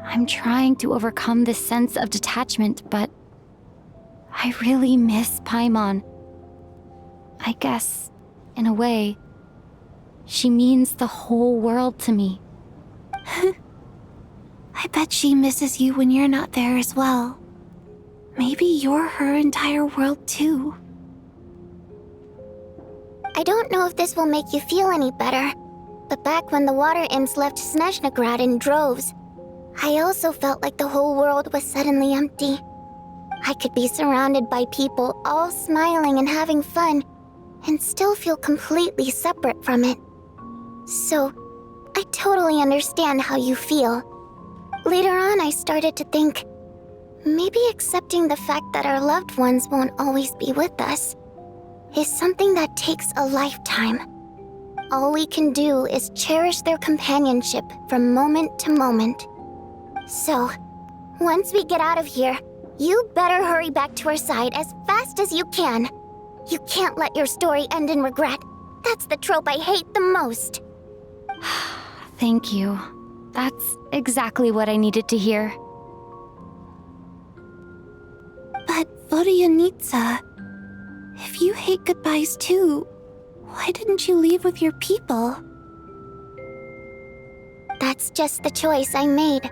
I'm trying to overcome this sense of detachment, but I really miss Paimon. I guess, in a way, she means the whole world to me. I bet she misses you when you're not there as well. Maybe you're her entire world too. I don't know if this will make you feel any better, but back when the water imps left Snezhnaya in droves, I also felt like the whole world was suddenly empty. I could be surrounded by people all smiling and having fun, and still feel completely separate from it. So, I totally understand how you feel. Later on, I started to think, maybe accepting the fact that our loved ones won't always be with us is something that takes a lifetime. All we can do is cherish their companionship from moment to moment. So, once we get out of here, you better hurry back to our side as fast as you can. You can't let your story end in regret. That's the trope I hate the most. Thank you. That's exactly what I needed to hear. But Vodyanitsa, if you hate goodbyes too, why didn't you leave with your people? That's just the choice I made.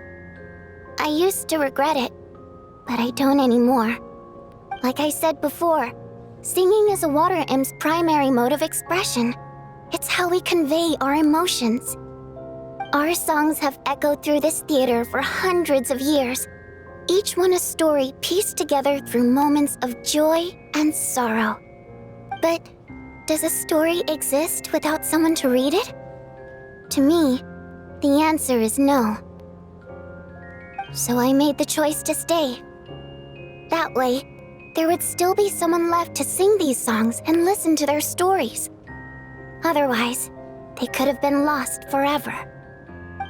I used to regret it, but I don't anymore. Like I said before, singing is a water imp's primary mode of expression. It's how we convey our emotions. Our songs have echoed through this theater for hundreds of years, each one a story pieced together through moments of joy and sorrow. But does a story exist without someone to read it? To me, the answer is no. So I made the choice to stay. That way, there would still be someone left to sing these songs and listen to their stories. Otherwise, they could have been lost forever.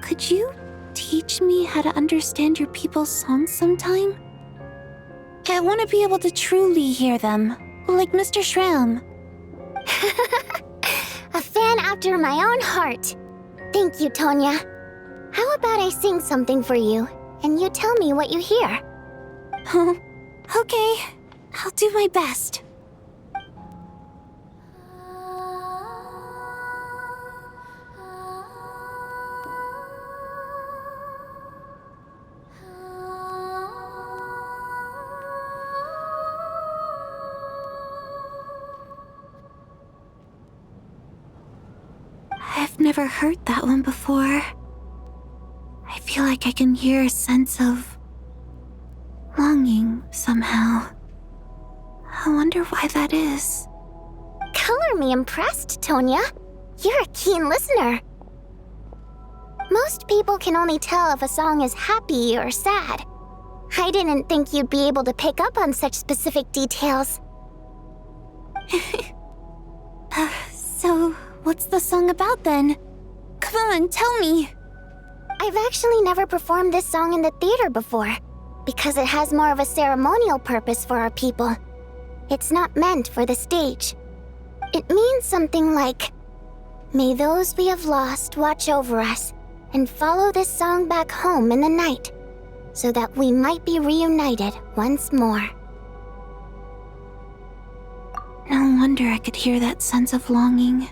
Could you teach me how to understand your people's songs sometime? I want to be able to truly hear them, like Mr. Shram. A fan after my own heart. Thank you, Tonya. How about I sing something for you, and you tell me what you hear? Okay, I'll do my best. I've never heard that one before. I feel like I can hear a sense of longing somehow. I wonder why that is. Color me impressed, Tonya. You're a keen listener. Most people can only tell if a song is happy or sad. I didn't think you'd be able to pick up on such specific details. So, what's the song about then? Come on, tell me. I've actually never performed this song in the theater before, because it has more of a ceremonial purpose for our people. It's not meant for the stage. It means something like, "May those we have lost watch over us, and follow this song back home in the night, so that we might be reunited once more." No wonder I could hear that sense of longing.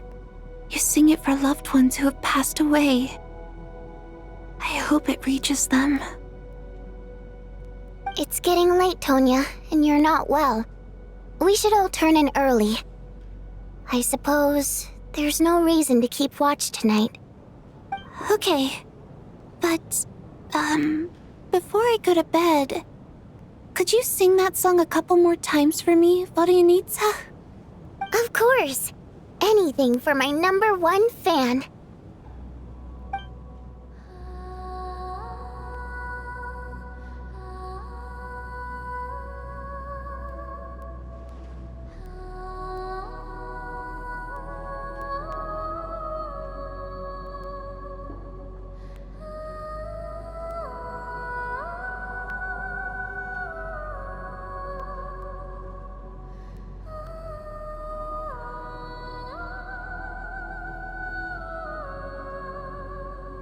You sing it for loved ones who have passed away. I hope it reaches them. It's getting late, Tonya, and you're not well. We should all turn in early. I suppose there's no reason to keep watch tonight. Okay, but, before I go to bed, could you sing that song a couple more times for me, Vodyanitsa? Of course. Anything for my #1 fan.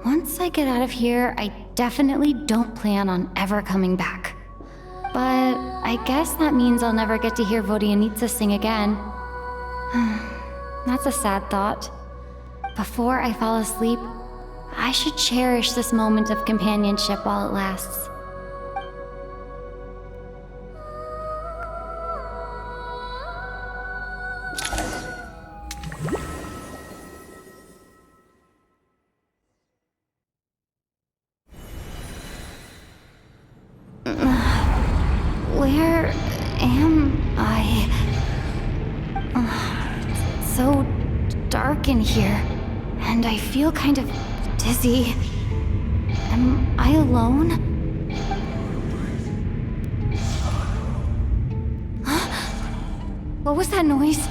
Once I get out of here, I definitely don't plan on ever coming back. But I guess that means I'll never get to hear Vodyanitsa sing again. That's a sad thought. Before I fall asleep, I should cherish this moment of companionship while it lasts. Where dark in here, and I feel kind of dizzy. Am I alone? Huh? What was that noise?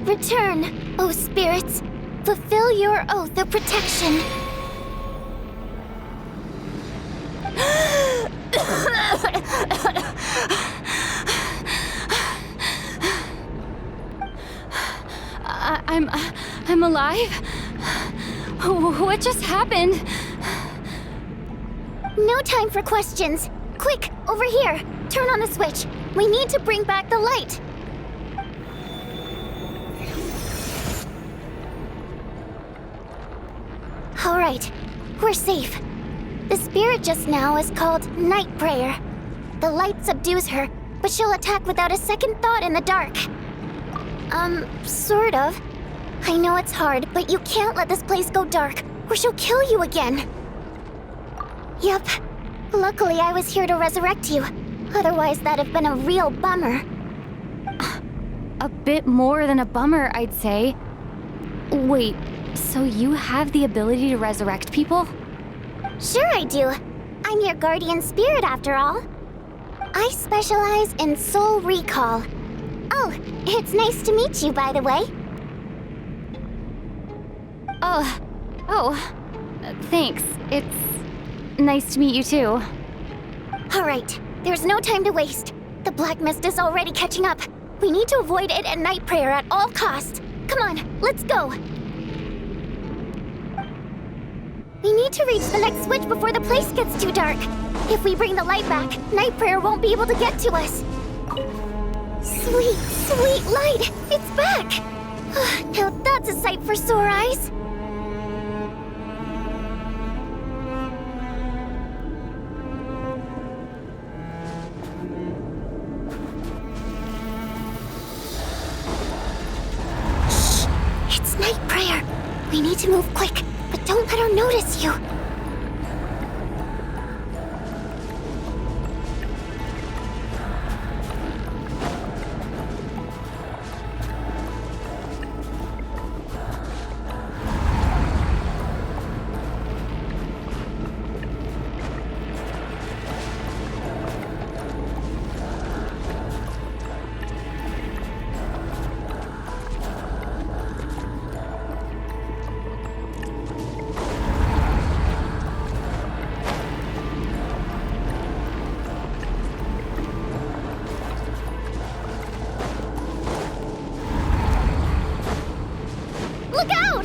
Return, O spirits. Fulfill your oath of protection. I'm alive? What just happened? No time for questions. Quick, over here. Turn on the switch. We need to bring back the light. All right, we're safe. The spirit just now is called Night Prayer. The light subdues her, but she'll attack without a second thought in the dark. Sort of. I know it's hard, but you can't let this place go dark, or she'll kill you again. Yep. Luckily, I was here to resurrect you. Otherwise, that'd have been a real bummer. A bit more than a bummer, I'd say. Wait, so you have the ability to resurrect people? Sure I do. I'm your guardian spirit after all. I specialize in soul recall. Oh, it's nice to meet you, by the way. Thanks. It's nice to meet you too. All right, there's no time to waste. The black mist is already catching up. We need to avoid it at Night Prayer at all costs. Come on, let's go. We need to reach the next switch before the place gets too dark. If we bring the light back, Night Prayer won't be able to get to us. Sweet, sweet light! It's back! Now that's a sight for sore eyes. Shh! It's Night Prayer. We need to move quick, but don't let her notice you. Look out!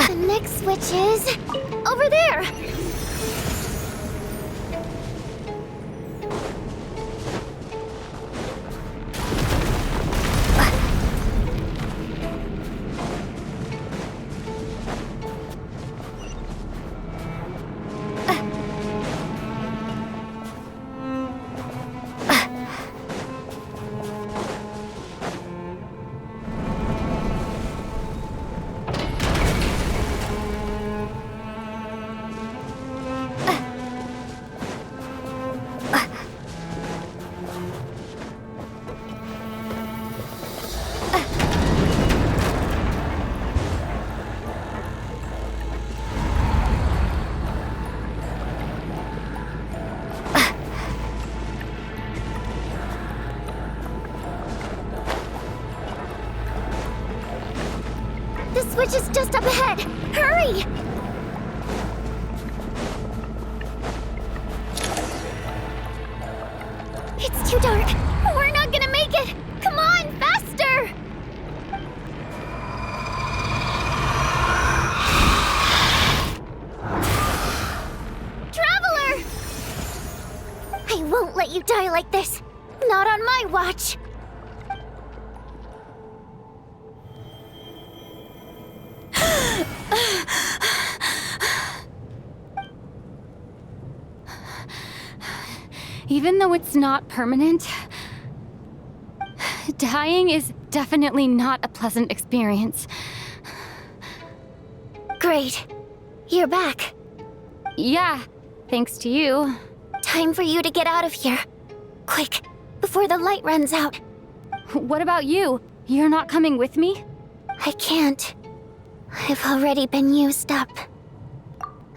The next switch is over there. The switch is just up ahead. Hurry! It's too dark. We're not gonna make it. Come on, faster! I won't let you die like this. Not on my watch. Even though it's not permanent, dying is definitely not a pleasant experience. Great. You're back. Yeah, thanks to you. Time for you to get out of here. Quick, before the light runs out. What about you? You're not coming with me? I can't. I've already been used up.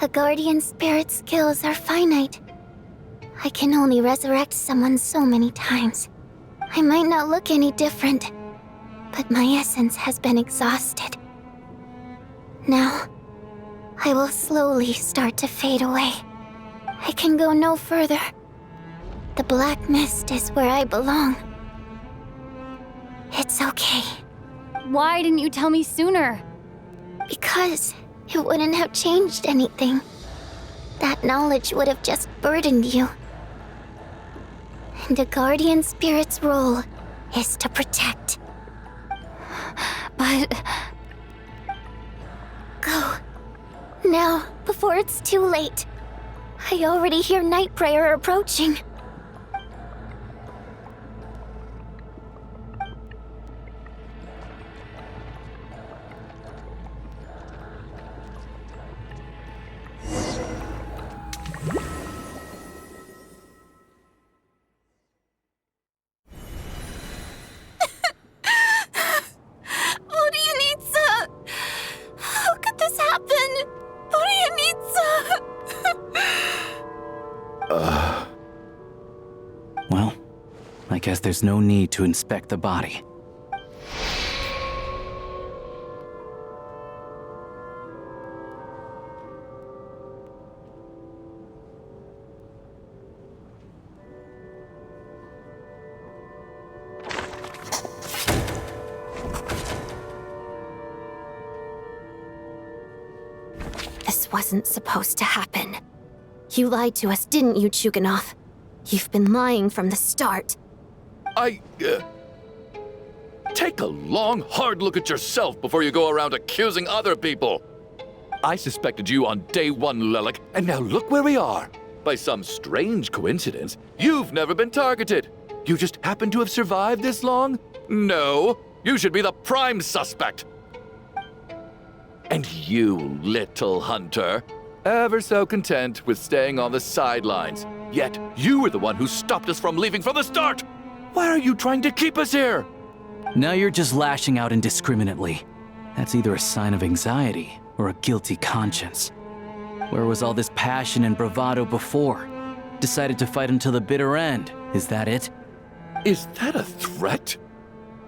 A guardian spirit's skills are finite. I can only resurrect someone so many times. I might not look any different, but my essence has been exhausted. Now, I will slowly start to fade away. I can go no further. The black mist is where I belong. It's okay. Why didn't you tell me sooner? Because it wouldn't have changed anything. That knowledge would have just burdened you. And a guardian spirit's role is to protect. But... Go. Now, before it's too late. I already hear night prayer approaching. Well, I guess there's no need to inspect the body. This wasn't supposed to happen. You lied to us, didn't you, Chuganov? You've been lying from the start. Take a long, hard look at yourself before you go around accusing other people. I suspected you on day one, Lelik, and now look where we are. By some strange coincidence, you've never been targeted. You just happen to have survived this long? No, you should be the prime suspect. And you, little hunter, ever so content with staying on the sidelines. Yet, you were the one who stopped us from leaving from the start! Why are you trying to keep us here? Now you're just lashing out indiscriminately. That's either a sign of anxiety or a guilty conscience. Where was all this passion and bravado before? Decided to fight until the bitter end, is that it? Is that a threat?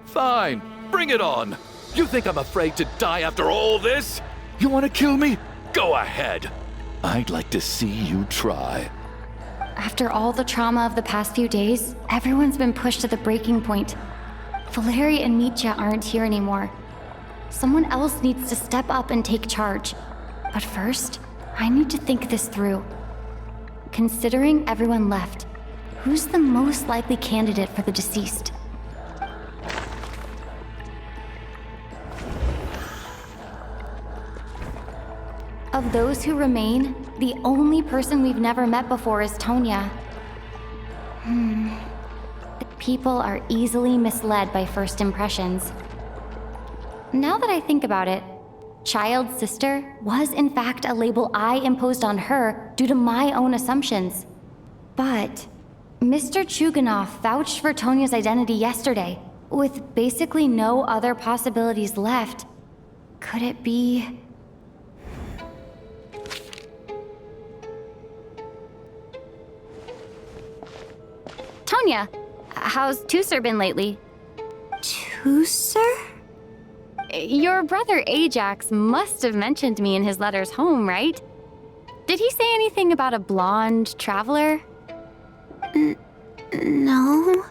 Fine, bring it on! You think I'm afraid to die after all this? You want to kill me? Go ahead. I'd like to see you try. After all the trauma of the past few days, everyone's been pushed to the breaking point. Valeri and Mitya aren't here anymore. Someone else needs to step up and take charge. But first, I need to think this through. Considering everyone left, who's the most likely candidate for the deceased? Of those who remain, the only person we've never met before is Tonya. People are easily misled by first impressions. Now that I think about it, Child Sister was in fact a label I imposed on her due to my own assumptions. But Mr. Chuganov vouched for Tonya's identity yesterday, with basically no other possibilities left. Could it be... Tonya, how's Tusser been lately? Tusser? Your brother Ajax must have mentioned me in his letters home, right? Did he say anything about a blonde traveler? No.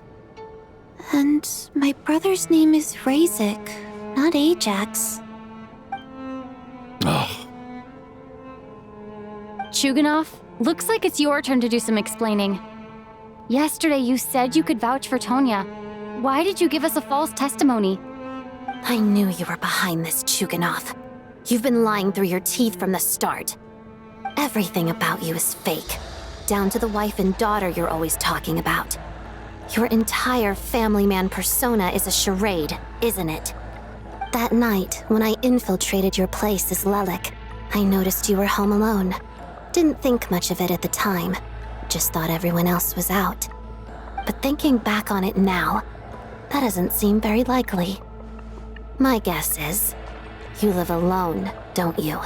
And my brother's name is Razik, not Ajax. Chuganov, looks like it's your turn to do some explaining. Yesterday you said you could vouch for Tonya. Why did you give us a false testimony? I knew you were behind this, Chuganov. You've been lying through your teeth from the start. Everything about you is fake, down to the wife and daughter you're always talking about. Your entire family man persona is a charade, isn't it? That night, when I infiltrated your place as Lelik, I noticed you were home alone. Didn't think much of it at the time, just thought everyone else was out. But thinking back on it now, that doesn't seem very likely. My guess is, you live alone, don't you?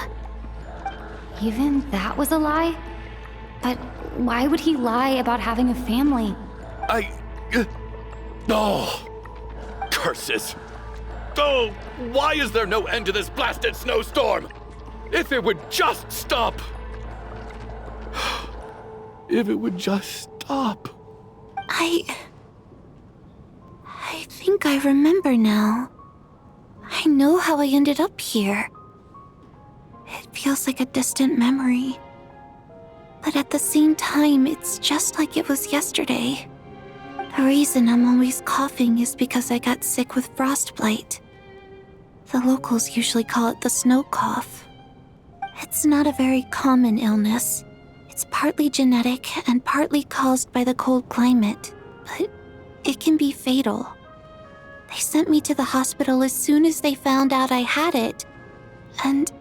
Even that was a lie? But why would he lie about having a family? Oh! Curses! Oh, why is there no end to this blasted snowstorm? If it would just stop! If it would just stop. I think I remember now. I know how I ended up here. It feels like a distant memory. But at the same time, it's just like it was yesterday. The reason I'm always coughing is because I got sick with frostbite. The locals usually call it the snow cough. It's not a very common illness. It's partly genetic and partly caused by the cold climate, but it can be fatal. They sent me to the hospital as soon as they found out I had it, and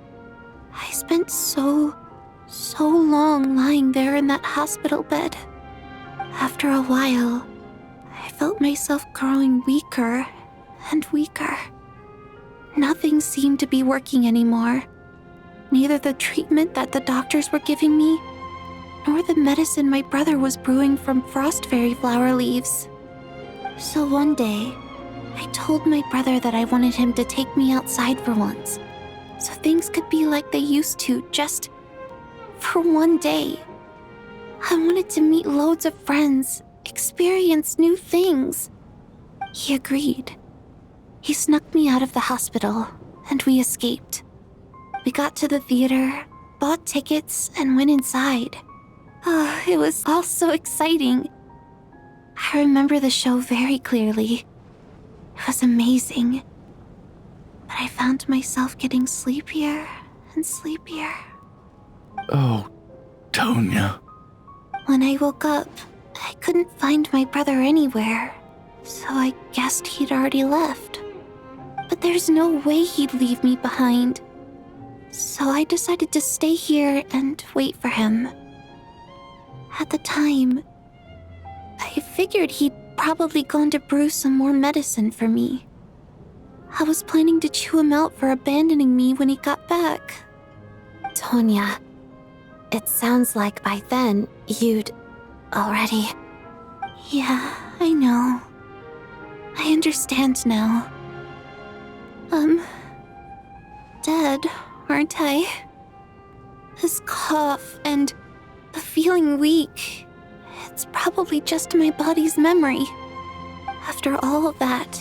I spent so long lying there in that hospital bed. After a while, I felt myself growing weaker and weaker. Nothing seemed to be working anymore. Neither the treatment that the doctors were giving me, nor the medicine my brother was brewing from frost fairy flower leaves. So one day, I told my brother that I wanted him to take me outside for once, so things could be like they used to, just for one day. I wanted to meet loads of friends, experience new things. He agreed. He snuck me out of the hospital, and we escaped. We got to the theater, bought tickets, and went inside. Oh, it was all so exciting. I remember the show very clearly. It was amazing. But I found myself getting sleepier and sleepier. Oh, Tonya. When I woke up, I couldn't find my brother anywhere, so I guessed he'd already left. But there's no way he'd leave me behind. So I decided to stay here and wait for him. At the time, I figured he'd probably gone to brew some more medicine for me. I was planning to chew him out for abandoning me when he got back. Tonya, it sounds like by then you'd already... Yeah, I know. I understand now. Dead, aren't I? This cough and the feeling weak, it's probably just my body's memory. After all of that,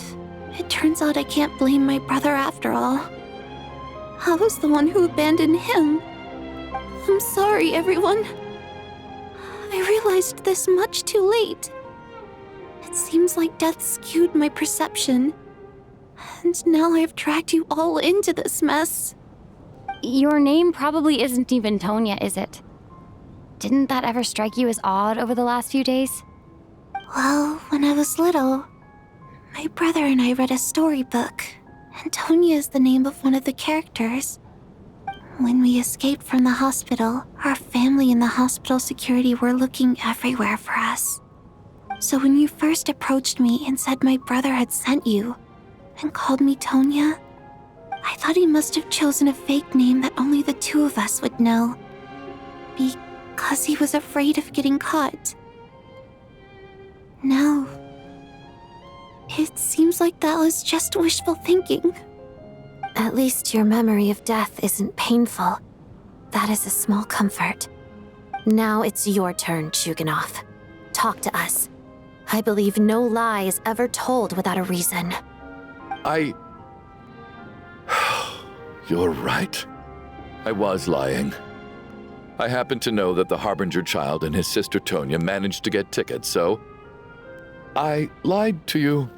it turns out I can't blame my brother after all. I was the one who abandoned him. I'm sorry, everyone. I realized this much too late. It seems like death skewed my perception. And now I've dragged you all into this mess. Your name probably isn't even Tonya, is it? Didn't that ever strike you as odd over the last few days? Well, when I was little, my brother and I read a storybook, and Tonya is the name of one of the characters. When we escaped from the hospital, our family and the hospital security were looking everywhere for us. So when you first approached me and said my brother had sent you, and called me Tonya, I thought he must have chosen a fake name that only the two of us would know. Because he was afraid of getting caught. Now, it seems like that was just wishful thinking. At least your memory of death isn't painful. That is a small comfort. Now it's your turn, Chuganov. Talk to us. I believe no lie is ever told without a reason. You're right. I was lying. I happen to know that the Harbinger child and his sister Tonya managed to get tickets, so I lied to you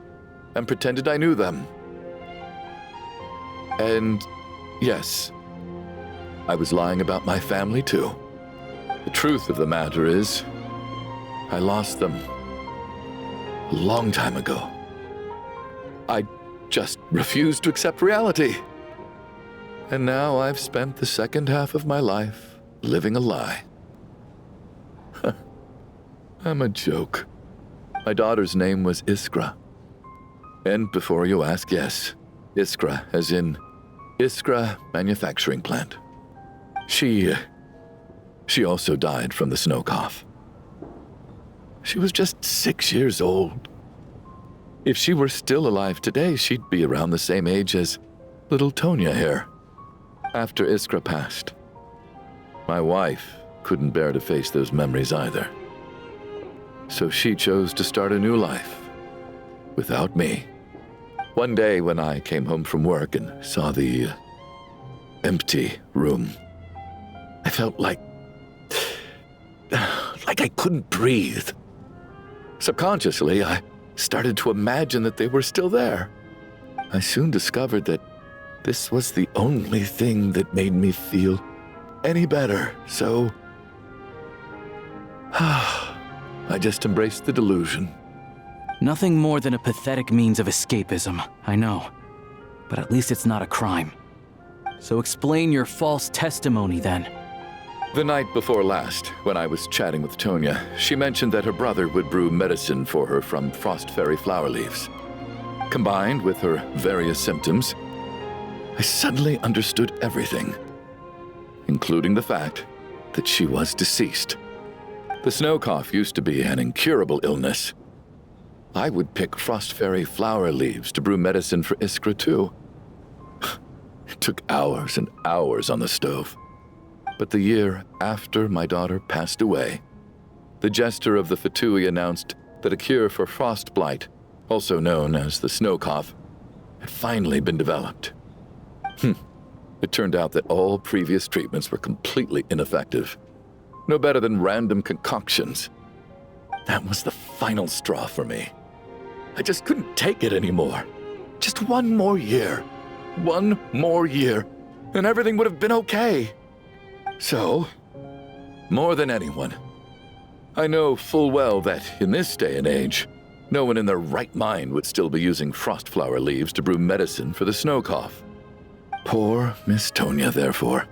and pretended I knew them. And yes, I was lying about my family too. The truth of the matter is, I lost them a long time ago. I just refused to accept reality. And now I've spent the second half of my life living a lie. I'm a joke. My daughter's name was Iskra. And before you ask, yes, Iskra, as in Iskra Manufacturing Plant. She also died from the snow cough. She was just 6 years old. If she were still alive today, she'd be around the same age as little Tonya here. After Iskra passed, my wife couldn't bear to face those memories either. So she chose to start a new life without me. One day when I came home from work and saw the empty room, I felt like I couldn't breathe. Subconsciously, I started to imagine that they were still there. I soon discovered that this was the only thing that made me feel any better, so I just embraced the delusion. Nothing more than a pathetic means of escapism, I know. But at least it's not a crime. So explain your false testimony then. The night before last, when I was chatting with Tonya, she mentioned that her brother would brew medicine for her from frost fairy flower leaves. Combined with her various symptoms, I suddenly understood everything, including the fact that she was deceased. The snow cough used to be an incurable illness. I would pick frost fairy flower leaves to brew medicine for Iskra too. It took hours and hours on the stove. But the year after my daughter passed away, the Jester of the Fatui announced that a cure for frost blight, also known as the snow cough, had finally been developed. It turned out that all previous treatments were completely ineffective. No better than random concoctions. That was the final straw for me. I just couldn't take it anymore. Just one more year. One more year, and everything would have been okay. So, more than anyone, I know full well that in this day and age, no one in their right mind would still be using frost flower leaves to brew medicine for the snow cough. Poor Miss Tonya, therefore,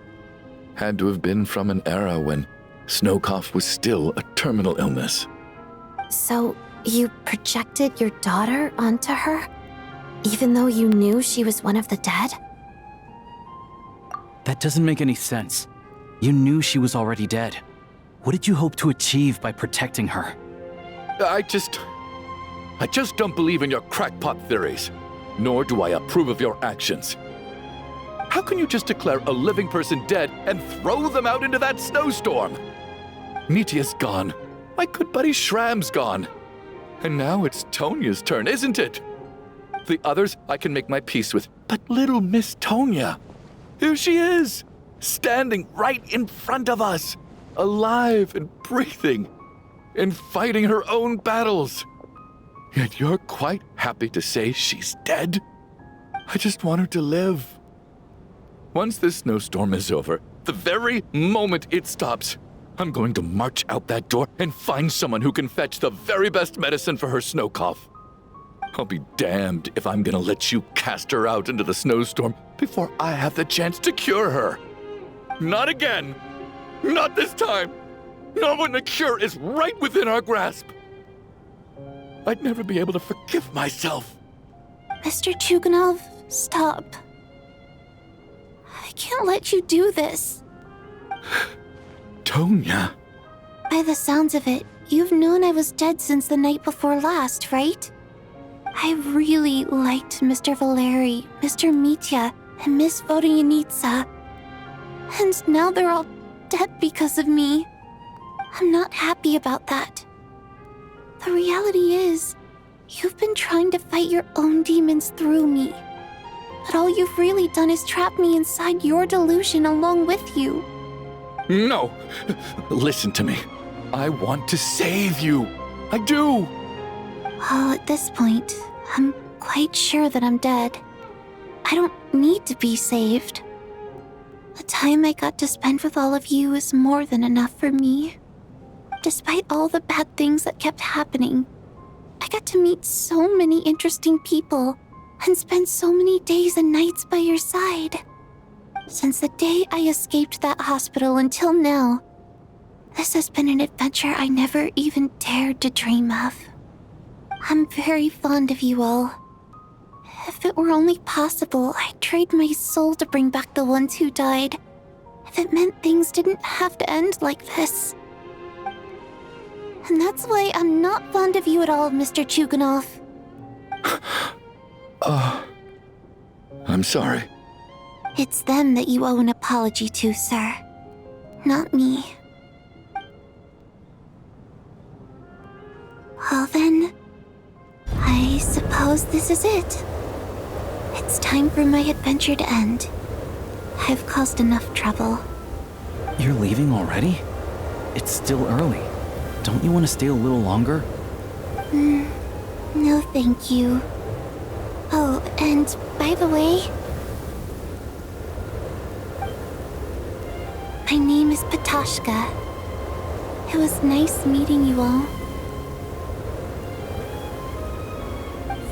had to have been from an era when snow cough was still a terminal illness. So, you projected your daughter onto her? Even though you knew she was one of the dead? That doesn't make any sense. You knew she was already dead. What did you hope to achieve by protecting her? I just don't believe in your crackpot theories, nor do I approve of your actions. How can you just declare a living person dead and throw them out into that snowstorm? Nitia's gone. My good buddy Shram's gone. And now it's Tonya's turn, isn't it? The others I can make my peace with, but little Miss Tonya, here she is, standing right in front of us, alive and breathing, and fighting her own battles. Yet you're quite happy to say she's dead? I just want her to live. Once this snowstorm is over, the very moment it stops, I'm going to march out that door and find someone who can fetch the very best medicine for her snow cough. I'll be damned if I'm gonna let you cast her out into the snowstorm before I have the chance to cure her. Not again. Not this time. Not when the cure is right within our grasp. I'd never be able to forgive myself. Mr. Chuganov, stop. I can't let you do this. Tonya. By the sounds of it, you've known I was dead since the night before last, right? I really liked Mr. Valeri, Mr. Mitya, and Miss Vodyanitsa. And now they're all dead because of me. I'm not happy about that. The reality is, you've been trying to fight your own demons through me. But all you've really done is trap me inside your delusion along with you. No! Listen to me. I want to save you. I do! Oh, at this point, I'm quite sure that I'm dead. I don't need to be saved. The time I got to spend with all of you is more than enough for me. Despite all the bad things that kept happening, I got to meet so many interesting people and spend so many days and nights by your side. Since the day I escaped that hospital until now, this has been an adventure I never even dared to dream of. I'm very fond of you all. If it were only possible, I'd trade my soul to bring back the ones who died. If it meant things didn't have to end like this. And that's why I'm not fond of you at all, Mr. Chuganov. I'm sorry. It's them that you owe an apology to, sir. Not me. Well then, I suppose this is it. It's time for my adventure to end. I've caused enough trouble. You're leaving already? It's still early. Don't you want to stay a little longer? No thank you. Oh, and by the way, my name is Patoshka. It was nice meeting you all.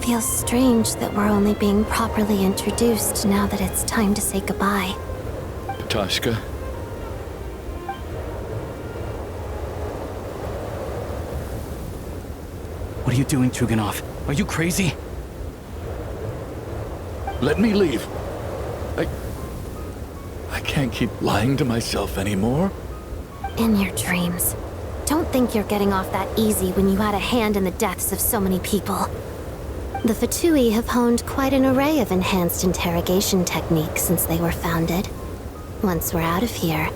Feels strange that we're only being properly introduced now that it's time to say goodbye. Patoshka? What are you doing, Chuganov? Are you crazy? Let me leave. I can't keep lying to myself anymore. In your dreams. Don't think you're getting off that easy when you had a hand in the deaths of so many people. The Fatui have honed quite an array of enhanced interrogation techniques since they were founded. Once we're out of here,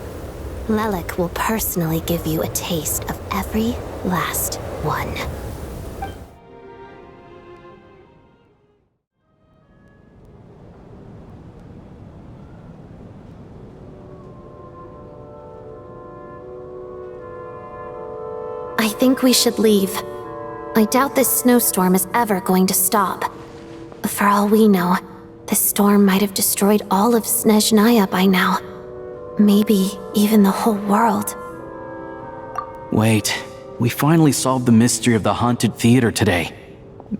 Lelik will personally give you a taste of every last one. I think we should leave. I doubt this snowstorm is ever going to stop. For all we know, this storm might have destroyed all of Snezhnaya by now. Maybe even the whole world. Wait, we finally solved the mystery of the haunted theater today.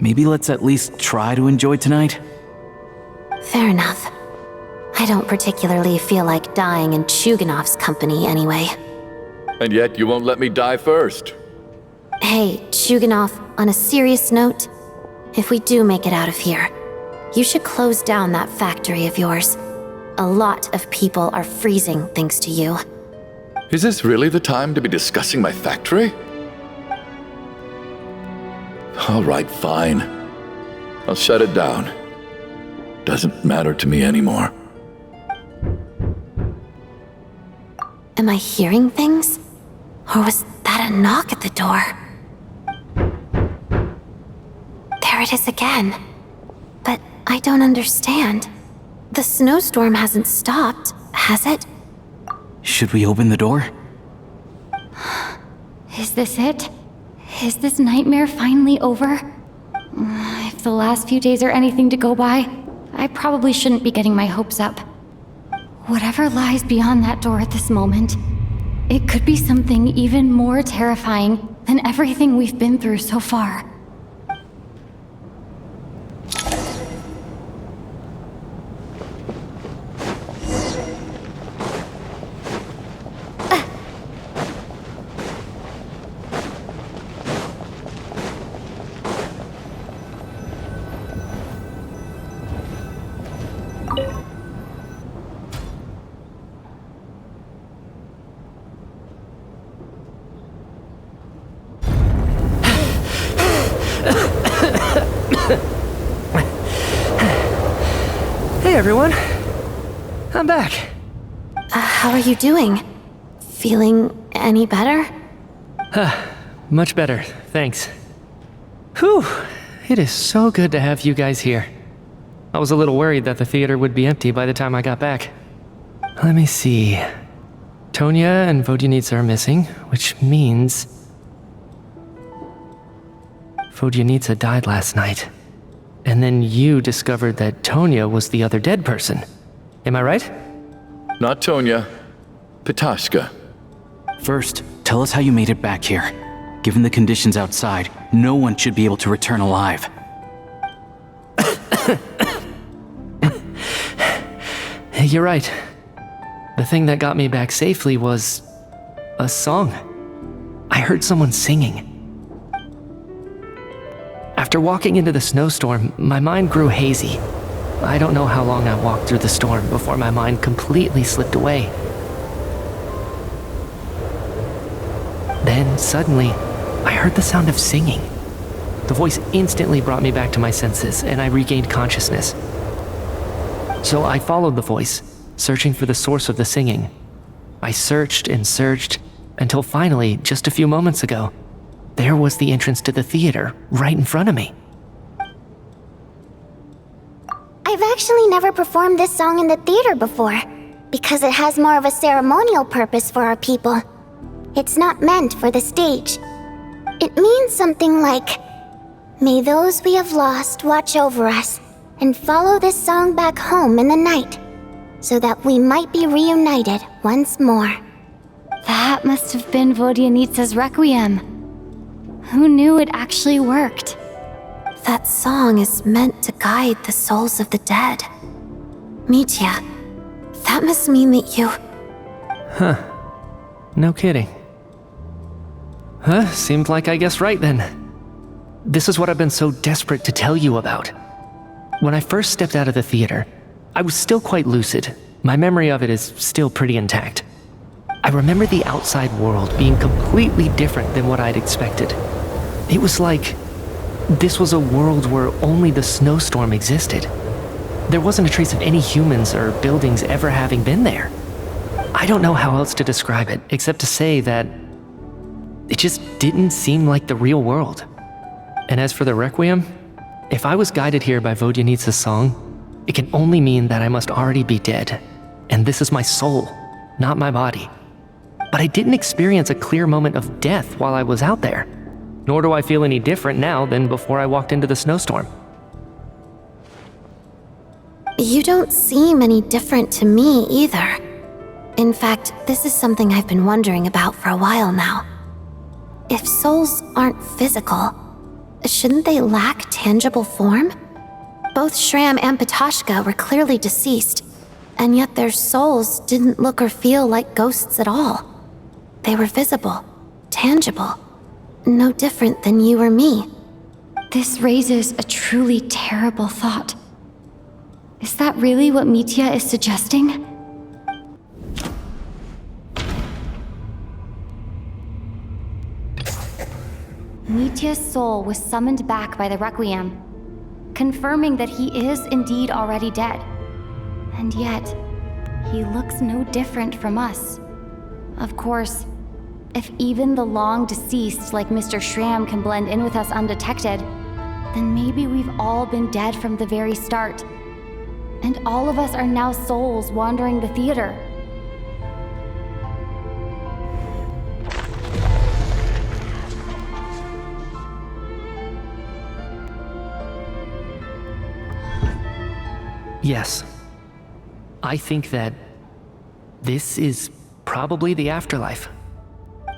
Maybe let's at least try to enjoy tonight? Fair enough. I don't particularly feel like dying in Chuganov's company anyway. And yet you won't let me die first. Hey, Chuganov, on a serious note, if we do make it out of here, you should close down that factory of yours. A lot of people are freezing thanks to you. Is this really the time to be discussing my factory? All right, fine. I'll shut it down. Doesn't matter to me anymore. Am I hearing things? Or was that a knock at the door? There it is again. But I don't understand. The snowstorm hasn't stopped, has it? Should we open the door? Is this it? Is this nightmare finally over? If the last few days are anything to go by, I probably shouldn't be getting my hopes up. Whatever lies beyond that door at this moment, it could be something even more terrifying than everything we've been through so far. Hey everyone, I'm back. How are you doing? Feeling any better? Much better, thanks. Whew, it is so good to have you guys here. I was a little worried that the theater would be empty by the time I got back. Let me see. Tonya and Vodyanitsa are missing, which means Vodyanitsa died last night. And then you discovered that Tonya was the other dead person. Am I right? Not Tonya. Pitashka. First, tell us how you made it back here. Given the conditions outside, no one should be able to return alive. You're right. The thing that got me back safely was a song. I heard someone singing. After walking into the snowstorm, my mind grew hazy. I don't know how long I walked through the storm before my mind completely slipped away. Then, suddenly, I heard the sound of singing. The voice instantly brought me back to my senses, and I regained consciousness. So I followed the voice, searching for the source of the singing. I searched and searched, until finally, just a few moments ago, there was the entrance to the theater, right in front of me. I've actually never performed this song in the theater before, because it has more of a ceremonial purpose for our people. It's not meant for the stage. It means something like, "May those we have lost watch over us, and follow this song back home in the night, so that we might be reunited once more." That must have been Vodyanitsa's requiem. Who knew it actually worked? That song is meant to guide the souls of the dead. Mitya, that must mean that you... Huh. No kidding. Seemed like I guessed right then. This is what I've been so desperate to tell you about. When I first stepped out of the theater, I was still quite lucid. My memory of it is still pretty intact. I remember the outside world being completely different than what I'd expected. It was like this was a world where only the snowstorm existed. There wasn't a trace of any humans or buildings ever having been there. I don't know how else to describe it, except to say that it just didn't seem like the real world. And as for the requiem, if I was guided here by Vodyanitsa's song, it can only mean that I must already be dead. And this is my soul, not my body. But I didn't experience a clear moment of death while I was out there. Nor do I feel any different now than before I walked into the snowstorm. You don't seem any different to me either. In fact, this is something I've been wondering about for a while now. If souls aren't physical, shouldn't they lack tangible form? Both Shram and Pitashka were clearly deceased, and yet their souls didn't look or feel like ghosts at all. They were visible, tangible, no different than you or me. This raises a truly terrible thought. Is that really what Mitya is suggesting? Mitya's soul was summoned back by the Requiem, confirming that he is indeed already dead. And yet, he looks no different from us. Of course, if even the long deceased like Mr. Shram can blend in with us undetected, then maybe we've all been dead from the very start. And all of us are now souls wandering the theater. Yes. I think that this is probably the afterlife.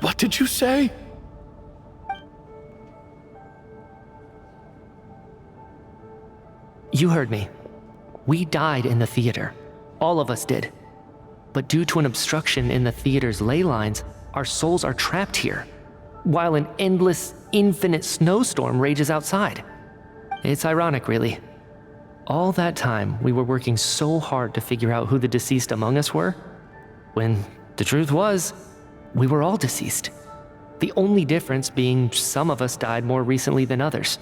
What did you say? You heard me. We died in the theater. All of us did. But due to an obstruction in the theater's ley lines, our souls are trapped here, while an endless, infinite snowstorm rages outside. It's ironic, really. All that time, we were working so hard to figure out who the deceased among us were, when the truth was, we were all deceased. The only difference being some of us died more recently than others.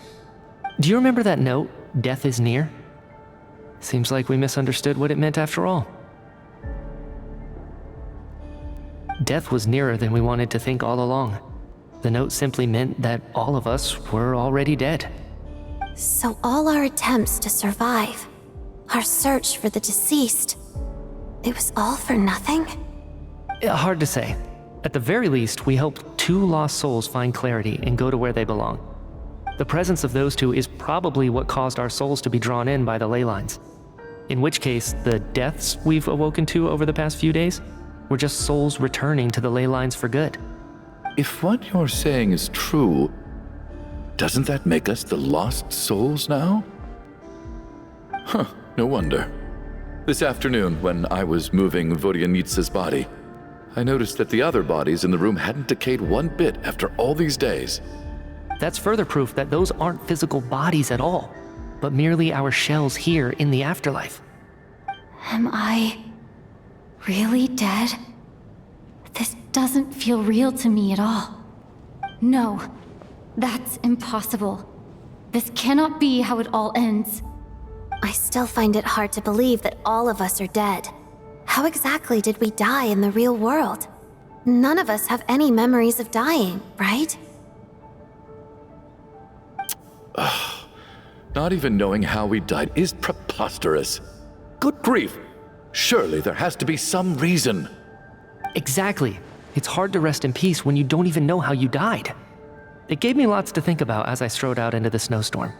Do you remember that note, "Death is near"? Seems like we misunderstood what it meant after all. Death was nearer than we wanted to think all along. The note simply meant that all of us were already dead. So all our attempts to survive, our search for the deceased, it was all for nothing? Hard to say. At the very least, we hope 2 lost souls find clarity and go to where they belong. The presence of those 2 is probably what caused our souls to be drawn in by the ley lines. In which case, the deaths we've awoken to over the past few days were just souls returning to the ley lines for good. If what you're saying is true, doesn't that make us the lost souls now? Huh, no wonder. This afternoon, when I was moving Vodyanitsa's body, I noticed that the other bodies in the room hadn't decayed one bit after all these days. That's further proof that those aren't physical bodies at all, but merely our shells here in the afterlife. Am I really dead? This doesn't feel real to me at all. No, that's impossible. This cannot be how it all ends. I still find it hard to believe that all of us are dead. How exactly did we die in the real world? None of us have any memories of dying, right? Not even knowing how we died is preposterous. Good grief! Surely there has to be some reason. Exactly. It's hard to rest in peace when you don't even know how you died. It gave me lots to think about as I strode out into the snowstorm.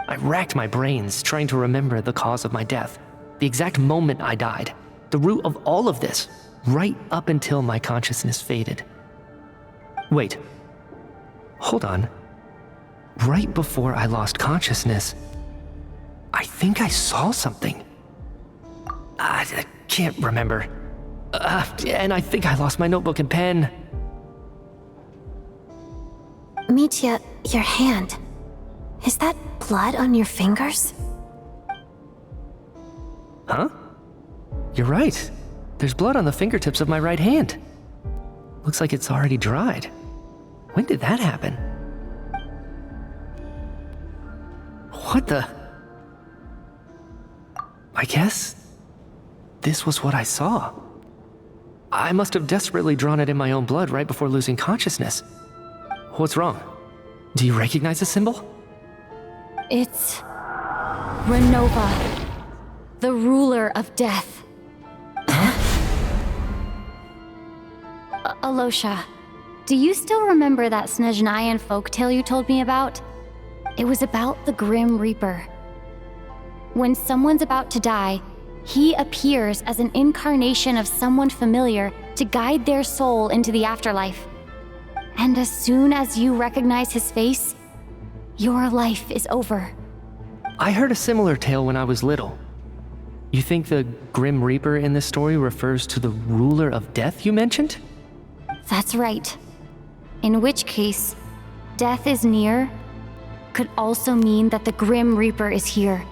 I racked my brains trying to remember the cause of my death, the exact moment I died, the root of all of this, right up until my consciousness faded. Wait. Hold on. Right before I lost consciousness, I think I saw something. I can't remember. And I think I lost my notebook and pen. Mitya, your hand. Is that blood on your fingers? Huh? You're right. There's blood on the fingertips of my right hand. Looks like it's already dried. When did that happen? What the? I guess this was what I saw. I must have desperately drawn it in my own blood right before losing consciousness. What's wrong? Do you recognize the symbol? It's Renova, the ruler of death. Alosha, do you still remember that Snezhnayan folktale you told me about? It was about the Grim Reaper. When someone's about to die, he appears as an incarnation of someone familiar to guide their soul into the afterlife. And as soon as you recognize his face, your life is over. I heard a similar tale when I was little. You think the Grim Reaper in this story refers to the ruler of death you mentioned? That's right. In which case, death is near could also mean that the Grim Reaper is here,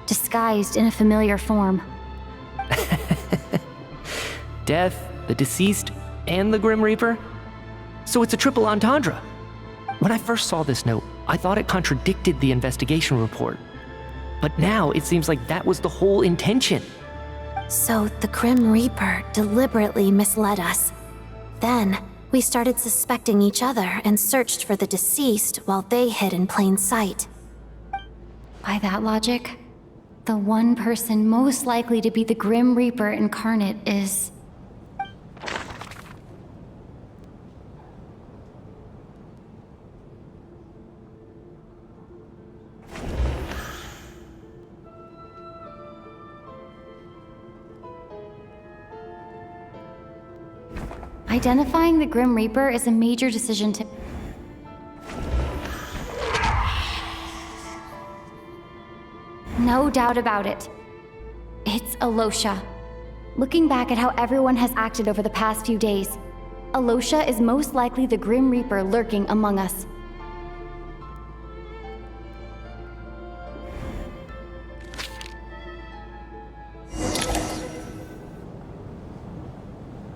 disguised in a familiar form. Death, the deceased, and the Grim Reaper? So it's a triple entendre. When I first saw this note, I thought it contradicted the investigation report. But now it seems like that was the whole intention. So the Grim Reaper deliberately misled us. Then, we started suspecting each other and searched for the deceased while they hid in plain sight. By that logic, the one person most likely to be the Grim Reaper incarnate is... Identifying the Grim Reaper is a major decision to... No doubt about it. It's Alosha. Looking back at how everyone has acted over the past few days, Alosha is most likely the Grim Reaper lurking among us.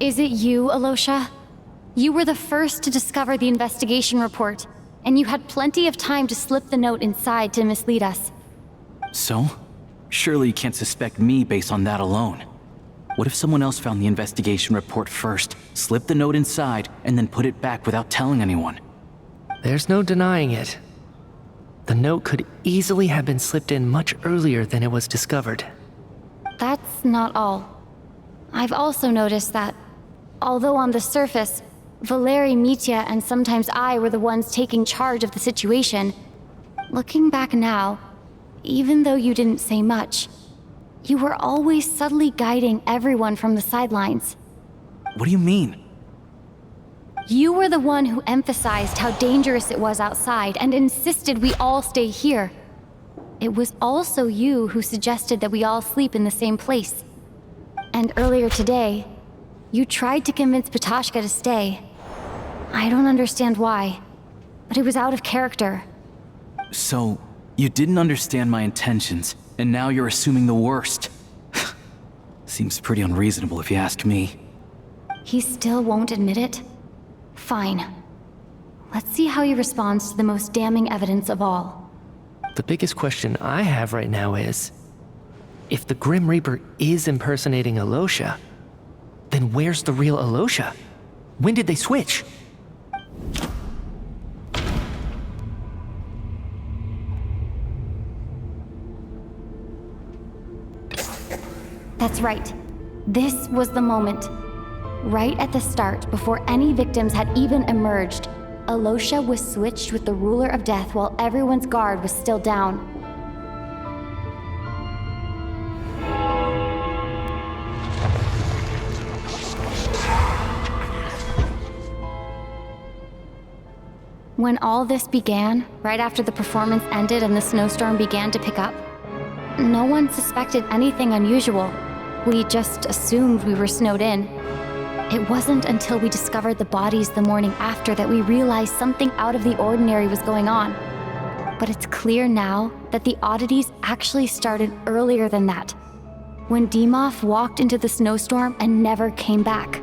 Is it you, Alosha? You were the first to discover the investigation report, and you had plenty of time to slip the note inside to mislead us. So? Surely you can't suspect me based on that alone. What if someone else found the investigation report first, slipped the note inside, and then put it back without telling anyone? There's no denying it. The note could easily have been slipped in much earlier than it was discovered. That's not all. I've also noticed that Although on the surface, Valeri, Mitya, and sometimes I were the ones taking charge of the situation, looking back now, even though you didn't say much, you were always subtly guiding everyone from the sidelines. What do you mean? You were the one who emphasized how dangerous it was outside and insisted we all stay here. It was also you who suggested that we all sleep in the same place. And earlier today, you tried to convince Patoshka to stay. I don't understand why, but it was out of character. So, you didn't understand my intentions, and now you're assuming the worst. Seems pretty unreasonable if you ask me. He still won't admit it? Fine. Let's see how he responds to the most damning evidence of all. The biggest question I have right now is, if the Grim Reaper is impersonating Alosha, then where's the real Alosha? When did they switch? That's right. This was the moment. Right at the start, before any victims had even emerged, Alosha was switched with the Ruler of Death while everyone's guard was still down. When all this began, right after the performance ended and the snowstorm began to pick up, no one suspected anything unusual. We just assumed we were snowed in. It wasn't until we discovered the bodies the morning after that we realized something out of the ordinary was going on. But it's clear now that the oddities actually started earlier than that, when Dimov walked into the snowstorm and never came back.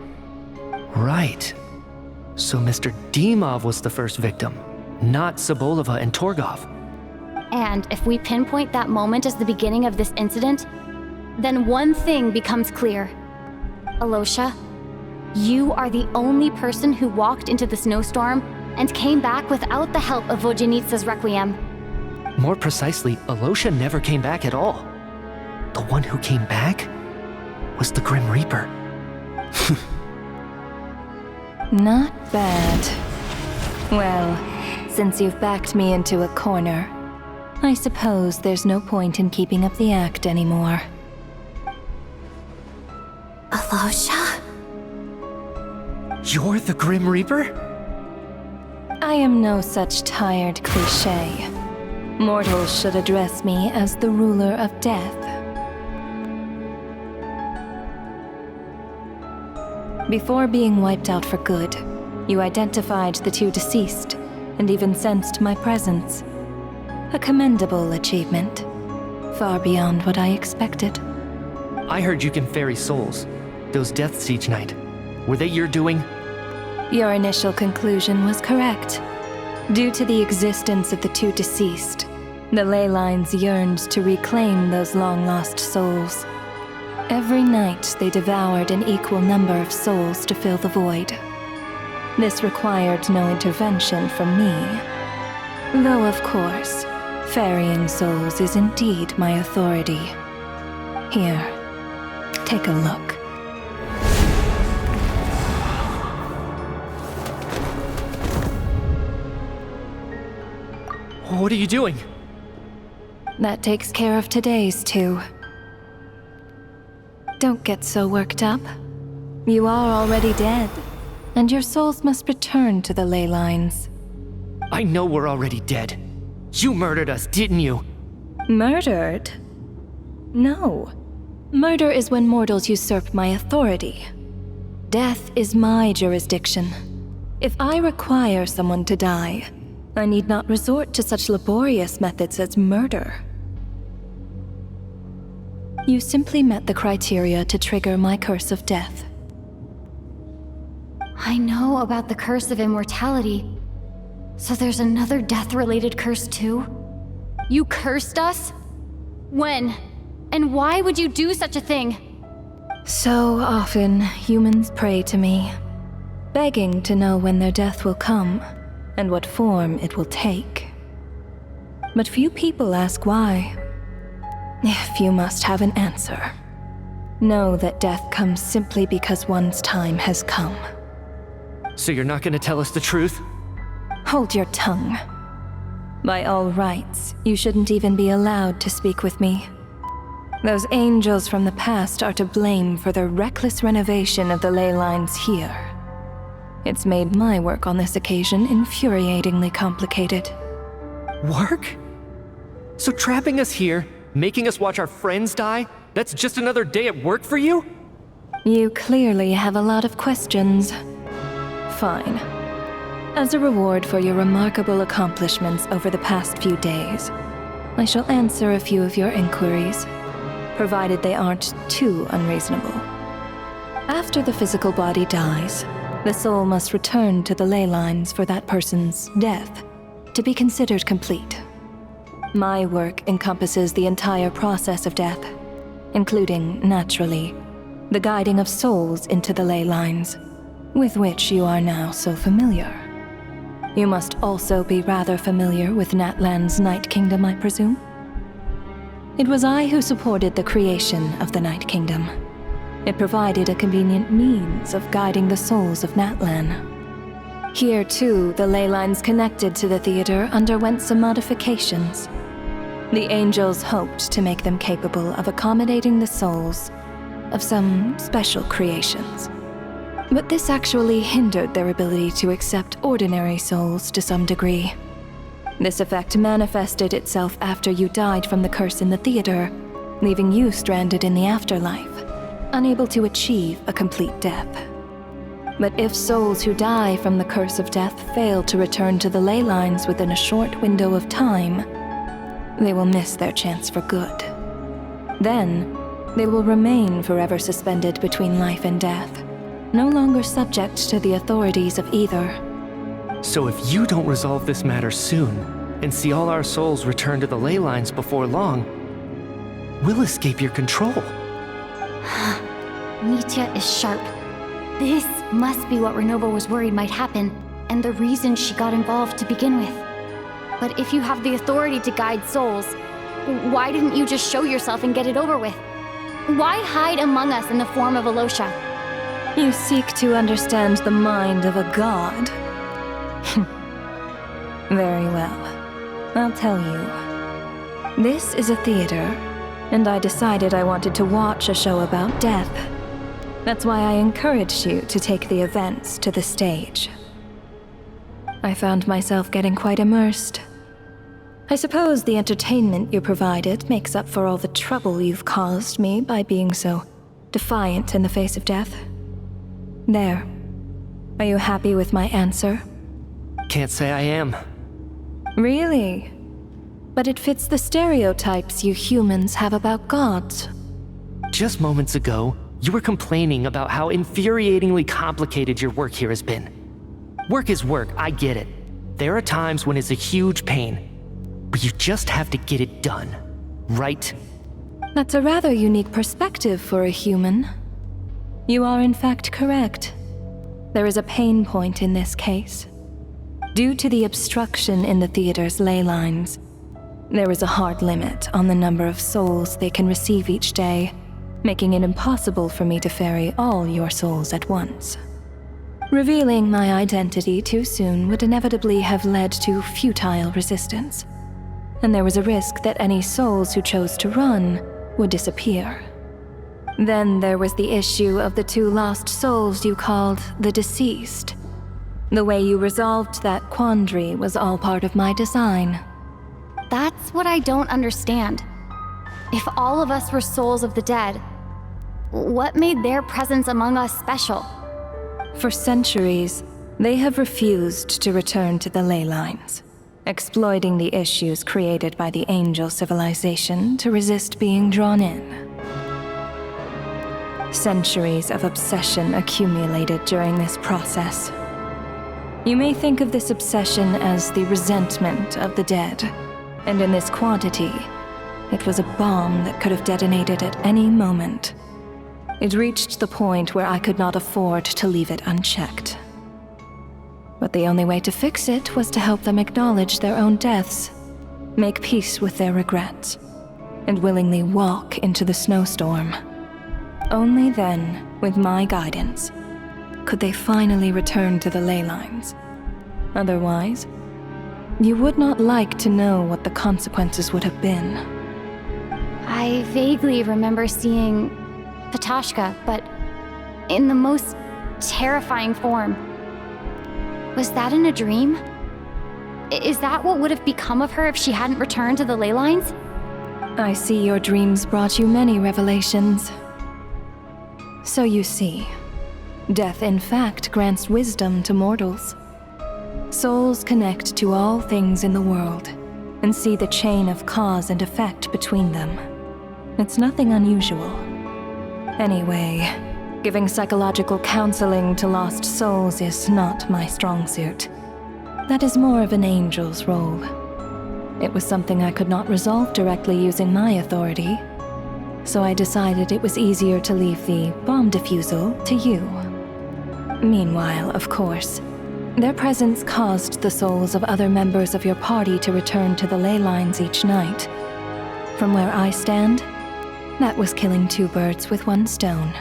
Right. So Mr. Dimov was the first victim, not Sobolova and Torgov. And if we pinpoint that moment as the beginning of this incident, then one thing becomes clear. Alosha, you are the only person who walked into the snowstorm and came back without the help of Vojanitsa's Requiem. More precisely, Alosha never came back at all. The one who came back was the Grim Reaper. Not bad. Well, since you've backed me into a corner, I suppose there's no point in keeping up the act anymore. Alosha? You're the Grim Reaper? I am no such tired cliché. Mortals should address me as the ruler of death. Before being wiped out for good, you identified the two deceased, and even sensed my presence. A commendable achievement, far beyond what I expected. I heard you can ferry souls. Those deaths each night. Were they your doing? Your initial conclusion was correct. Due to the existence of the two deceased, the ley lines yearned to reclaim those long-lost souls. Every night they devoured an equal number of souls to fill the void. This required no intervention from me. Though, of course, ferrying souls is indeed my authority. Here, take a look. What are you doing? That takes care of today's too. Don't get so worked up. You are already dead, and your souls must return to the ley lines. I know we're already dead. You murdered us, didn't you? Murdered? No. Murder is when mortals usurp my authority. Death is my jurisdiction. If I require someone to die, I need not resort to such laborious methods as murder. You simply met the criteria to trigger my curse of death. I know about the curse of immortality. So there's another death-related curse too? You cursed us? When? And why would you do such a thing? So often, humans pray to me, begging to know when their death will come, and what form it will take. But few people ask why. If you must have an answer, Know that death comes simply because one's time has come. So you're not gonna tell us the truth? Hold your tongue. By all rights, you shouldn't even be allowed to speak with me. Those angels from the past are to blame for the reckless renovation of the ley lines here. It's made my work on this occasion infuriatingly complicated. Work? So trapping us here, making us watch our friends die, that's just another day at work for you? You clearly have a lot of questions. Fine. As a reward for your remarkable accomplishments over the past few days, I shall answer a few of your inquiries, provided they aren't too unreasonable. After the physical body dies, the soul must return to the ley lines for that person's death to be considered complete. My work encompasses the entire process of death, including, naturally, the guiding of souls into the ley lines, with which you are now so familiar. You must also be rather familiar with Natlan's Night Kingdom, I presume? It was I who supported the creation of the Night Kingdom. It provided a convenient means of guiding the souls of Natlan. Here, too, the ley lines connected to the theater underwent some modifications. The angels hoped to make them capable of accommodating the souls of some special creations. But this actually hindered their ability to accept ordinary souls to some degree. This effect manifested itself after you died from the curse in the theater, leaving you stranded in the afterlife, unable to achieve a complete death. But if souls who die from the curse of death fail to return to the ley lines within a short window of time, they will miss their chance for good. Then, they will remain forever suspended between life and death, no longer subject to the authorities of either. So if you don't resolve this matter soon, and see all our souls return to the ley lines before long, we'll escape your control. Mitya is sharp. This must be what Renova was worried might happen, and the reason she got involved to begin with. But if you have the authority to guide souls, why didn't you just show yourself and get it over with? Why hide among us in the form of Alosha? You seek to understand the mind of a god. Very well. I'll tell you. This is a theater, and I decided I wanted to watch a show about death. That's why I encouraged you to take the events to the stage. I found myself getting quite immersed. I suppose the entertainment you provided makes up for all the trouble you've caused me by being so defiant in the face of death. There. Are you happy with my answer? Can't say I am. Really? But it fits the stereotypes you humans have about gods. Just moments ago, you were complaining about how infuriatingly complicated your work here has been. Work is work, I get it. There are times when it's a huge pain, but you just have to get it done, right? That's a rather unique perspective for a human. You are in fact correct. There is a pain point in this case. Due to the obstruction in the theater's ley lines, there is a hard limit on the number of souls they can receive each day, making it impossible for me to ferry all your souls at once. Revealing my identity too soon would inevitably have led to futile resistance, and there was a risk that any souls who chose to run would disappear. Then there was the issue of the 2 lost souls you called the deceased. The way you resolved that quandary was all part of my design. That's what I don't understand. If all of us were souls of the dead, what made their presence among us special? For centuries, they have refused to return to the ley lines, exploiting the issues created by the angel civilization to resist being drawn in. Centuries of obsession accumulated during this process. You may think of this obsession as the resentment of the dead, and in this quantity, it was a bomb that could have detonated at any moment. It reached the point where I could not afford to leave it unchecked. But the only way to fix it was to help them acknowledge their own deaths, make peace with their regrets, and willingly walk into the snowstorm. Only then, with my guidance, could they finally return to the ley lines. Otherwise, you would not like to know what the consequences would have been. I vaguely remember seeing Petashka, but in the most terrifying form. Was that in a dream? Is that what would have become of her if she hadn't returned to the ley lines? I see your dreams brought you many revelations. So you see, death in fact grants wisdom to mortals. Souls connect to all things in the world and see the chain of cause and effect between them. It's nothing unusual. Anyway, giving psychological counseling to lost souls is not my strong suit. That is more of an angel's role. It was something I could not resolve directly using my authority, so I decided it was easier to leave the bomb defusal to you. Meanwhile, of course, their presence caused the souls of other members of your party to return to the ley lines each night. From where I stand, that was killing two birds with one stone.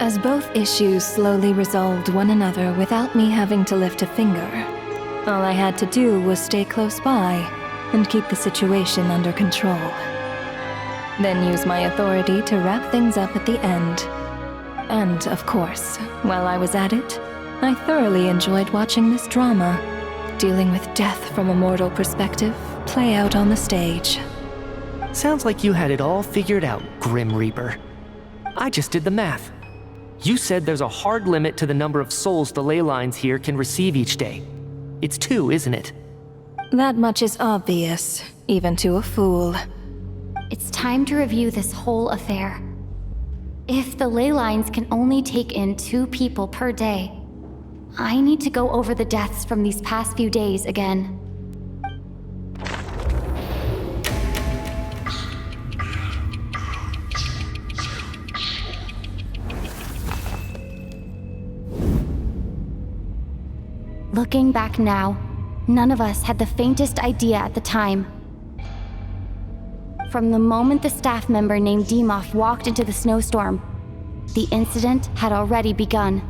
As both issues slowly resolved one another without me having to lift a finger, all I had to do was stay close by and keep the situation under control. Then use my authority to wrap things up at the end. And, of course, while I was at it, I thoroughly enjoyed watching this drama, dealing with death from a mortal perspective, play out on the stage. Sounds like you had it all figured out, Grim Reaper. I just did the math. You said there's a hard limit to the number of souls the ley lines here can receive each day. It's 2, isn't it? That much is obvious, even to a fool. It's time to review this whole affair. If the ley lines can only take in 2 people per day, I need to go over the deaths from these past few days again. Looking back now, none of us had the faintest idea at the time. From the moment the staff member named Demoff walked into the snowstorm, the incident had already begun.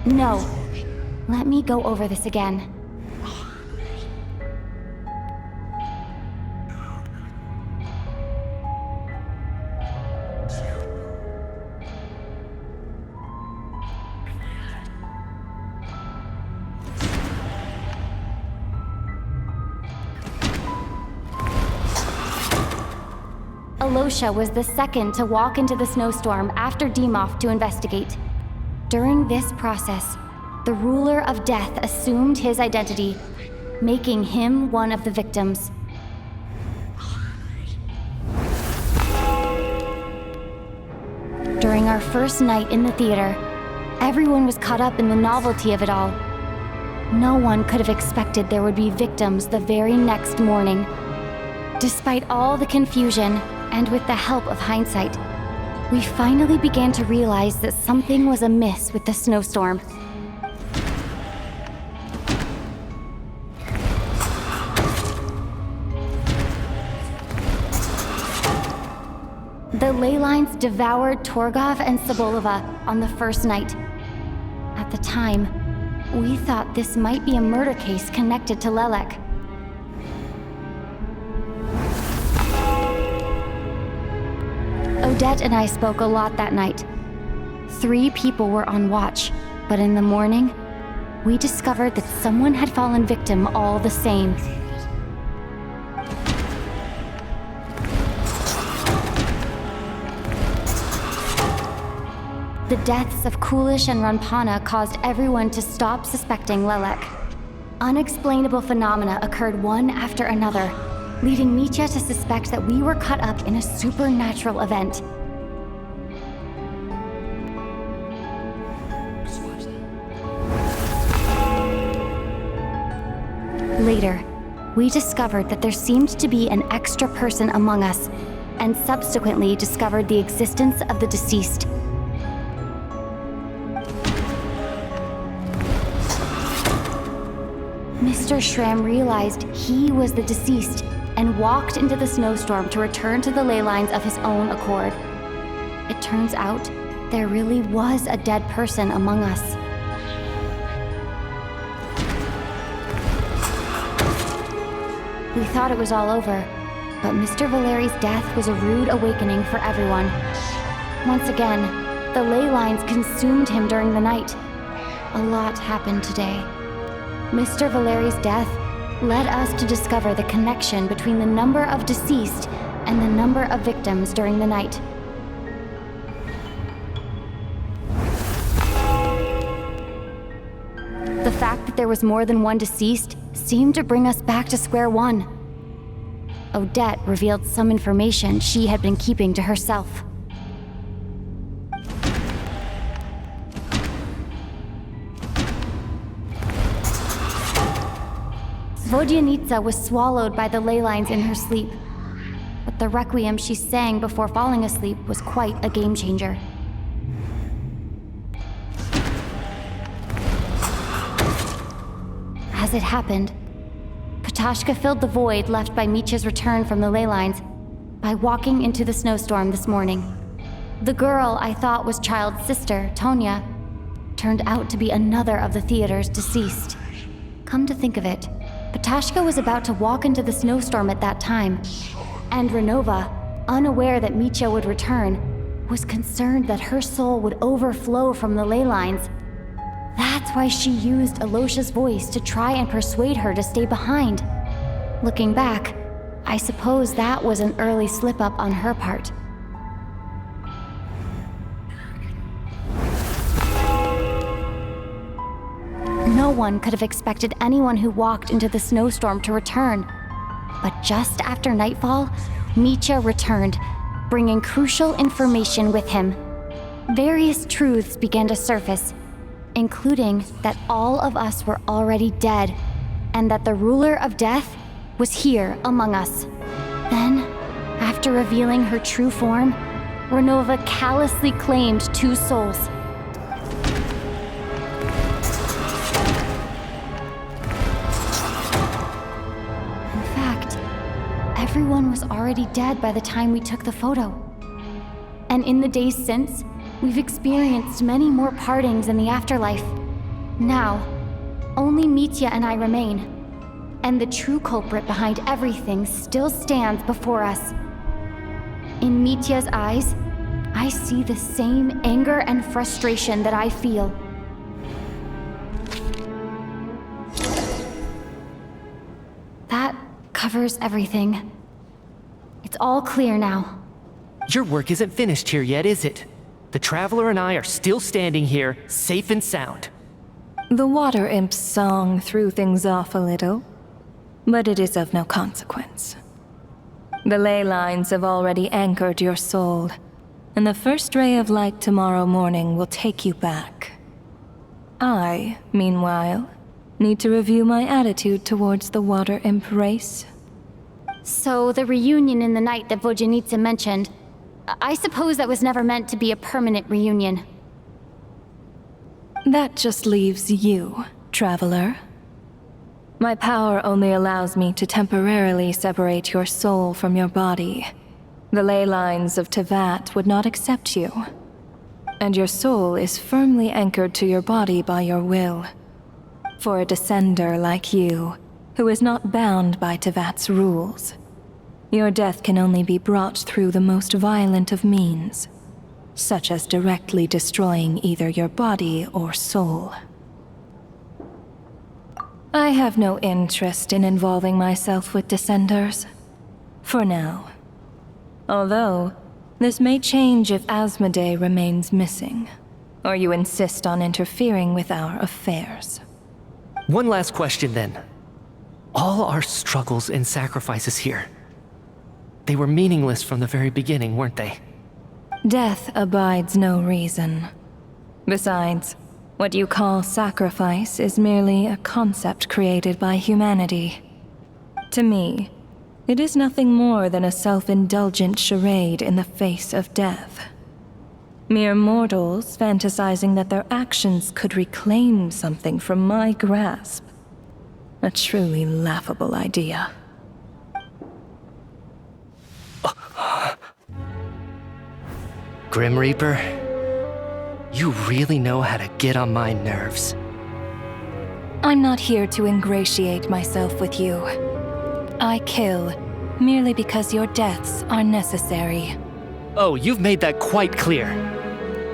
No. Let me go over this again. Alosha was the second to walk into the snowstorm after Demoff to investigate. During this process, the ruler of death assumed his identity, making him one of the victims. During our first night in the theater, everyone was caught up in the novelty of it all. No one could have expected there would be victims the very next morning. Despite all the confusion, and with the help of hindsight, we finally began to realize that something was amiss with the snowstorm. The ley lines devoured Torgov and Sobolova on the first night. At the time, we thought this might be a murder case connected to Lelek. Odette and I spoke a lot that night. 3 people were on watch, but in the morning, we discovered that someone had fallen victim all the same. The deaths of Kulish and Ranpana caused everyone to stop suspecting Lelek. Unexplainable phenomena occurred one after another, leading Mitya to suspect that we were caught up in a supernatural event. Later, we discovered that there seemed to be an extra person among us, and subsequently discovered the existence of the deceased. Mr. Shram realized he was the deceased and walked into the snowstorm to return to the ley lines of his own accord. It turns out there really was a dead person among us. We thought it was all over, but Mr. Valeri's death was a rude awakening for everyone. Once again, the ley lines consumed him during the night. A lot happened today. Mr. Valeri's death led us to discover the connection between the number of deceased and the number of victims during the night. The fact that there was more than one deceased seemed to bring us back to square one. Odette revealed some information she had been keeping to herself. Vodyanitsa was swallowed by the ley lines in her sleep, but the requiem she sang before falling asleep was quite a game changer. As it happened, Patashka filled the void left by Mitya's return from the ley lines by walking into the snowstorm this morning. The girl I thought was Child's sister, Tonya, turned out to be another of the theater's deceased. Come to think of it, Patashka was about to walk into the snowstorm at that time, and Renova, unaware that Mitya would return, was concerned that her soul would overflow from the ley lines. That's why she used Alosha's voice to try and persuade her to stay behind. Looking back, I suppose that was an early slip-up on her part. No one could have expected anyone who walked into the snowstorm to return. But just after nightfall, Mitya returned, bringing crucial information with him. Various truths began to surface, including that all of us were already dead, and that the ruler of death was here among us. Then, after revealing her true form, Renova callously claimed 2 souls. In fact, everyone was already dead by the time we took the photo. And in the days since, we've experienced many more partings in the afterlife. Now, only Mitya and I remain. And the true culprit behind everything still stands before us. In Mitya's eyes, I see the same anger and frustration that I feel. That covers everything. It's all clear now. Your work isn't finished here yet, is it? The Traveler and I are still standing here, safe and sound. The Water Imp's song threw things off a little, but it is of no consequence. The ley lines have already anchored your soul, and the first ray of light tomorrow morning will take you back. I, meanwhile, need to review my attitude towards the Water Imp race. So the reunion in the night that Vodyanitsa mentioned, I suppose that was never meant to be a permanent reunion. That just leaves you, Traveler. My power only allows me to temporarily separate your soul from your body. The ley lines of Teyvat would not accept you. And your soul is firmly anchored to your body by your will. For a descender like you, who is not bound by Teyvat's rules, your death can only be brought through the most violent of means, such as directly destroying either your body or soul. I have no interest in involving myself with Descenders, for now. Although, this may change if Asmodee remains missing, or you insist on interfering with our affairs. One last question then. All our struggles and sacrifices here, they were meaningless from the very beginning, weren't they? Death abides no reason. Besides, what you call sacrifice is merely a concept created by humanity. To me, it is nothing more than a self-indulgent charade in the face of death. Mere mortals fantasizing that their actions could reclaim something from my grasp. A truly laughable idea. Grim Reaper, you really know how to get on my nerves. I'm not here to ingratiate myself with you. I kill merely because your deaths are necessary. Oh, you've made that quite clear.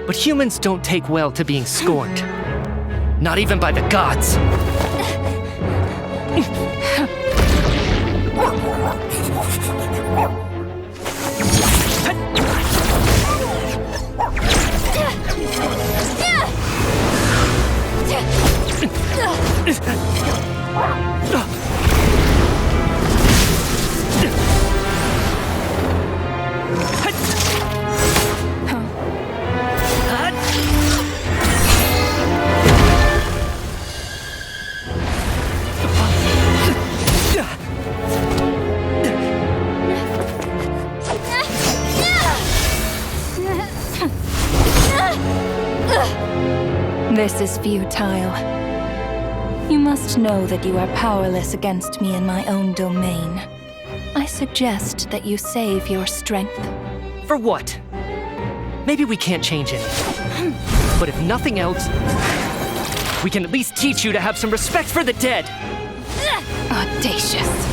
But humans don't take well to being scorned. Not even by the gods. This is futile. You must know that you are powerless against me in my own domain. I suggest that you save your strength. For what? Maybe we can't change it. But if nothing else, we can at least teach you to have some respect for the dead. Audacious.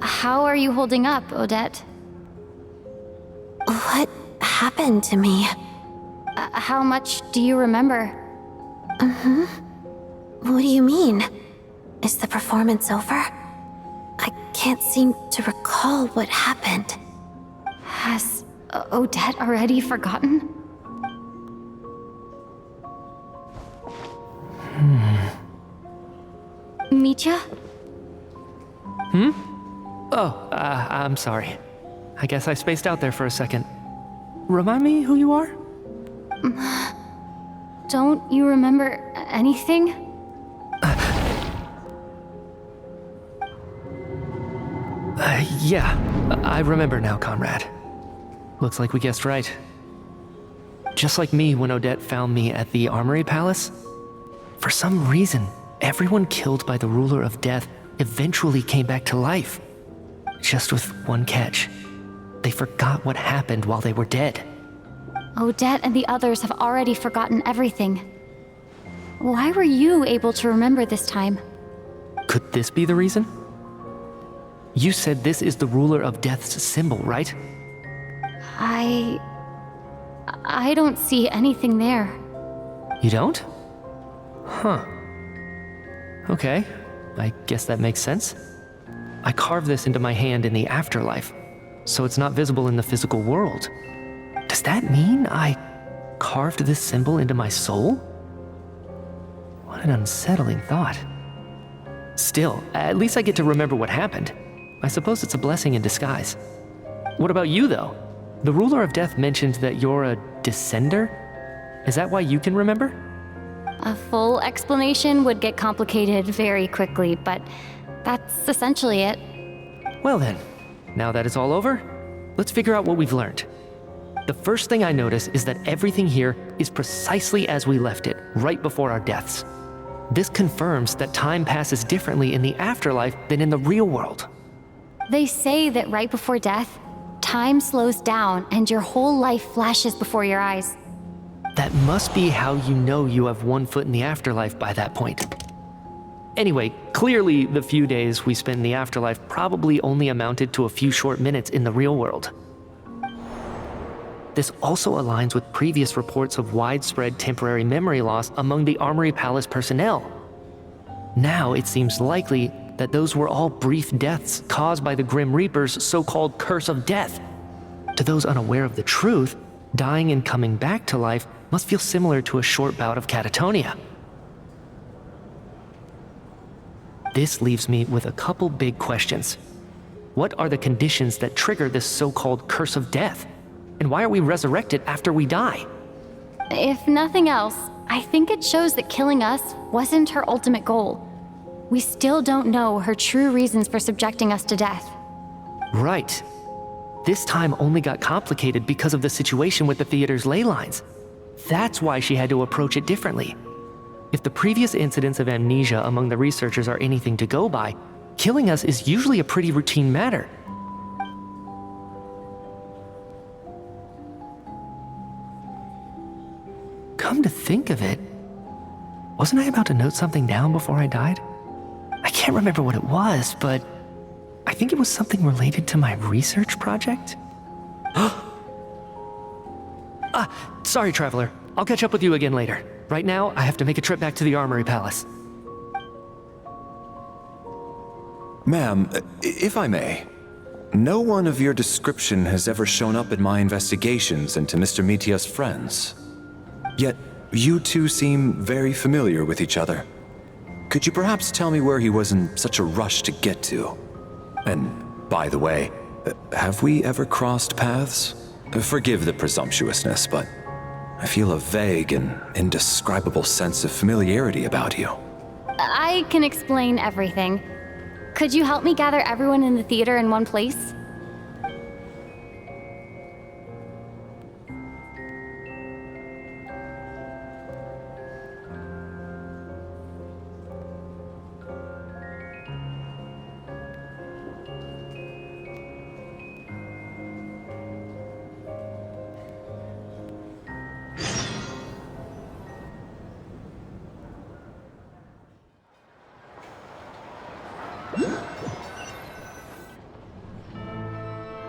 How are you holding up, Odette? What happened to me? How much do you remember? What do you mean? Is the performance over? I can't seem to recall what happened. Has Odette already forgotten? Mitya? Oh, I'm sorry. I guess I spaced out there for a second. Remind me who you are? Don't you remember anything? Yeah, I remember now, comrade. Looks like we guessed right. Just like me when Odette found me at the Armory Palace, for some reason, everyone killed by the Ruler of Death eventually came back to life. Just with one catch. They forgot what happened while they were dead. Odette and the others have already forgotten everything. Why were you able to remember this time? Could this be the reason? You said this is the Ruler of Death's symbol, right? I don't see anything there. You don't? Huh. Okay, I guess that makes sense. I carved this into my hand in the afterlife, so it's not visible in the physical world. Does that mean I carved this symbol into my soul? What an unsettling thought. Still, at least I get to remember what happened. I suppose it's a blessing in disguise. What about you, though? The ruler of death mentioned that you're a descender? Is that why you can remember? A full explanation would get complicated very quickly, but that's essentially it. Well then, now that it's all over, let's figure out what we've learned. The first thing I notice is that everything here is precisely as we left it, right before our deaths. This confirms that time passes differently in the afterlife than in the real world. They say that right before death, time slows down and your whole life flashes before your eyes. That must be how you know you have one foot in the afterlife by that point. Anyway, clearly the few days we spent in the afterlife probably only amounted to a few short minutes in the real world. This also aligns with previous reports of widespread temporary memory loss among the Armory Palace personnel. Now it seems likely that those were all brief deaths caused by the Grim Reaper's so-called curse of death. To those unaware of the truth, dying and coming back to life must feel similar to a short bout of catatonia. This leaves me with a couple big questions. What are the conditions that trigger this so-called curse of death? And why are we resurrected after we die? If nothing else, I think it shows that killing us wasn't her ultimate goal. We still don't know her true reasons for subjecting us to death. Right. This time only got complicated because of the situation with the theater's ley lines. That's why she had to approach it differently. If the previous incidents of amnesia among the researchers are anything to go by, killing us is usually a pretty routine matter. Come to think of it, wasn't I about to note something down before I died? I can't remember what it was, but I think it was something related to my research project. Sorry, Traveler. I'll catch up with you again later. Right now, I have to make a trip back to the Armory Palace. Ma'am, if I may, no one of your description has ever shown up in my investigations into Mr. Mitia's friends. Yet, you two seem very familiar with each other. Could you perhaps tell me where he was in such a rush to get to? And, by the way, have we ever crossed paths? Forgive the presumptuousness, but I feel a vague and indescribable sense of familiarity about you. I can explain everything. Could you help me gather everyone in the theater in one place?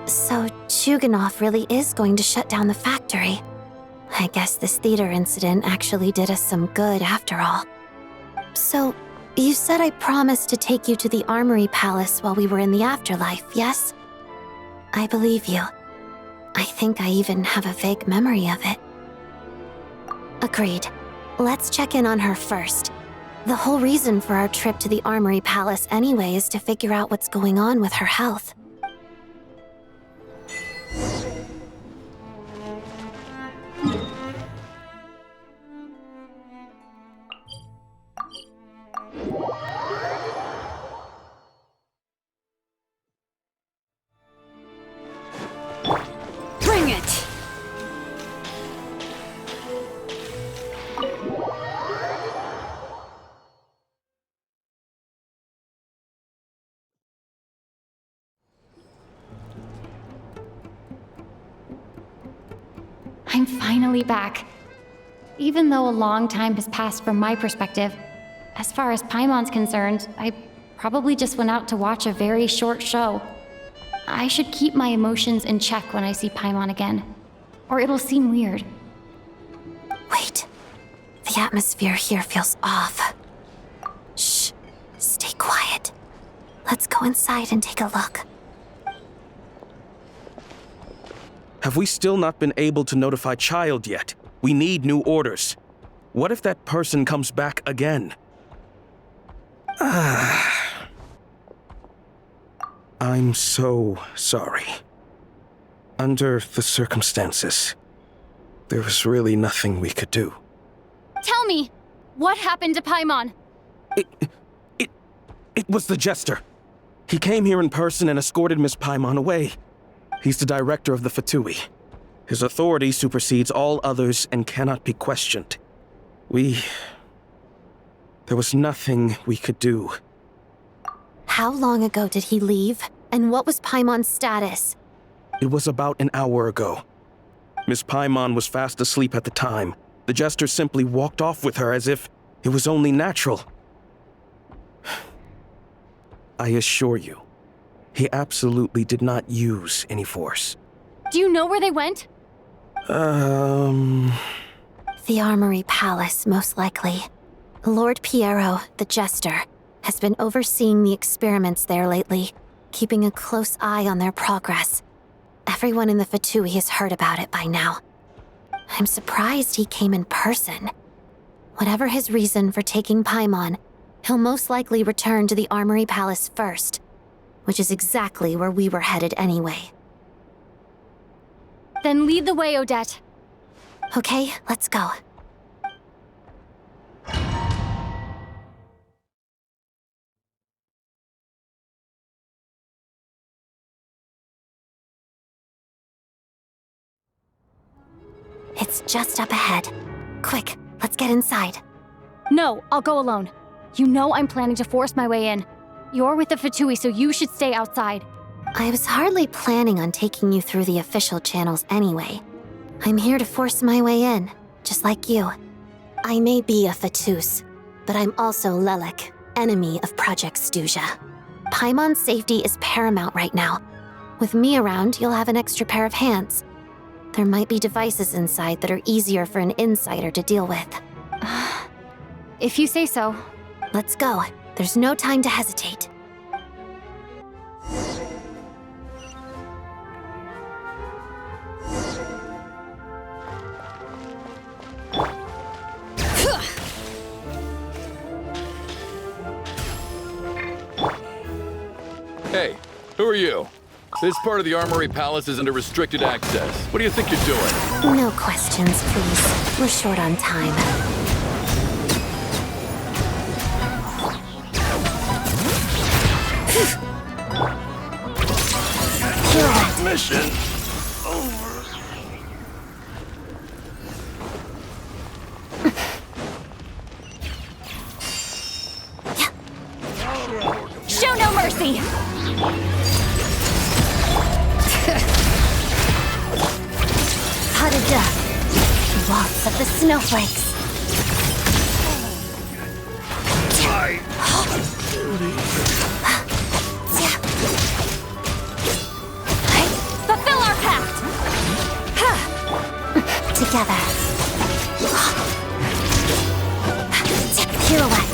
So Chuganov really is going to shut down the factory. I guess this theater incident actually did us some good after all. So, you said I promised to take you to the Armory Palace while we were in the afterlife, yes? I believe you. I think I even have a vague memory of it. Agreed. Let's check in on her first. The whole reason for our trip to the Armory Palace anyway is to figure out what's going on with her health. Bring it! I'm finally back. Even though a long time has passed from my perspective, as far as Paimon's concerned, I probably just went out to watch a very short show. I should keep my emotions in check when I see Paimon again, or it'll seem weird. Wait. The atmosphere here feels off. Shh. Let's go inside and take a look. Have we still not been able to notify Child yet? We need new orders. What if that person comes back again? I'm so sorry. Under the circumstances, there was really nothing we could do. Tell me, what happened to Paimon? It was the Jester. He came here in person and escorted Miss Paimon away. He's the director of the Fatui. His authority supersedes all others and cannot be questioned. There was nothing we could do. How long ago did he leave? And what was Paimon's status? It was about an hour ago. Miss Paimon was fast asleep at the time. The Jester simply walked off with her as if it was only natural. I assure you, he absolutely did not use any force. Do you know where they went? The Armory Palace, most likely. Lord Piero, the Jester, has been overseeing the experiments there lately, keeping a close eye on their progress. Everyone in the Fatui has heard about it by now. I'm surprised he came in person. Whatever his reason for taking Paimon, he'll most likely return to the Armory Palace first, which is exactly where we were headed anyway. Then lead the way, Odette. Okay, let's go. It's just up ahead. Quick, let's get inside. No, I'll go alone. You know I'm planning to force my way in. You're with the Fatui, so you should stay outside. I was hardly planning on taking you through the official channels anyway. I'm here to force my way in, just like you. I may be a Fatus, but I'm also Lelik, enemy of Project Stuzha. Paimon's safety is paramount right now. With me around, you'll have an extra pair of hands. There might be devices inside that are easier for an insider to deal with. If you say so. Let's go. There's no time to hesitate. Hey, who are you? This part of the Armory Palace is under restricted access. What do you think you're doing? No questions, please. We're short on time. Mission over. Show no mercy! Hadada. Lots of the snowflakes. Fulfill our pact! Together. Pirouette.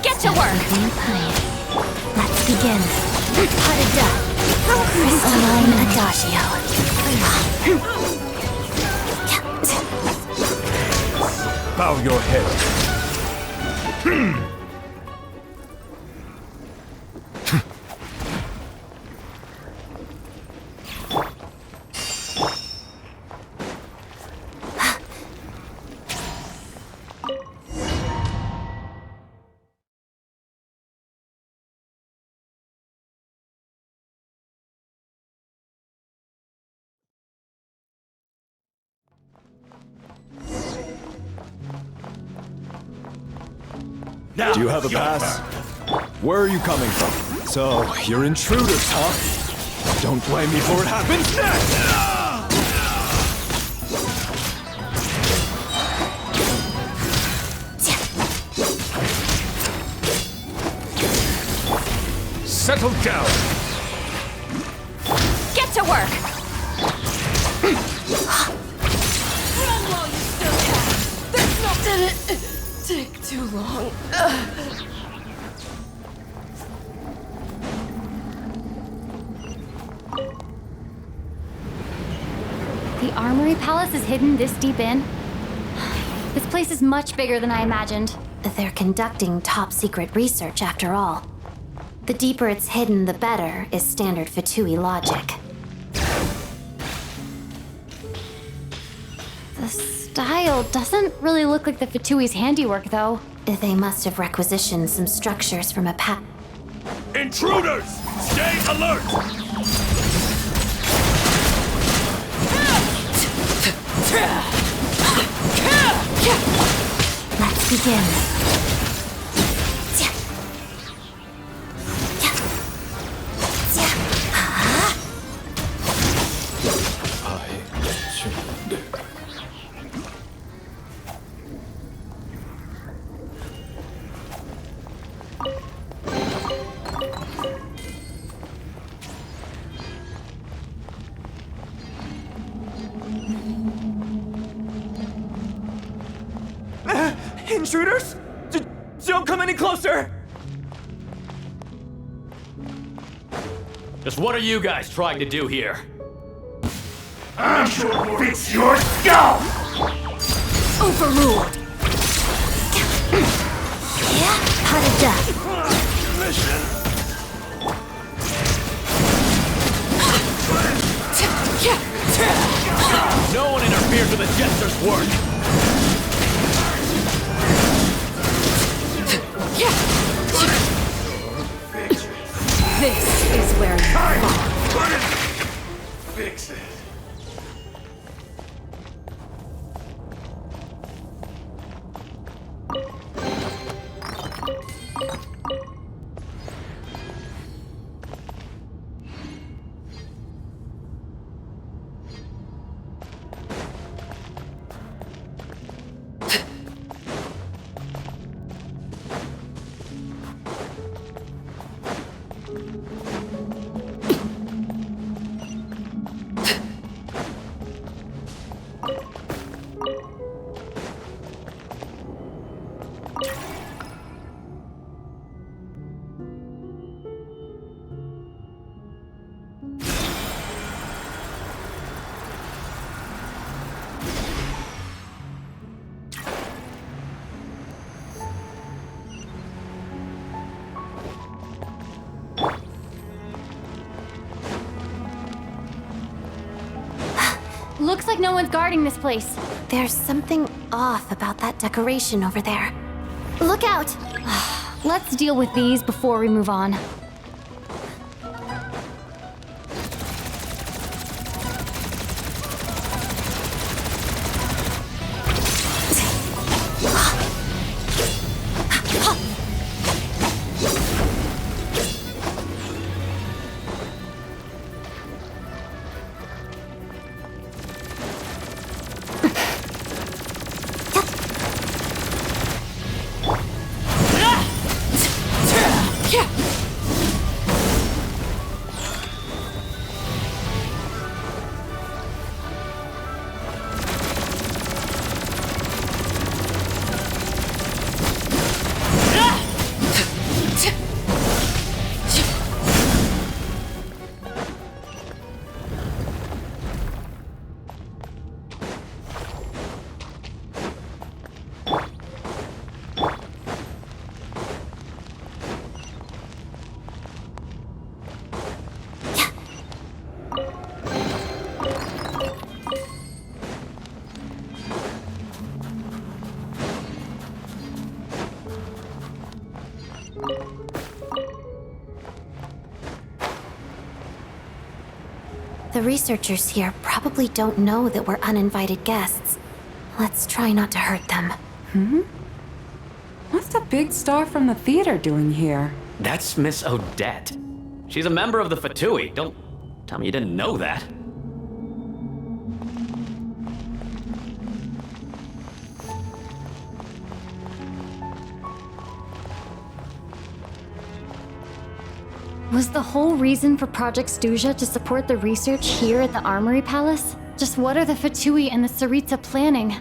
Get to work! Let's begin. Hadada. Crystalline Adagio. Bow your head. Do you have a pass? Where are you coming from? So, you're intruders, huh? Don't blame me for what happens next! Settle down! Get to work! Run while you still can! That's not... Did it take too long? The Armory Palace is hidden this deep in? This place is much bigger than I imagined. They're conducting top-secret research after all. The deeper it's hidden, the better, is standard Fatui logic. The style doesn't really look like the Fatui's handiwork, though. They must have requisitioned some structures from a Intruders! Stay alert! Let's begin. Intruders? Don't come any closer! Just what are you guys trying to do here? I shall fix your skull! Overruled! Pot of death. Mission! No one interferes with the Jester's work! This is where you fall. Fix it. Looks like no one's guarding this place. There's something off about that decoration over there. Look out! Let's deal with these before we move on. The researchers here probably don't know that we're uninvited guests. Let's try not to hurt them. What's the big star from the theater doing here? That's Miss Odette. She's a member of the Fatui. Tell me you didn't know that. Was the whole reason for Project Stuzha to support the research here at the Armory Palace? Just what are the Fatui and the Tsaritsa planning?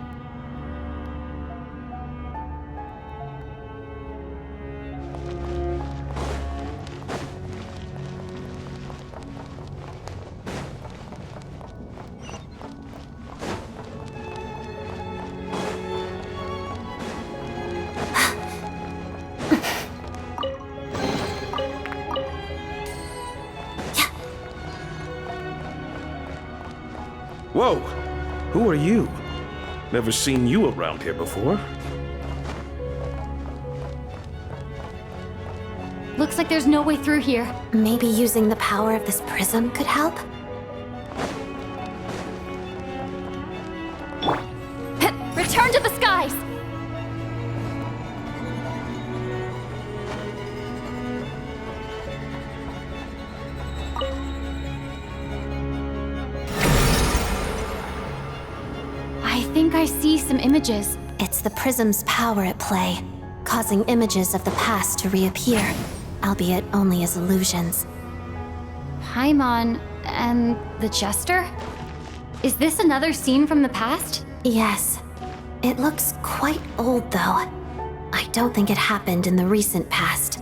Whoa! Who are you? Never seen you around here before. Looks like there's no way through here. Maybe using the power of this prism could help? Return to the skies! I think I see some images. It's the prism's power at play, causing images of the past to reappear, albeit only as illusions. Paimon and the Jester? Is this another scene from the past? Yes. It looks quite old, though. I don't think it happened in the recent past.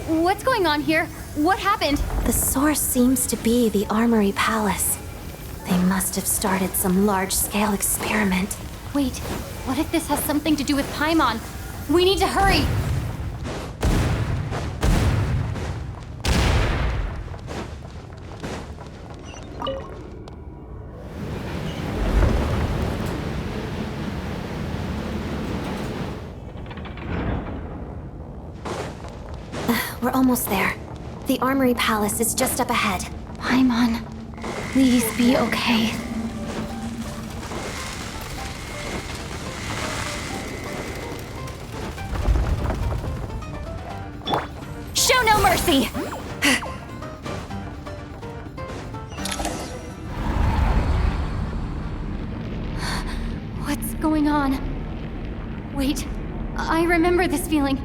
What's going on here? What happened? The source seems to be the Armory Palace. They must have started some large-scale experiment. Wait, what if this has something to do with Paimon? We need to hurry! We're almost there. The Armory Palace is just up ahead. Paimon, please be okay. Show no mercy! What's going on? Wait, I remember this feeling.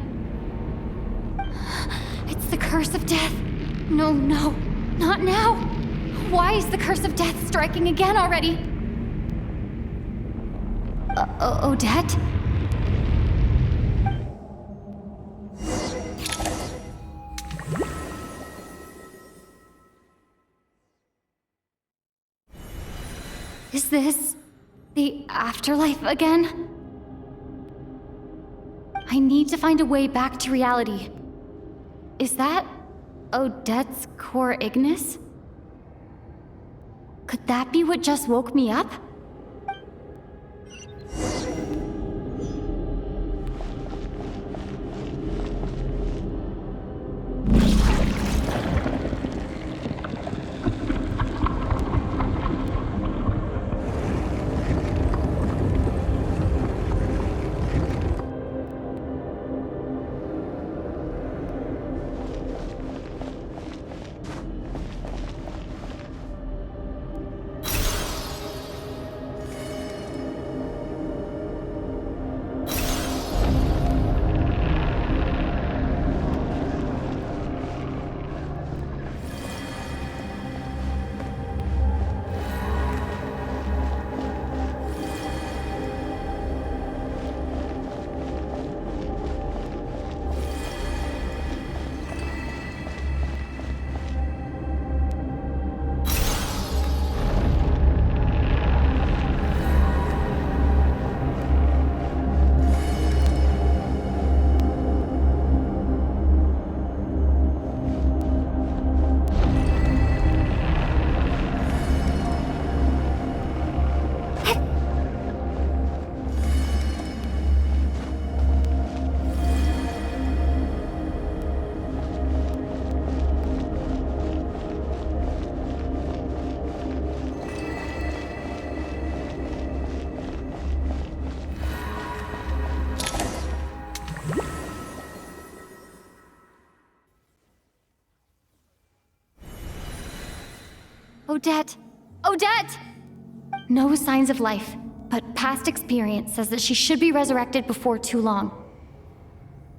It's the curse of death. No, not now. Why is the curse of death striking again already? Odette? Is this the afterlife again? I need to find a way back to reality. Is that Odette's core Ignis? Could that be what just woke me up? Odette! Odette! No signs of life, but past experience says that she should be resurrected before too long.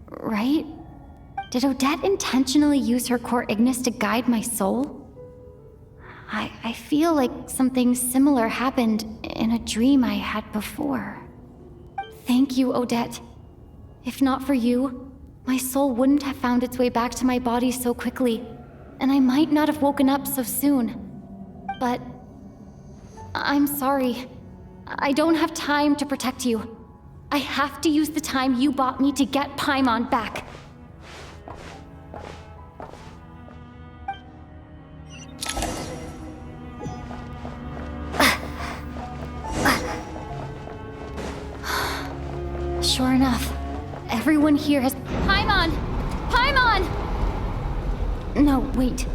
Right? Did Odette intentionally use her core Ignis to guide my soul? I feel like something similar happened in a dream I had before. Thank you, Odette. If not for you, my soul wouldn't have found its way back to my body so quickly, and I might not have woken up so soon. But I'm sorry. I don't have time to protect you. I have to use the time you bought me to get Paimon back. Sure enough, everyone here has... Paimon! Paimon! No, wait.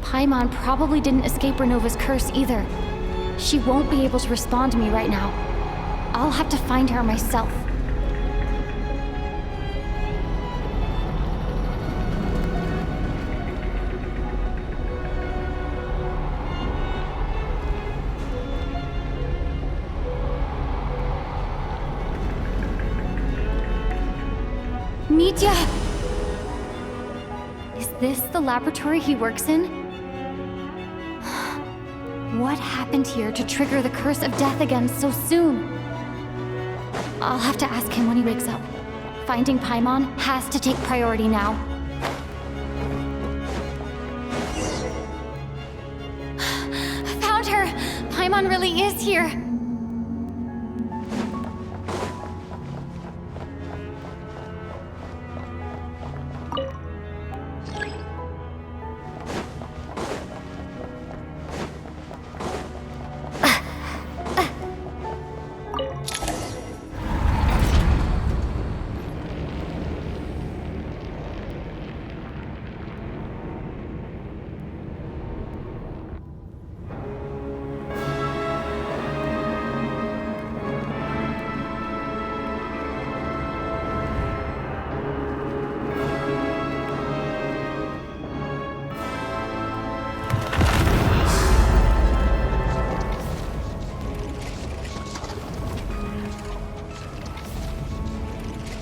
Paimon probably didn't escape Renova's curse either. She won't be able to respond to me right now. I'll have to find her myself. Mitya! Is this the laboratory he works in? What happened here to trigger the curse of death again so soon? I'll have to ask him when he wakes up. Finding Paimon has to take priority now. Found her! Paimon really is here!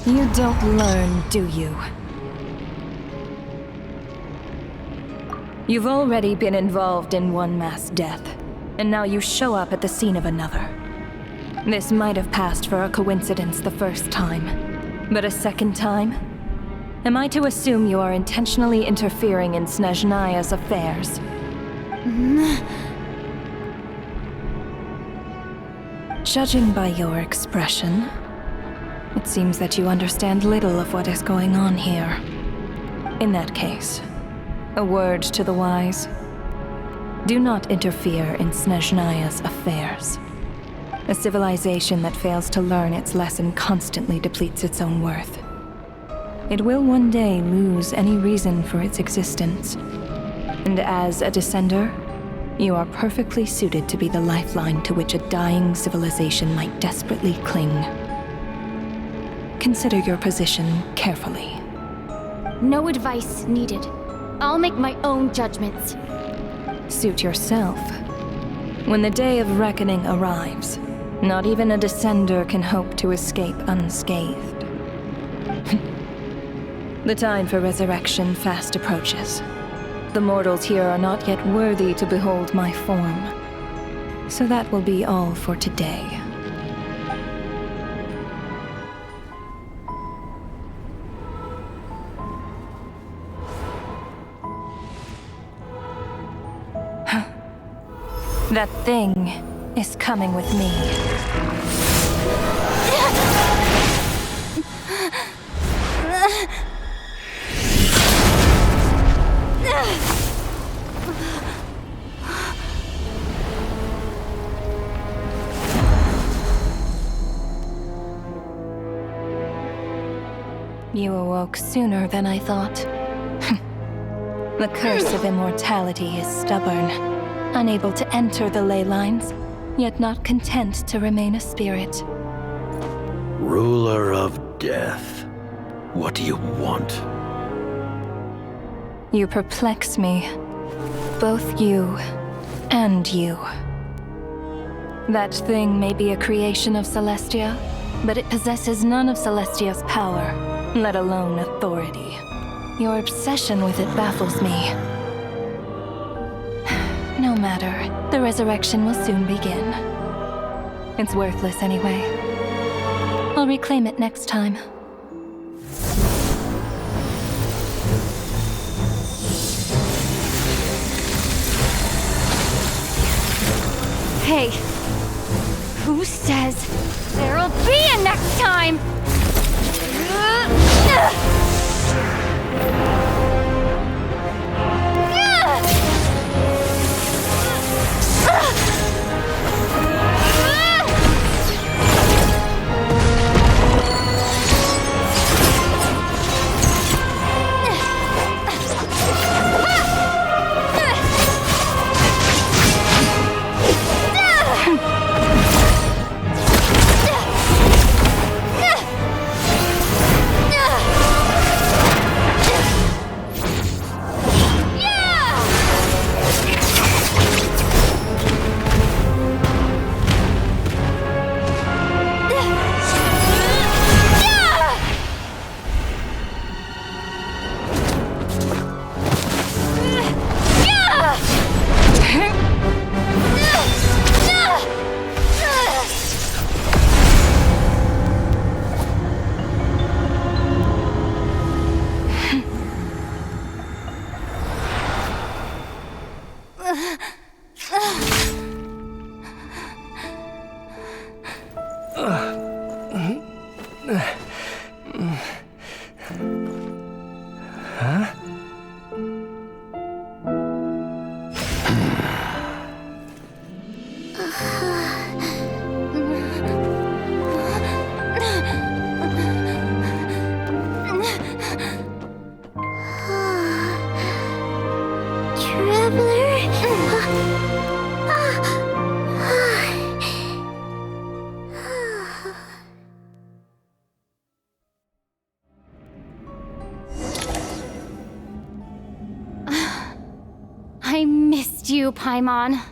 You don't learn, do you? You've already been involved in one mass death, and now you show up at the scene of another. This might have passed for a coincidence the first time, but a second time? Am I to assume you are intentionally interfering in Snezhnaya's affairs? Judging by your expression, it seems that you understand little of what is going on here. In that case, a word to the wise. Do not interfere in Snezhnaya's affairs. A civilization that fails to learn its lesson constantly depletes its own worth. It will one day lose any reason for its existence. And as a descender, you are perfectly suited to be the lifeline to which a dying civilization might desperately cling. Consider your position carefully. No advice needed. I'll make my own judgments. Suit yourself. When the day of reckoning arrives, not even a descender can hope to escape unscathed. The time for resurrection fast approaches. The mortals here are not yet worthy to behold my form. So that will be all for today. That thing is coming with me. You awoke sooner than I thought. The curse of immortality is stubborn, unable to enter the ley lines, yet not content to remain a spirit. Ruler of death, what do you want? You perplex me. Both you And you. That thing may be a creation of Celestia, but it possesses none of Celestia's power, let alone authority. Your obsession with it baffles me. No matter, the resurrection will soon begin. It's worthless anyway. I'll reclaim it next time. Hey, who says there'll be a next time? I missed you, Paimon. What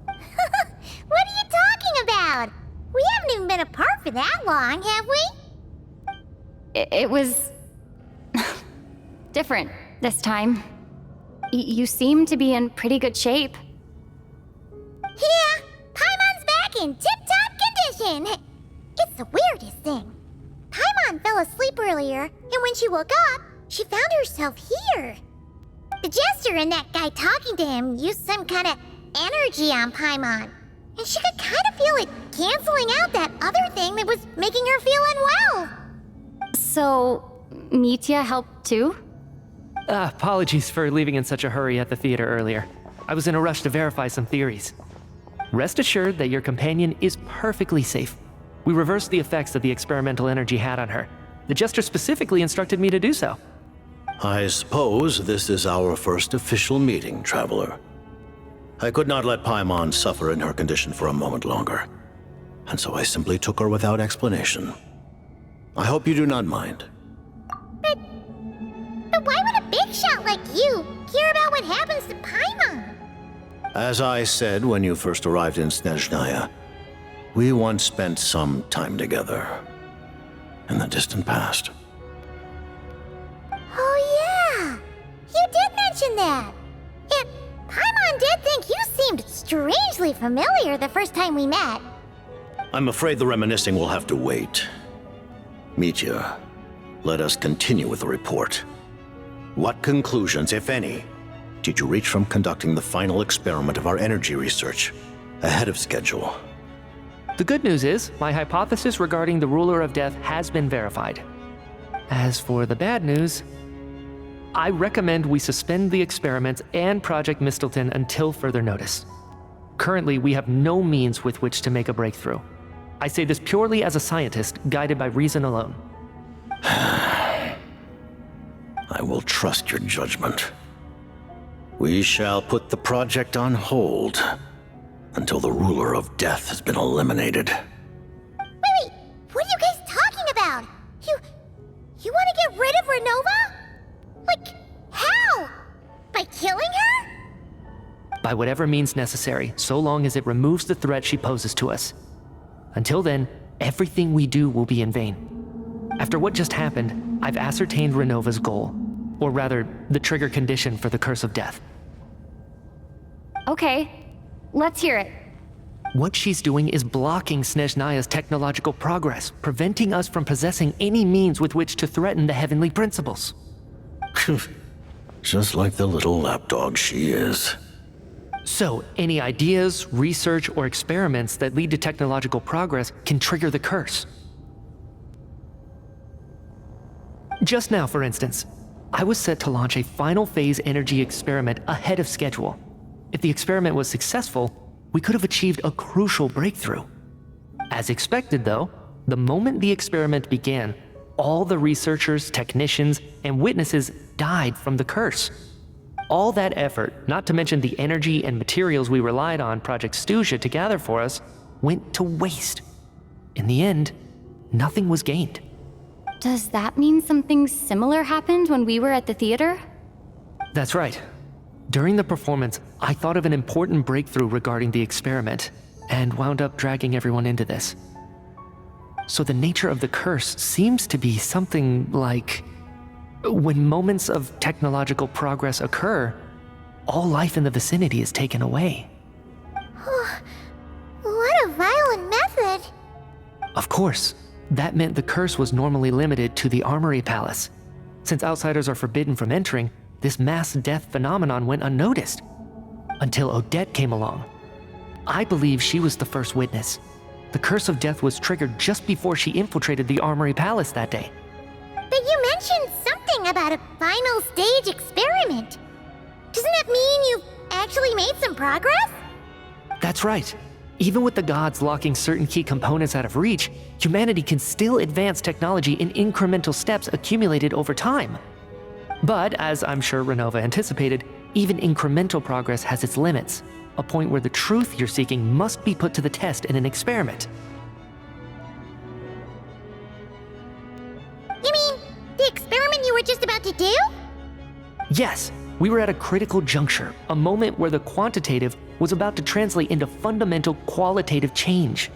are you talking about? We haven't even been apart for that long, have we? It was... different this time. You seem to be in pretty good shape. Yeah, Paimon's back in tip-top condition. It's the weirdest thing. Paimon fell asleep earlier, and when she woke up, she found herself here. The Jester and that guy talking to him used some kind of energy on Paimon, and she could kind of feel it canceling out that other thing that was making her feel unwell. So, Mitya helped too? Apologies for leaving in such a hurry at the theater earlier. I was in a rush to verify some theories. Rest assured that your companion is perfectly safe. We reversed the effects that the experimental energy had on her. The Jester specifically instructed me to do so. I suppose this is our first official meeting, Traveler. I could not let Paimon suffer in her condition for a moment longer, and so I simply took her without explanation. I hope you do not mind. But why would a big shot like you care about what happens to Paimon? As I said when you first arrived in Snezhnaya, we once spent some time together in the distant past. Oh yeah, you did mention that. And Paimon did think you seemed strangely familiar the first time we met. I'm afraid the reminiscing will have to wait. Mitya, let us continue with the report. What conclusions, if any, did you reach from conducting the final experiment of our energy research ahead of schedule? The good news is, my hypothesis regarding the Ruler of Death has been verified. As for the bad news, I recommend we suspend the experiments and Project Mistelton until further notice. Currently, we have no means with which to make a breakthrough. I say this purely as a scientist, guided by reason alone. I will trust your judgment. We shall put the project on hold until the Ruler of Death has been eliminated. Wait, what are you guys talking about? You want to get rid of Renova? Like, how? By killing her? by whatever means necessary, so long as it removes the threat she poses to us. Until then, everything we do will be in vain. After what just happened, I've ascertained Renova's goal, or rather, the trigger condition for the Curse of Death. Okay, let's hear it. What she's doing is blocking Snezhnaya's technological progress, preventing us from possessing any means with which to threaten the heavenly principles. Just like the little lapdog she is. So, any ideas, research, or experiments that lead to technological progress can trigger the curse. Just now, for instance, I was set to launch a final phase energy experiment ahead of schedule. If the experiment was successful, we could have achieved a crucial breakthrough. As expected, though, the moment the experiment began, all the researchers, technicians, and witnesses died from the curse. All that effort, not to mention the energy and materials we relied on Project Stuzha to gather for us, went to waste. In the end, nothing was gained. Does that mean something similar happened when we were at the theater? That's right. During the performance, I thought of an important breakthrough regarding the experiment, and wound up dragging everyone into this. So the nature of the curse seems to be something like, when moments of technological progress occur, all life in the vicinity is taken away. What a violent method! Of course, that meant the curse was normally limited to the Armory Palace. Since outsiders are forbidden from entering, this mass death phenomenon went unnoticed. Until Odette came along. I believe she was the first witness. The Curse of Death was triggered just before she infiltrated the Armory Palace that day. But you mentioned something about a final stage experiment. Doesn't that mean you've actually made some progress? That's right. Even with the gods locking certain key components out of reach, humanity can still advance technology in incremental steps accumulated over time. But, as I'm sure Renova anticipated, even incremental progress has its limits, a point where the truth you're seeking must be put to the test in an experiment. You mean, the experiment you were just about to do? Yes, we were at a critical juncture, a moment where the quantitative was about to translate into fundamental qualitative change.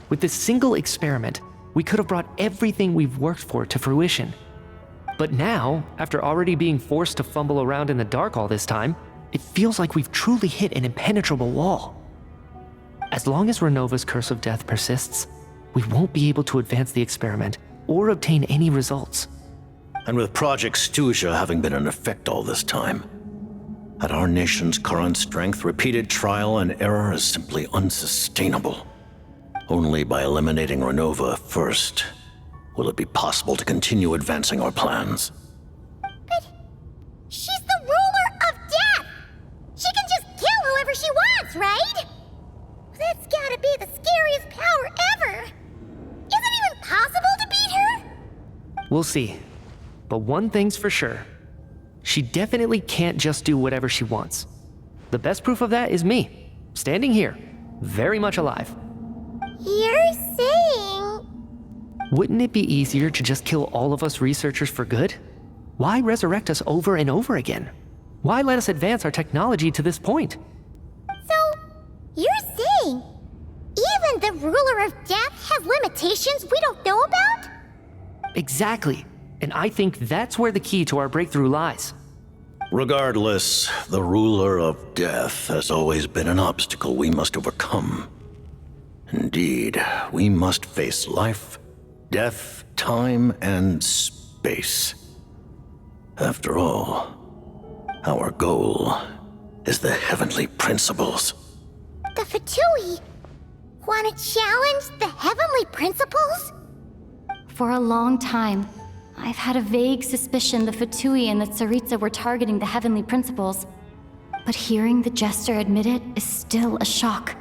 With this single experiment, we could have brought everything we've worked for to fruition. But now, after already being forced to fumble around in the dark all this time, it feels like we've truly hit an impenetrable wall. As long as Renova's Curse of Death persists, we won't be able to advance the experiment or obtain any results. And with Project Stuzha having been in effect all this time, at our nation's current strength, repeated trial and error is simply unsustainable. Only by eliminating Renova first will it be possible to continue advancing our plans. But she's the ruler of death! She can just kill whoever she wants, right? That's gotta be the scariest power ever! Is it even possible to beat her? We'll see. But one thing's for sure. She definitely can't just do whatever she wants. The best proof of that is me, standing here, very much alive. You're saying... Wouldn't it be easier to just kill all of us researchers for good? Why resurrect us over and over again? Why let us advance our technology to this point? So, you're saying even the ruler of death has limitations we don't know about? Exactly. And I think that's where the key to our breakthrough lies. Regardless, the ruler of death has always been an obstacle we must overcome. Indeed, we must face life, death, time, and space. After all, our goal is the heavenly principles. The Fatui want to challenge the heavenly principles? For a long time, I've had a vague suspicion the Fatui and the Tsaritsa were targeting the heavenly principles. But hearing the Jester admit it is still a shock.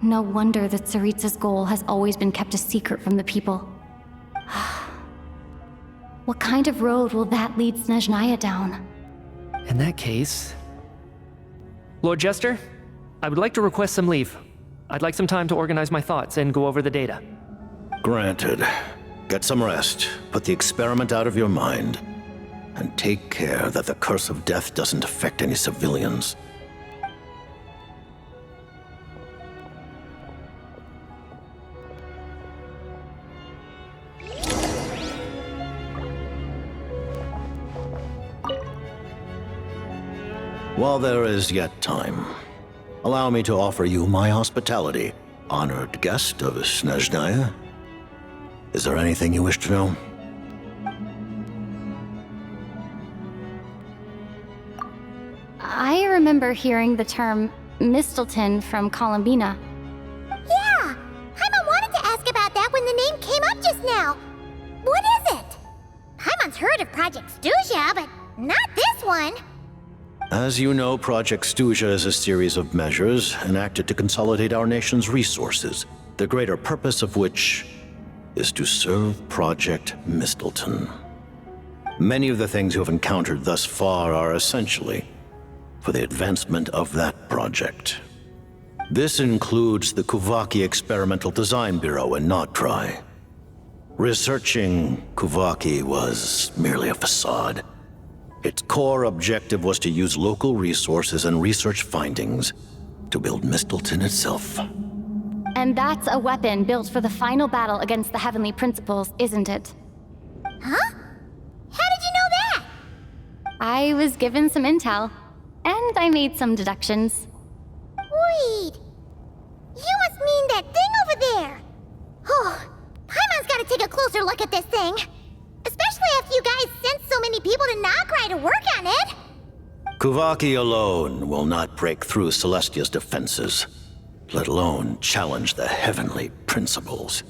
No wonder that Tsaritsa's goal has always been kept a secret from the people. What kind of road will that lead Snezhnaya down? In that case... Lord Jester, I would like to request some leave. I'd like some time to organize my thoughts and go over the data. Granted. Get some rest, put the experiment out of your mind, and take care that the Curse of Death doesn't affect any civilians. While there is yet time, allow me to offer you my hospitality, honored guest of Snezhnaya. Is there anything you wish to know? I remember hearing the term Mistelton from Columbina. Yeah! Paimon wanted to ask about that when the name came up just now. What is it? Paimon's heard of Project Stuja, but not this one. As you know, Project Stuja is a series of measures enacted to consolidate our nation's resources, the greater purpose of which is to serve Project Mistelton. Many of the things you have encountered thus far are essentially for the advancement of that project. This includes the Kuvaki Experimental Design Bureau in Nod-Krai. Researching Kuvaki was merely a facade. Its core objective was to use local resources and research findings to build Mistelton itself. And that's a weapon built for the final battle against the Heavenly Principles, isn't it? Huh? How did you know that? I was given some intel, and I made some deductions. Wait. You must mean that thing over there. Oh, Paimon's gotta take a closer look at this thing. Especially after you guys sent so many people to Nocturne to work on it. Kuvaki alone will not break through Celestia's defenses, let alone challenge the Heavenly Principles.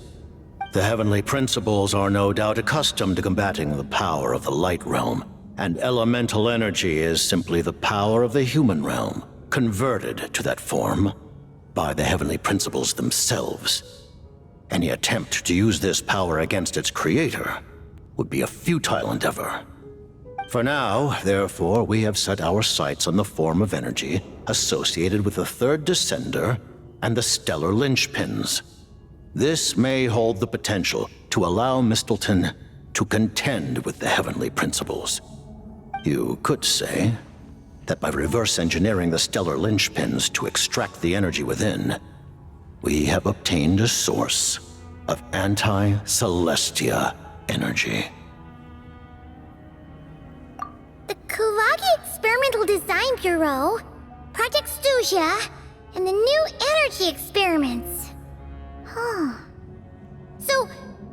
The Heavenly Principles are no doubt accustomed to combating the power of the Light Realm, and elemental energy is simply the power of the human realm, converted to that form by the Heavenly Principles themselves. Any attempt to use this power against its creator would be a futile endeavor. For now, therefore, we have set our sights on the form of energy associated with the Third Descender and the Stellar Linchpins. This may hold the potential to allow Mistelton to contend with the Heavenly Principles. You could say that by reverse engineering the Stellar Linchpins to extract the energy within, we have obtained a source of anti-Celestia energy. The Kuvaki Experimental Design Bureau, Project Stuja, and the new energy experiments. Huh. So,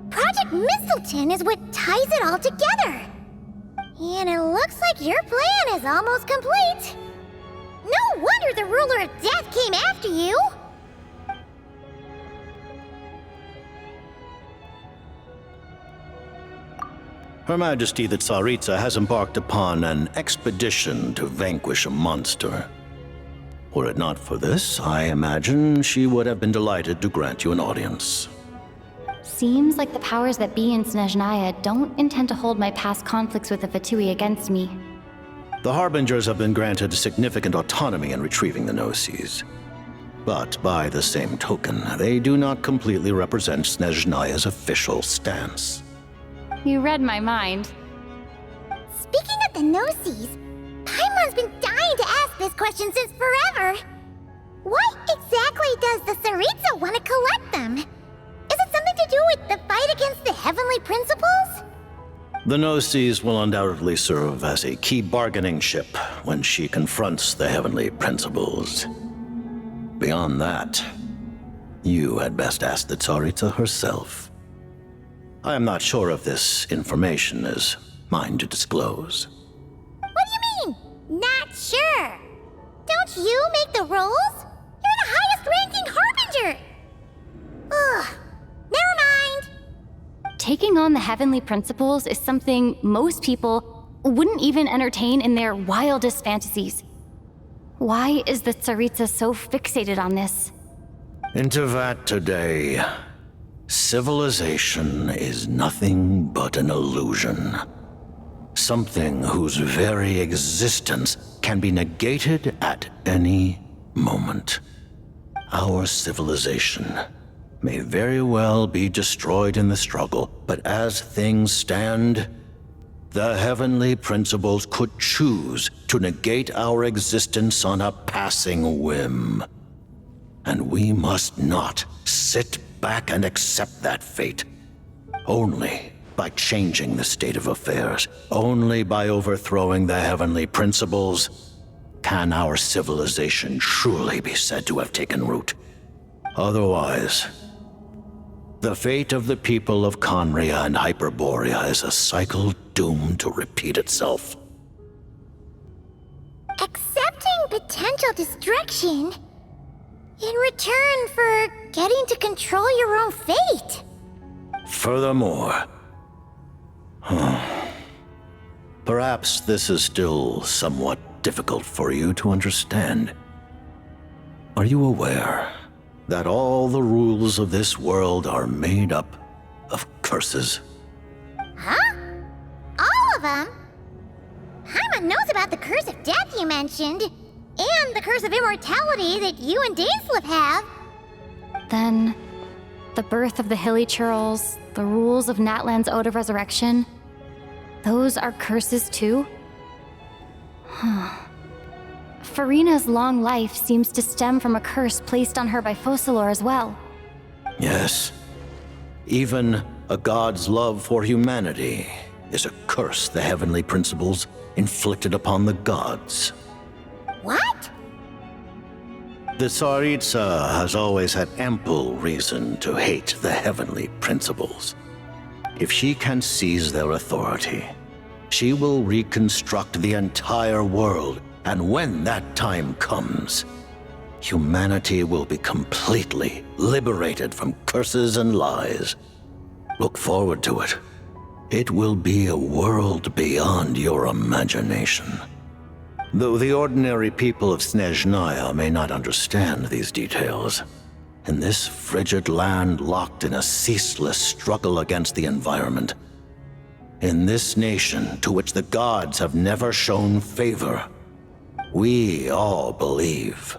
Project Mistelton is what ties it all together. And it looks like your plan is almost complete. No wonder the Ruler of Death came after you. Her Majesty the Tsaritsa has embarked upon an expedition to vanquish a monster. Were it not for this, I imagine she would have been delighted to grant you an audience. Seems like the powers that be in Snezhnaya don't intend to hold my past conflicts with the Fatui against me. The Harbingers have been granted significant autonomy in retrieving the Gnosis. But by the same token, they do not completely represent Snezhnaya's official stance. You read my mind. Speaking of the Gnosis, Paimon's been dying to ask this question since forever. Why exactly does the Tsaritsa want to collect them? Is it something to do with the fight against the Heavenly Principles? The Gnosis will undoubtedly serve as a key bargaining chip when she confronts the Heavenly Principles. Beyond that, you had best ask the Tsaritsa herself. I am not sure if this information is mine to disclose. What do you mean, not sure? Don't you make the rules? You're the highest-ranking Harbinger! Ugh, never mind. Taking on the Heavenly Principles is something most people wouldn't even entertain in their wildest fantasies. Why is the Tsaritsa so fixated on this? In Teyvat today, civilization is nothing but an illusion. Something whose very existence can be negated at any moment. Our civilization may very well be destroyed in the struggle, but as things stand, the Heavenly Principles could choose to negate our existence on a passing whim. And we must not sit back and accept that fate. Only by changing the state of affairs, only by overthrowing the Heavenly Principles, can our civilization truly be said to have taken root. Otherwise, the fate of the people of Conria and Hyperborea is a cycle doomed to repeat itself. Accepting potential destruction in return for getting to control your own fate. Furthermore, perhaps this is still somewhat difficult for you to understand. Are you aware that all the rules of this world are made up of curses? Huh? All of them? Paimon knows about the curse of death you mentioned, and the curse of immortality that you and Dainsleif have. Then, the birth of the Hilly Churls, the rules of Natlan's Ode of Resurrection, those are curses too? Farina's long life seems to stem from a curse placed on her by Focalor as well. Yes. Even a god's love for humanity is a curse the heavenly principles inflicted upon the gods. What? The Tsaritsa has always had ample reason to hate the heavenly principles. If she can seize their authority, she will reconstruct the entire world, and when that time comes, humanity will be completely liberated from curses and lies. Look forward to it. It will be a world beyond your imagination. Though the ordinary people of Snezhnaya may not understand these details, in this frigid land locked in a ceaseless struggle against the environment, in this nation to which the gods have never shown favor, we all believe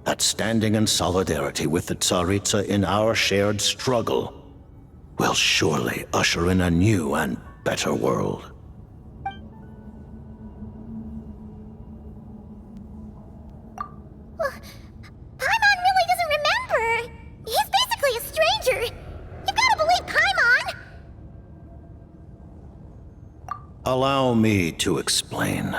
that standing in solidarity with the Tsaritsa in our shared struggle will surely usher in a new and better world. Paimon really doesn't remember! He's basically a stranger! You've gotta believe Paimon! Allow me to explain.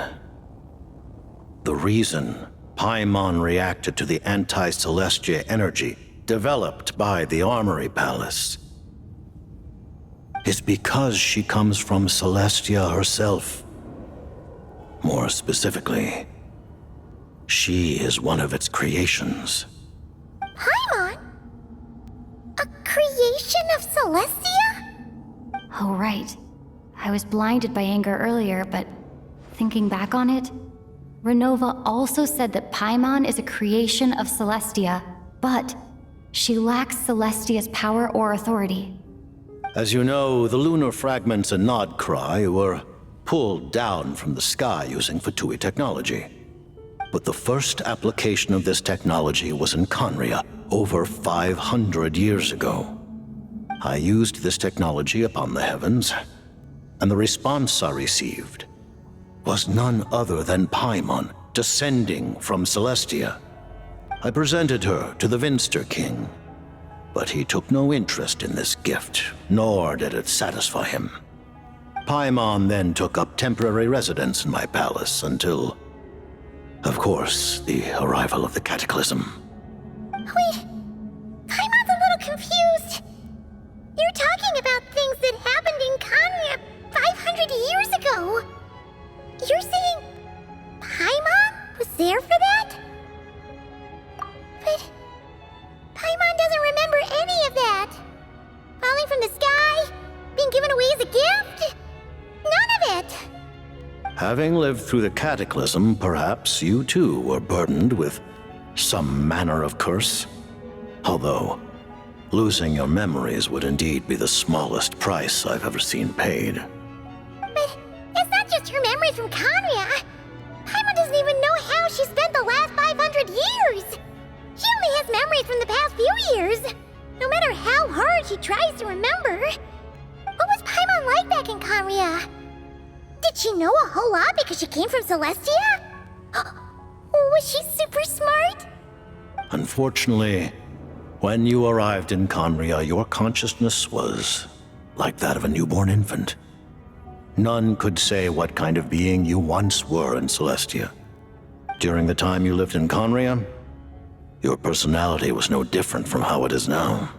The reason Paimon reacted to the anti-Celestia energy developed by the Armory Palace is because she comes from Celestia herself. More specifically, she is one of its creations. Paimon? A creation of Celestia? Oh, right. I was blinded by anger earlier, but thinking back on it, Renova also said that Paimon is a creation of Celestia, but she lacks Celestia's power or authority. As you know, the lunar fragments in Nod-Krai were pulled down from the sky using Fatui technology. But the first application of this technology was in Conria over 500 years ago. I used this technology upon the heavens, and the response I received was none other than Paimon descending from Celestia. I presented her to the Vinster King, but he took no interest in this gift, nor did it satisfy him. Paimon then took up temporary residence in my palace until, of course, the arrival of the Cataclysm. Wait, Paimon's a little confused. You're talking about things that happened in Conria 500 years ago. You're saying Paimon was there for that? But Paimon doesn't remember any of that. Falling from the sky? Being given away as a gift? None of it. Having lived through the Cataclysm, perhaps you too were burdened with some manner of curse. Although, losing your memories would indeed be the smallest price I've ever seen paid. But it's not just her memory from Conria. Paimon doesn't even know how she spent the last 500 years. She only has memories from the past few years. No matter how hard she tries to remember. What was Paimon like back in Conria? Did she know a whole lot because she came from Celestia? Was she super smart? Unfortunately, when you arrived in Conria, your consciousness was like that of a newborn infant. None could say what kind of being you once were in Celestia. During the time you lived in Conria, your personality was no different from how it is now.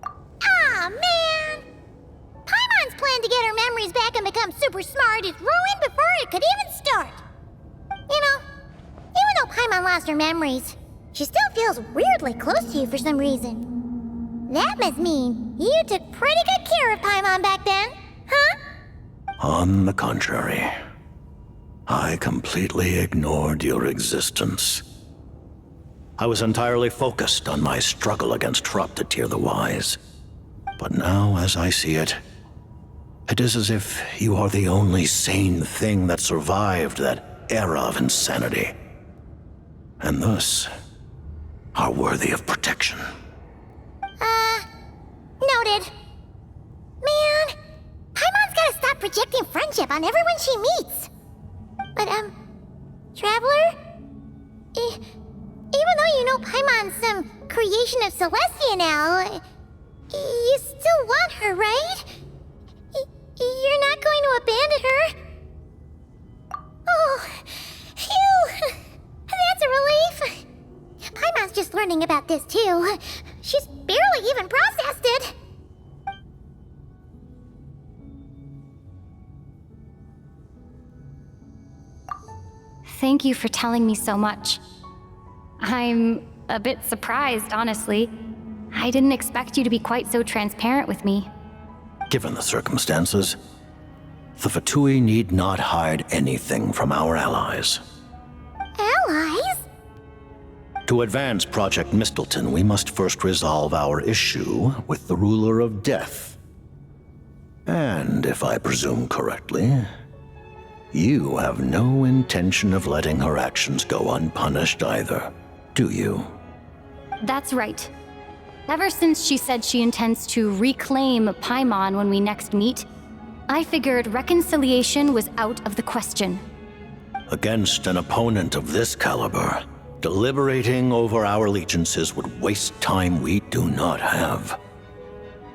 Aw, man! Paimon's plan to get her memories back and become super smart is ruined before it could even start. You know, even though Paimon lost her memories, she still feels weirdly close to you for some reason. That must mean you took pretty good care of Paimon back then, huh? On the contrary, I completely ignored your existence. I was entirely focused on my struggle against Troptatir the Wise. But now, as I see it, it is as if you are the only sane thing that survived that era of insanity. And thus, are worthy of protection. Noted. Man, Paimon's gotta stop projecting friendship on everyone she meets. But, Traveler? Even though you know Paimon's some creation of Celestia now, you still want her, right? You're not going to abandon her? Oh, phew! That's a relief. Paimon's just learning about this, too. She's barely even processed it. Thank you for telling me so much. I'm a bit surprised, honestly. I didn't expect you to be quite so transparent with me. Given the circumstances, the Fatui need not hide anything from our allies. Allies? To advance Project Mistleton, we must first resolve our issue with the Ruler of Death. And if I presume correctly, you have no intention of letting her actions go unpunished either, do you? That's right. Ever since she said she intends to reclaim Paimon when we next meet, I figured reconciliation was out of the question. Against an opponent of this caliber, deliberating over our allegiances would waste time we do not have.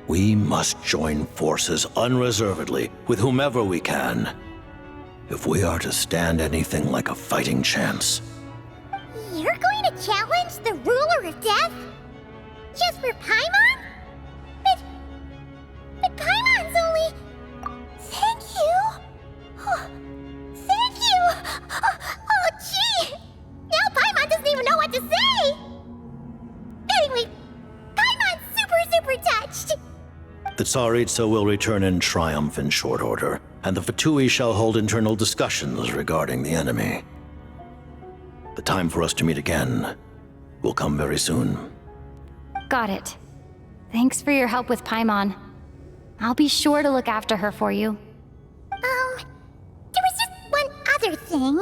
We must join forces unreservedly with whomever we can, if we are to stand anything like a fighting chance. You're going to challenge the Ruler of Death? Just for Paimon? But Paimon's only... Thank you? Oh, thank you! Oh, gee! Now Paimon doesn't even know what to say! Anyway, Paimon's super touched! The Tsaritsa will return in triumph in short order, and the Fatui shall hold internal discussions regarding the enemy. The time for us to meet again will come very soon. Got it. Thanks for your help with Paimon. I'll be sure to look after her for you. There was just one other thing.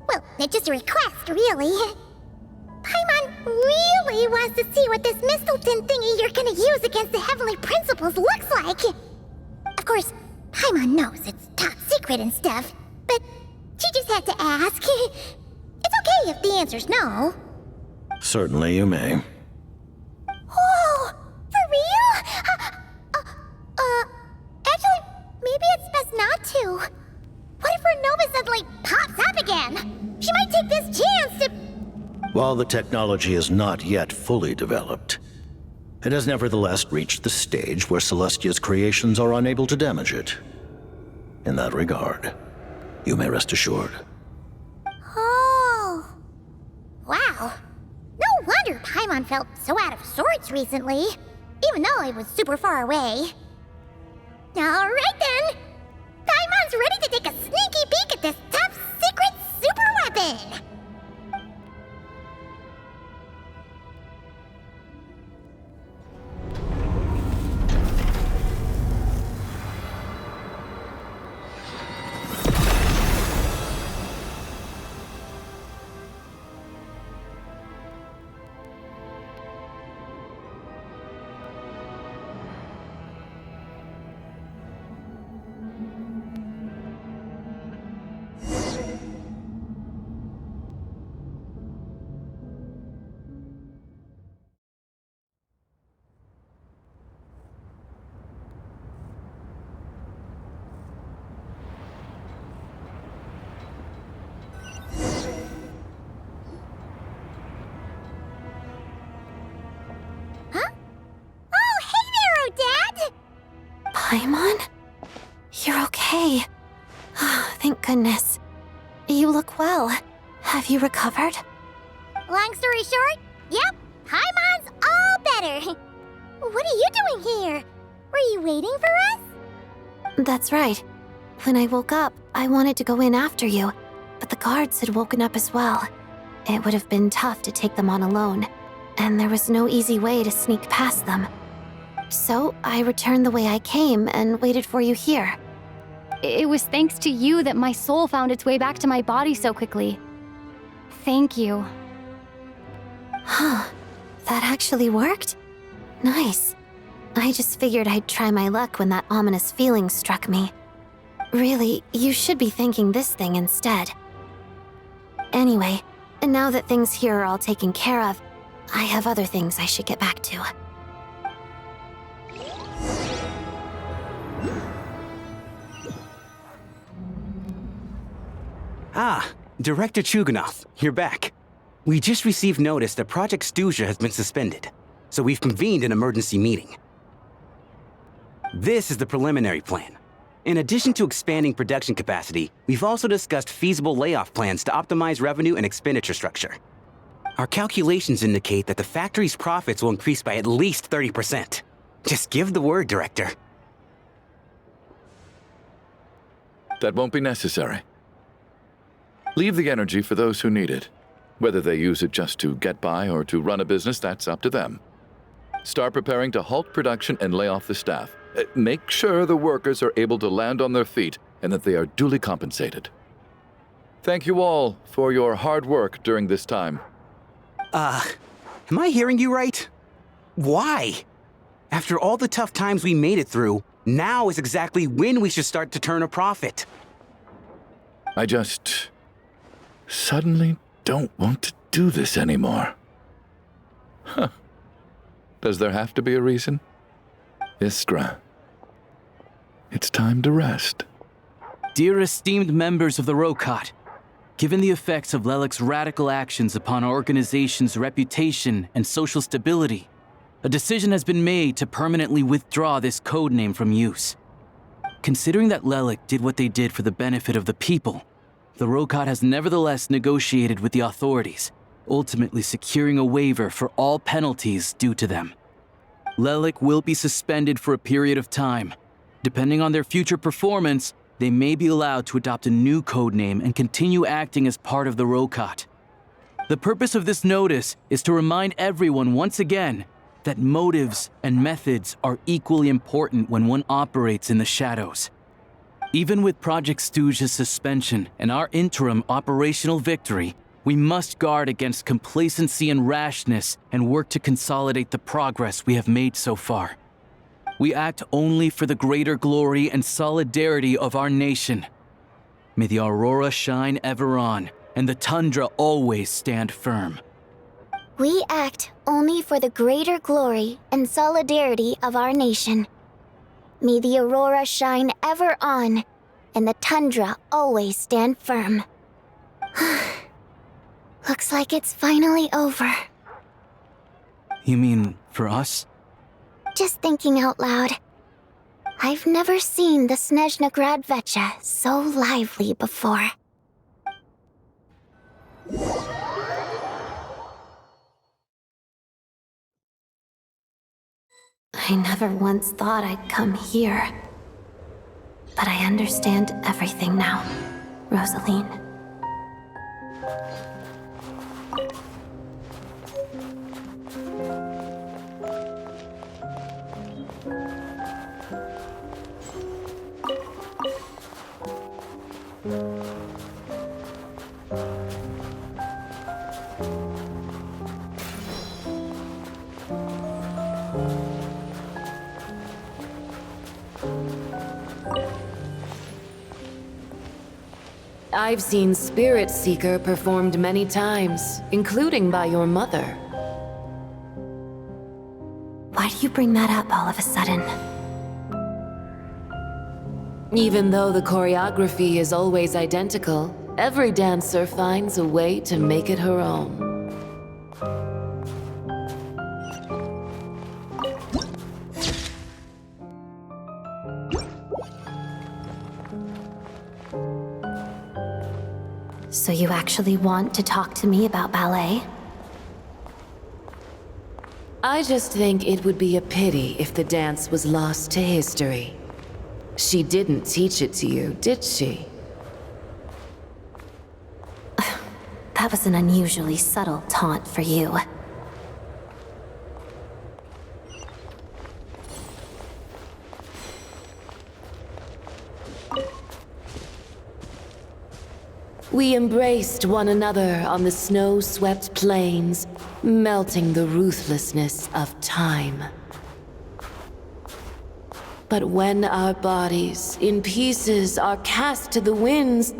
Well, it's just a request, really. Paimon really wants to see what this Mistleton thingy you're gonna use against the Heavenly Principles looks like. Of course, Paimon knows it's top secret and stuff, but she just had to ask. It's okay if the answer's no. Certainly you may. Whoa! For real? Actually, maybe it's best not to. What if her Nova suddenly pops up again? She might take this chance to... While the technology is not yet fully developed, it has nevertheless reached the stage where Celestia's creations are unable to damage it. In that regard, you may rest assured. Oh. Wow. No wonder Paimon felt so out of sorts recently, even though it was super far away. Alright then! Paimon's ready to take a sneaky peek at this top secret super weapon! Paimon? You're okay. Thank goodness. You look well. Have you recovered? Long story short, yep, Paimon's all better. What are you doing here? Were you waiting for us? That's right. When I woke up, I wanted to go in after you, but the guards had woken up as well. It would have been tough to take them on alone, and there was no easy way to sneak past them. So I returned the way I came and waited for you here. It was thanks to you that my soul found its way back to my body so quickly. Thank you. Huh. That actually worked? Nice. I just figured I'd try my luck when that ominous feeling struck me. Really, you should be thanking this thing instead. Anyway, now that things here are all taken care of, I have other things I should get back to. Ah, Director Chuganov, you're back. We just received notice that Project Stuzha has been suspended, so we've convened an emergency meeting. This is the preliminary plan. In addition to expanding production capacity, we've also discussed feasible layoff plans to optimize revenue and expenditure structure. Our calculations indicate that the factory's profits will increase by at least 30%. Just give the word, Director. That won't be necessary. Leave the energy for those who need it. Whether they use it just to get by or to run a business, that's up to them. Start preparing to halt production and lay off the staff. Make sure the workers are able to land on their feet and that they are duly compensated. Thank you all for your hard work during this time. Am I hearing you right? Why? After all the tough times we made it through, now is exactly when we should start to turn a profit. I just suddenly don't want to do this anymore. Huh. Does there have to be a reason? Iskra, it's time to rest. Dear esteemed members of the Rokot, given the effects of Lelik's radical actions upon our organization's reputation and social stability, a decision has been made to permanently withdraw this codename from use. Considering that Lelik did what they did for the benefit of the people, the Rokot has nevertheless negotiated with the authorities, ultimately securing a waiver for all penalties due to them. Lelik will be suspended for a period of time. Depending on their future performance, they may be allowed to adopt a new codename and continue acting as part of the Rokot. The purpose of this notice is to remind everyone once again that motives and methods are equally important when one operates in the shadows. Even with Project Stuzha's suspension and our interim operational victory, we must guard against complacency and rashness and work to consolidate the progress we have made so far. We act only for the greater glory and solidarity of our nation. May the aurora shine ever on, and the tundra always stand firm. We act only for the greater glory and solidarity of our nation. May the aurora shine ever on, and the tundra always stand firm. Looks like it's finally over. You mean for us? Just thinking out loud. I've never seen the Snezhnaya Vecha so lively before. I never once thought I'd come here. But I understand everything now, Rosaline. I've seen Spirit Seeker performed many times, including by your mother. Why do you bring that up all of a sudden? Even though the choreography is always identical, every dancer finds a way to make it her own. So you actually want to talk to me about ballet? I just think it would be a pity if the dance was lost to history. She didn't teach it to you, did she? That was an unusually subtle taunt for you. We embraced one another on the snow-swept plains, melting the ruthlessness of time. But when our bodies, in pieces, are cast to the winds,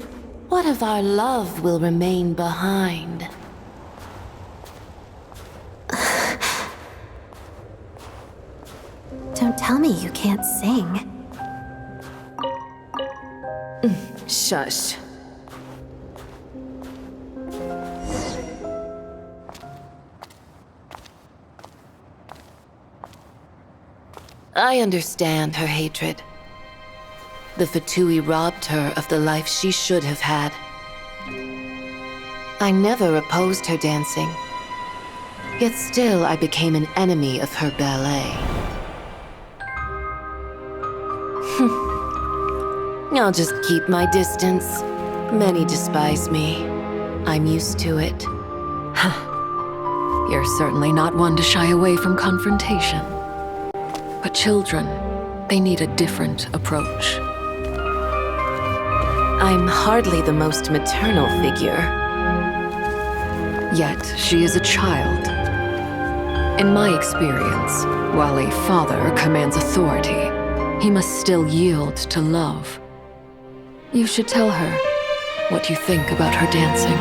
what of our love will remain behind? Don't tell me you can't sing. Shush. I understand her hatred. The Fatui robbed her of the life she should have had. I never opposed her dancing. Yet still I became an enemy of her ballet. I'll just keep my distance. Many despise me. I'm used to it. You're certainly not one to shy away from confrontation. But children, they need a different approach. I'm hardly the most maternal figure. Yet, she is a child. In my experience, while a father commands authority, he must still yield to love. You should tell her what you think about her dancing.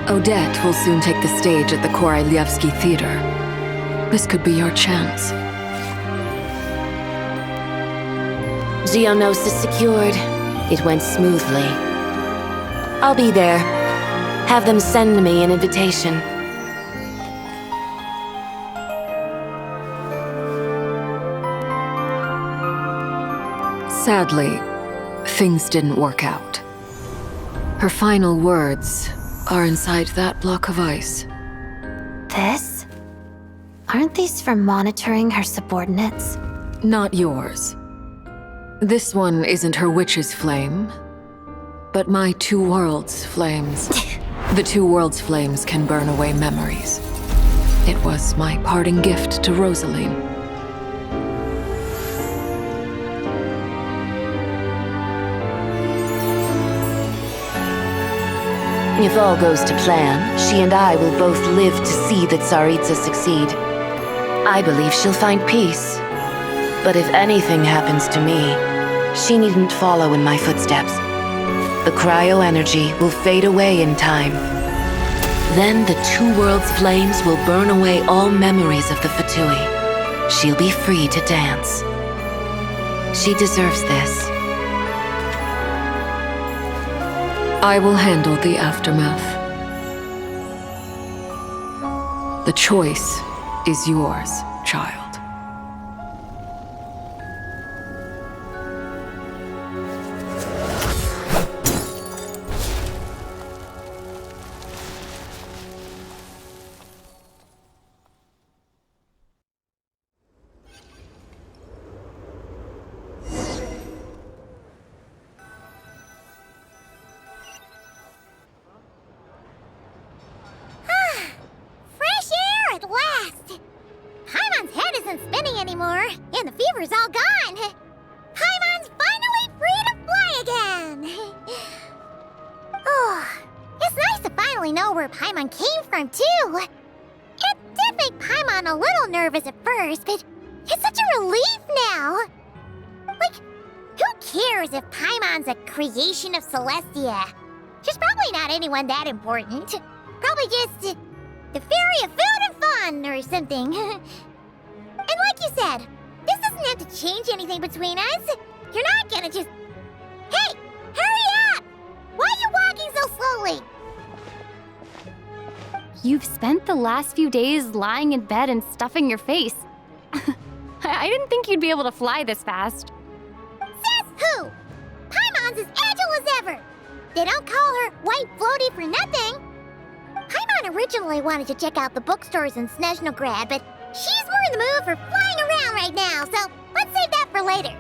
Odette will soon take the stage at the Korolievsky Theater. This could be your chance. Geonosis secured. It went smoothly. I'll be there. Have them send me an invitation. Sadly, things didn't work out. Her final words are inside that block of ice. This? Aren't these for monitoring her subordinates? Not yours. This one isn't her witch's flame, but my two worlds' flames. The two worlds' flames can burn away memories. It was my parting gift to Rosaline. If all goes to plan, she and I will both live to see the TSARTISA succeed. I believe she'll find peace. But if anything happens to me, she needn't follow in my footsteps. The cryo energy will fade away in time. Then the two worlds' flames will burn away all memories of the Fatui. She'll be free to dance. She deserves this. I will handle the aftermath. The choice is yours, child. Fresh air at last! Paimon's head isn't spinning anymore, and the fever's all gone. Paimon's finally free to fly again! Oh, it's nice to finally know where Paimon came from, too. It did make Paimon a little nervous at first, but it's such a relief now. Like, who cares if Paimon's a creation of Celestia? She's probably not anyone that important. Probably just the fairy of food and fun or something. And like you said, this doesn't have to change anything between us. You're not gonna just... Hey, hurry up! Why are you walking so slowly? You've spent the last few days lying in bed and stuffing your face. I didn't think you'd be able to fly this fast. Says who? They don't call her White Floaty for nothing. Paimon originally wanted to check out the bookstores in Snezhnaya, but she's more in the mood for flying around right now, so let's save that for later.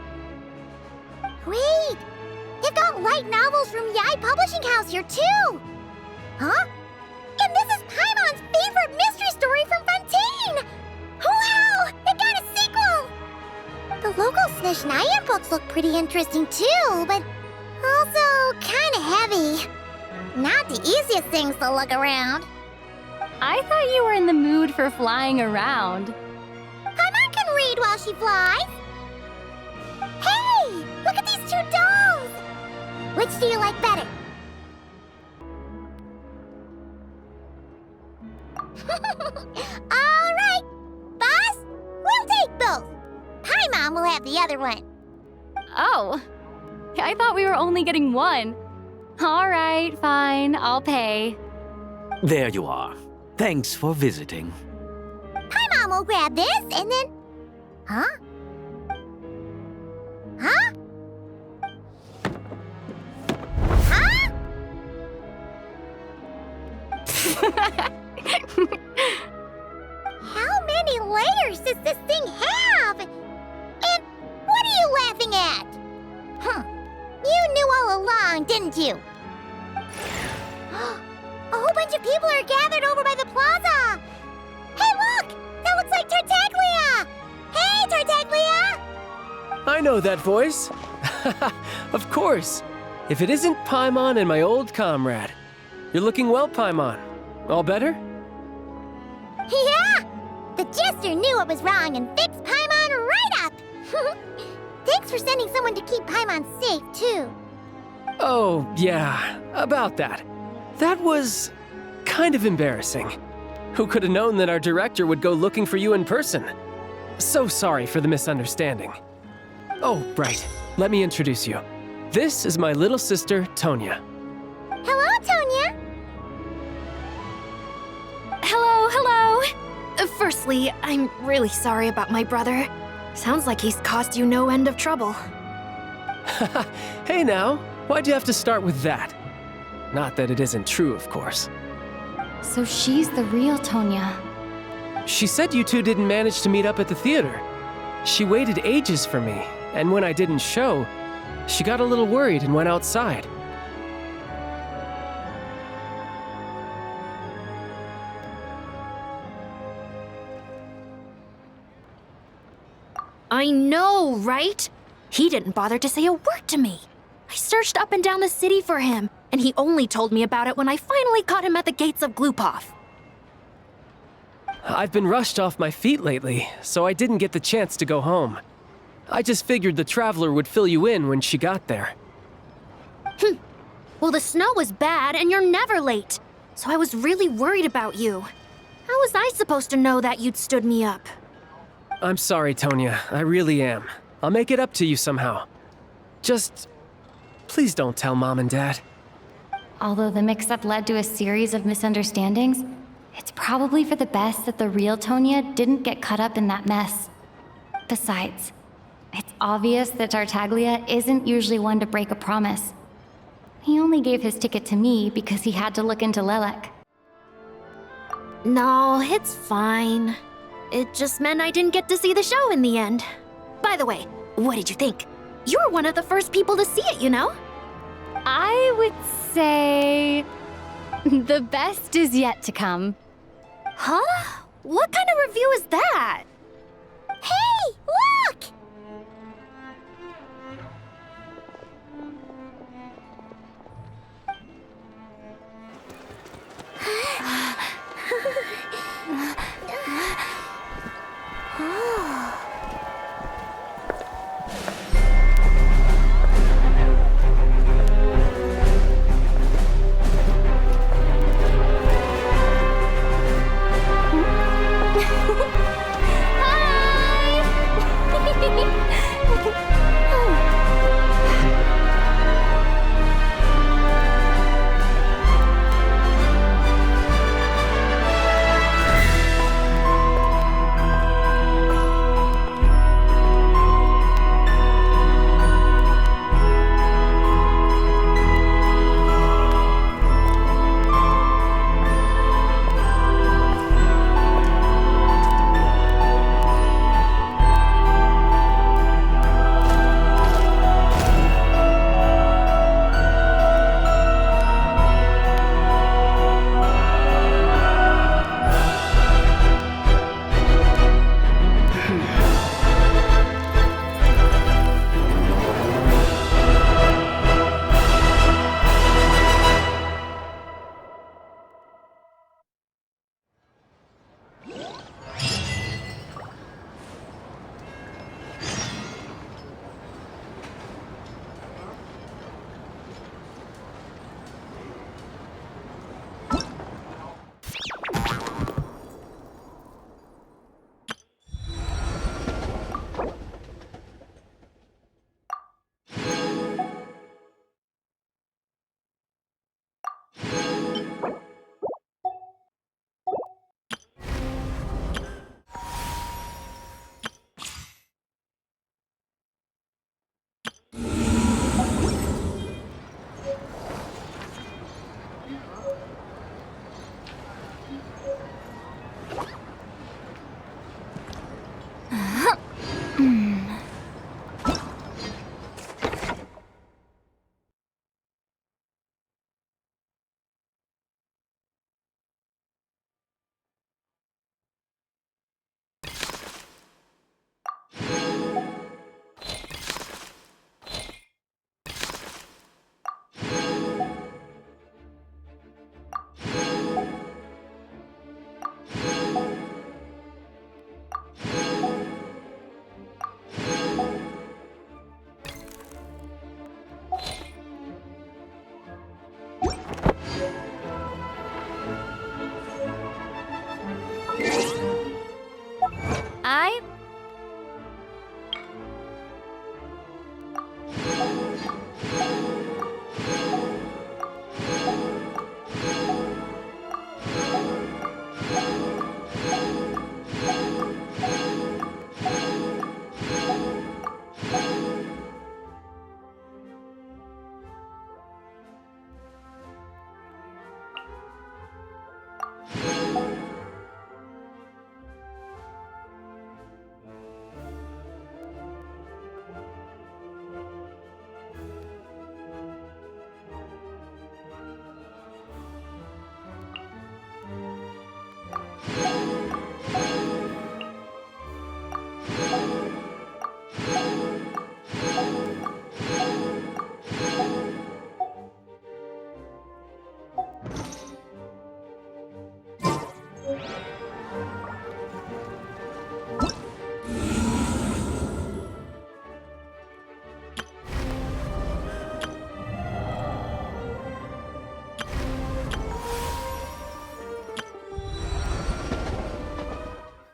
Wait, they've got light novels from VII Publishing House here too. Huh? And this is Paimon's favorite mystery story from Fontaine! Wow! They got a sequel! The local Snezhnaya books look pretty interesting too, but also kinda heavy. Not the easiest things to look around. I thought you were in the mood for flying around. Paimon can read while she flies. Hey! Look at these two dolls! Which do you like better? Alright, boss, we'll take both. Paimon will have the other one. Oh, I thought we were only getting one. All right, fine, I'll pay. There you are. Thanks for visiting. Paimon will grab this and then... Huh? Huh? Huh? How many layers does this thing have? And what are you laughing at? Huh. You knew all along, didn't you? A whole bunch of people are gathered over by the plaza. Hey, look! That looks like Tartaglia! Hey, Tartaglia! I know that voice. Of course. If it isn't Paimon and my old comrade. You're looking well, Paimon. All better? Yeah! The Jester knew what was wrong and fixed Paimon right up! Thanks for sending someone to keep Paimon safe, too. Oh, yeah, about that. That was kind of embarrassing. Who could have known that our director would go looking for you in person? So sorry for the misunderstanding. Oh, right. Let me introduce you. This is my little sister, Tonya. Hello, Tonya! Hello, hello! Firstly, I'm really sorry about my brother. Sounds like he's caused you no end of trouble. Hey now, why'd you have to start with that? Not that it isn't true, of course. So she's the real Tonya. She said you two didn't manage to meet up at the theater. She waited ages for me, and when I didn't show, she got a little worried and went outside. I know, right? He didn't bother to say a word to me. I searched up and down the city for him, and he only told me about it when I finally caught him at the gates of Glupov. I've been rushed off my feet lately, so I didn't get the chance to go home. I just figured the Traveler would fill you in when she got there. Well, the snow was bad, and you're never late. So I was really worried about you. How was I supposed to know that you'd stood me up? I'm sorry, Tonya. I really am. I'll make it up to you somehow. Just... please don't tell Mom and Dad. Although the mix-up led to a series of misunderstandings, it's probably for the best that the real Tonya didn't get caught up in that mess. Besides, it's obvious that Tartaglia isn't usually one to break a promise. He only gave his ticket to me because he had to look into Lelek. No, it's fine. It just meant I didn't get to see the show in the end. By the way, what did you think? You were one of the first people to see it, you know? I would say... the best is yet to come. Huh? What kind of review is that? Hey,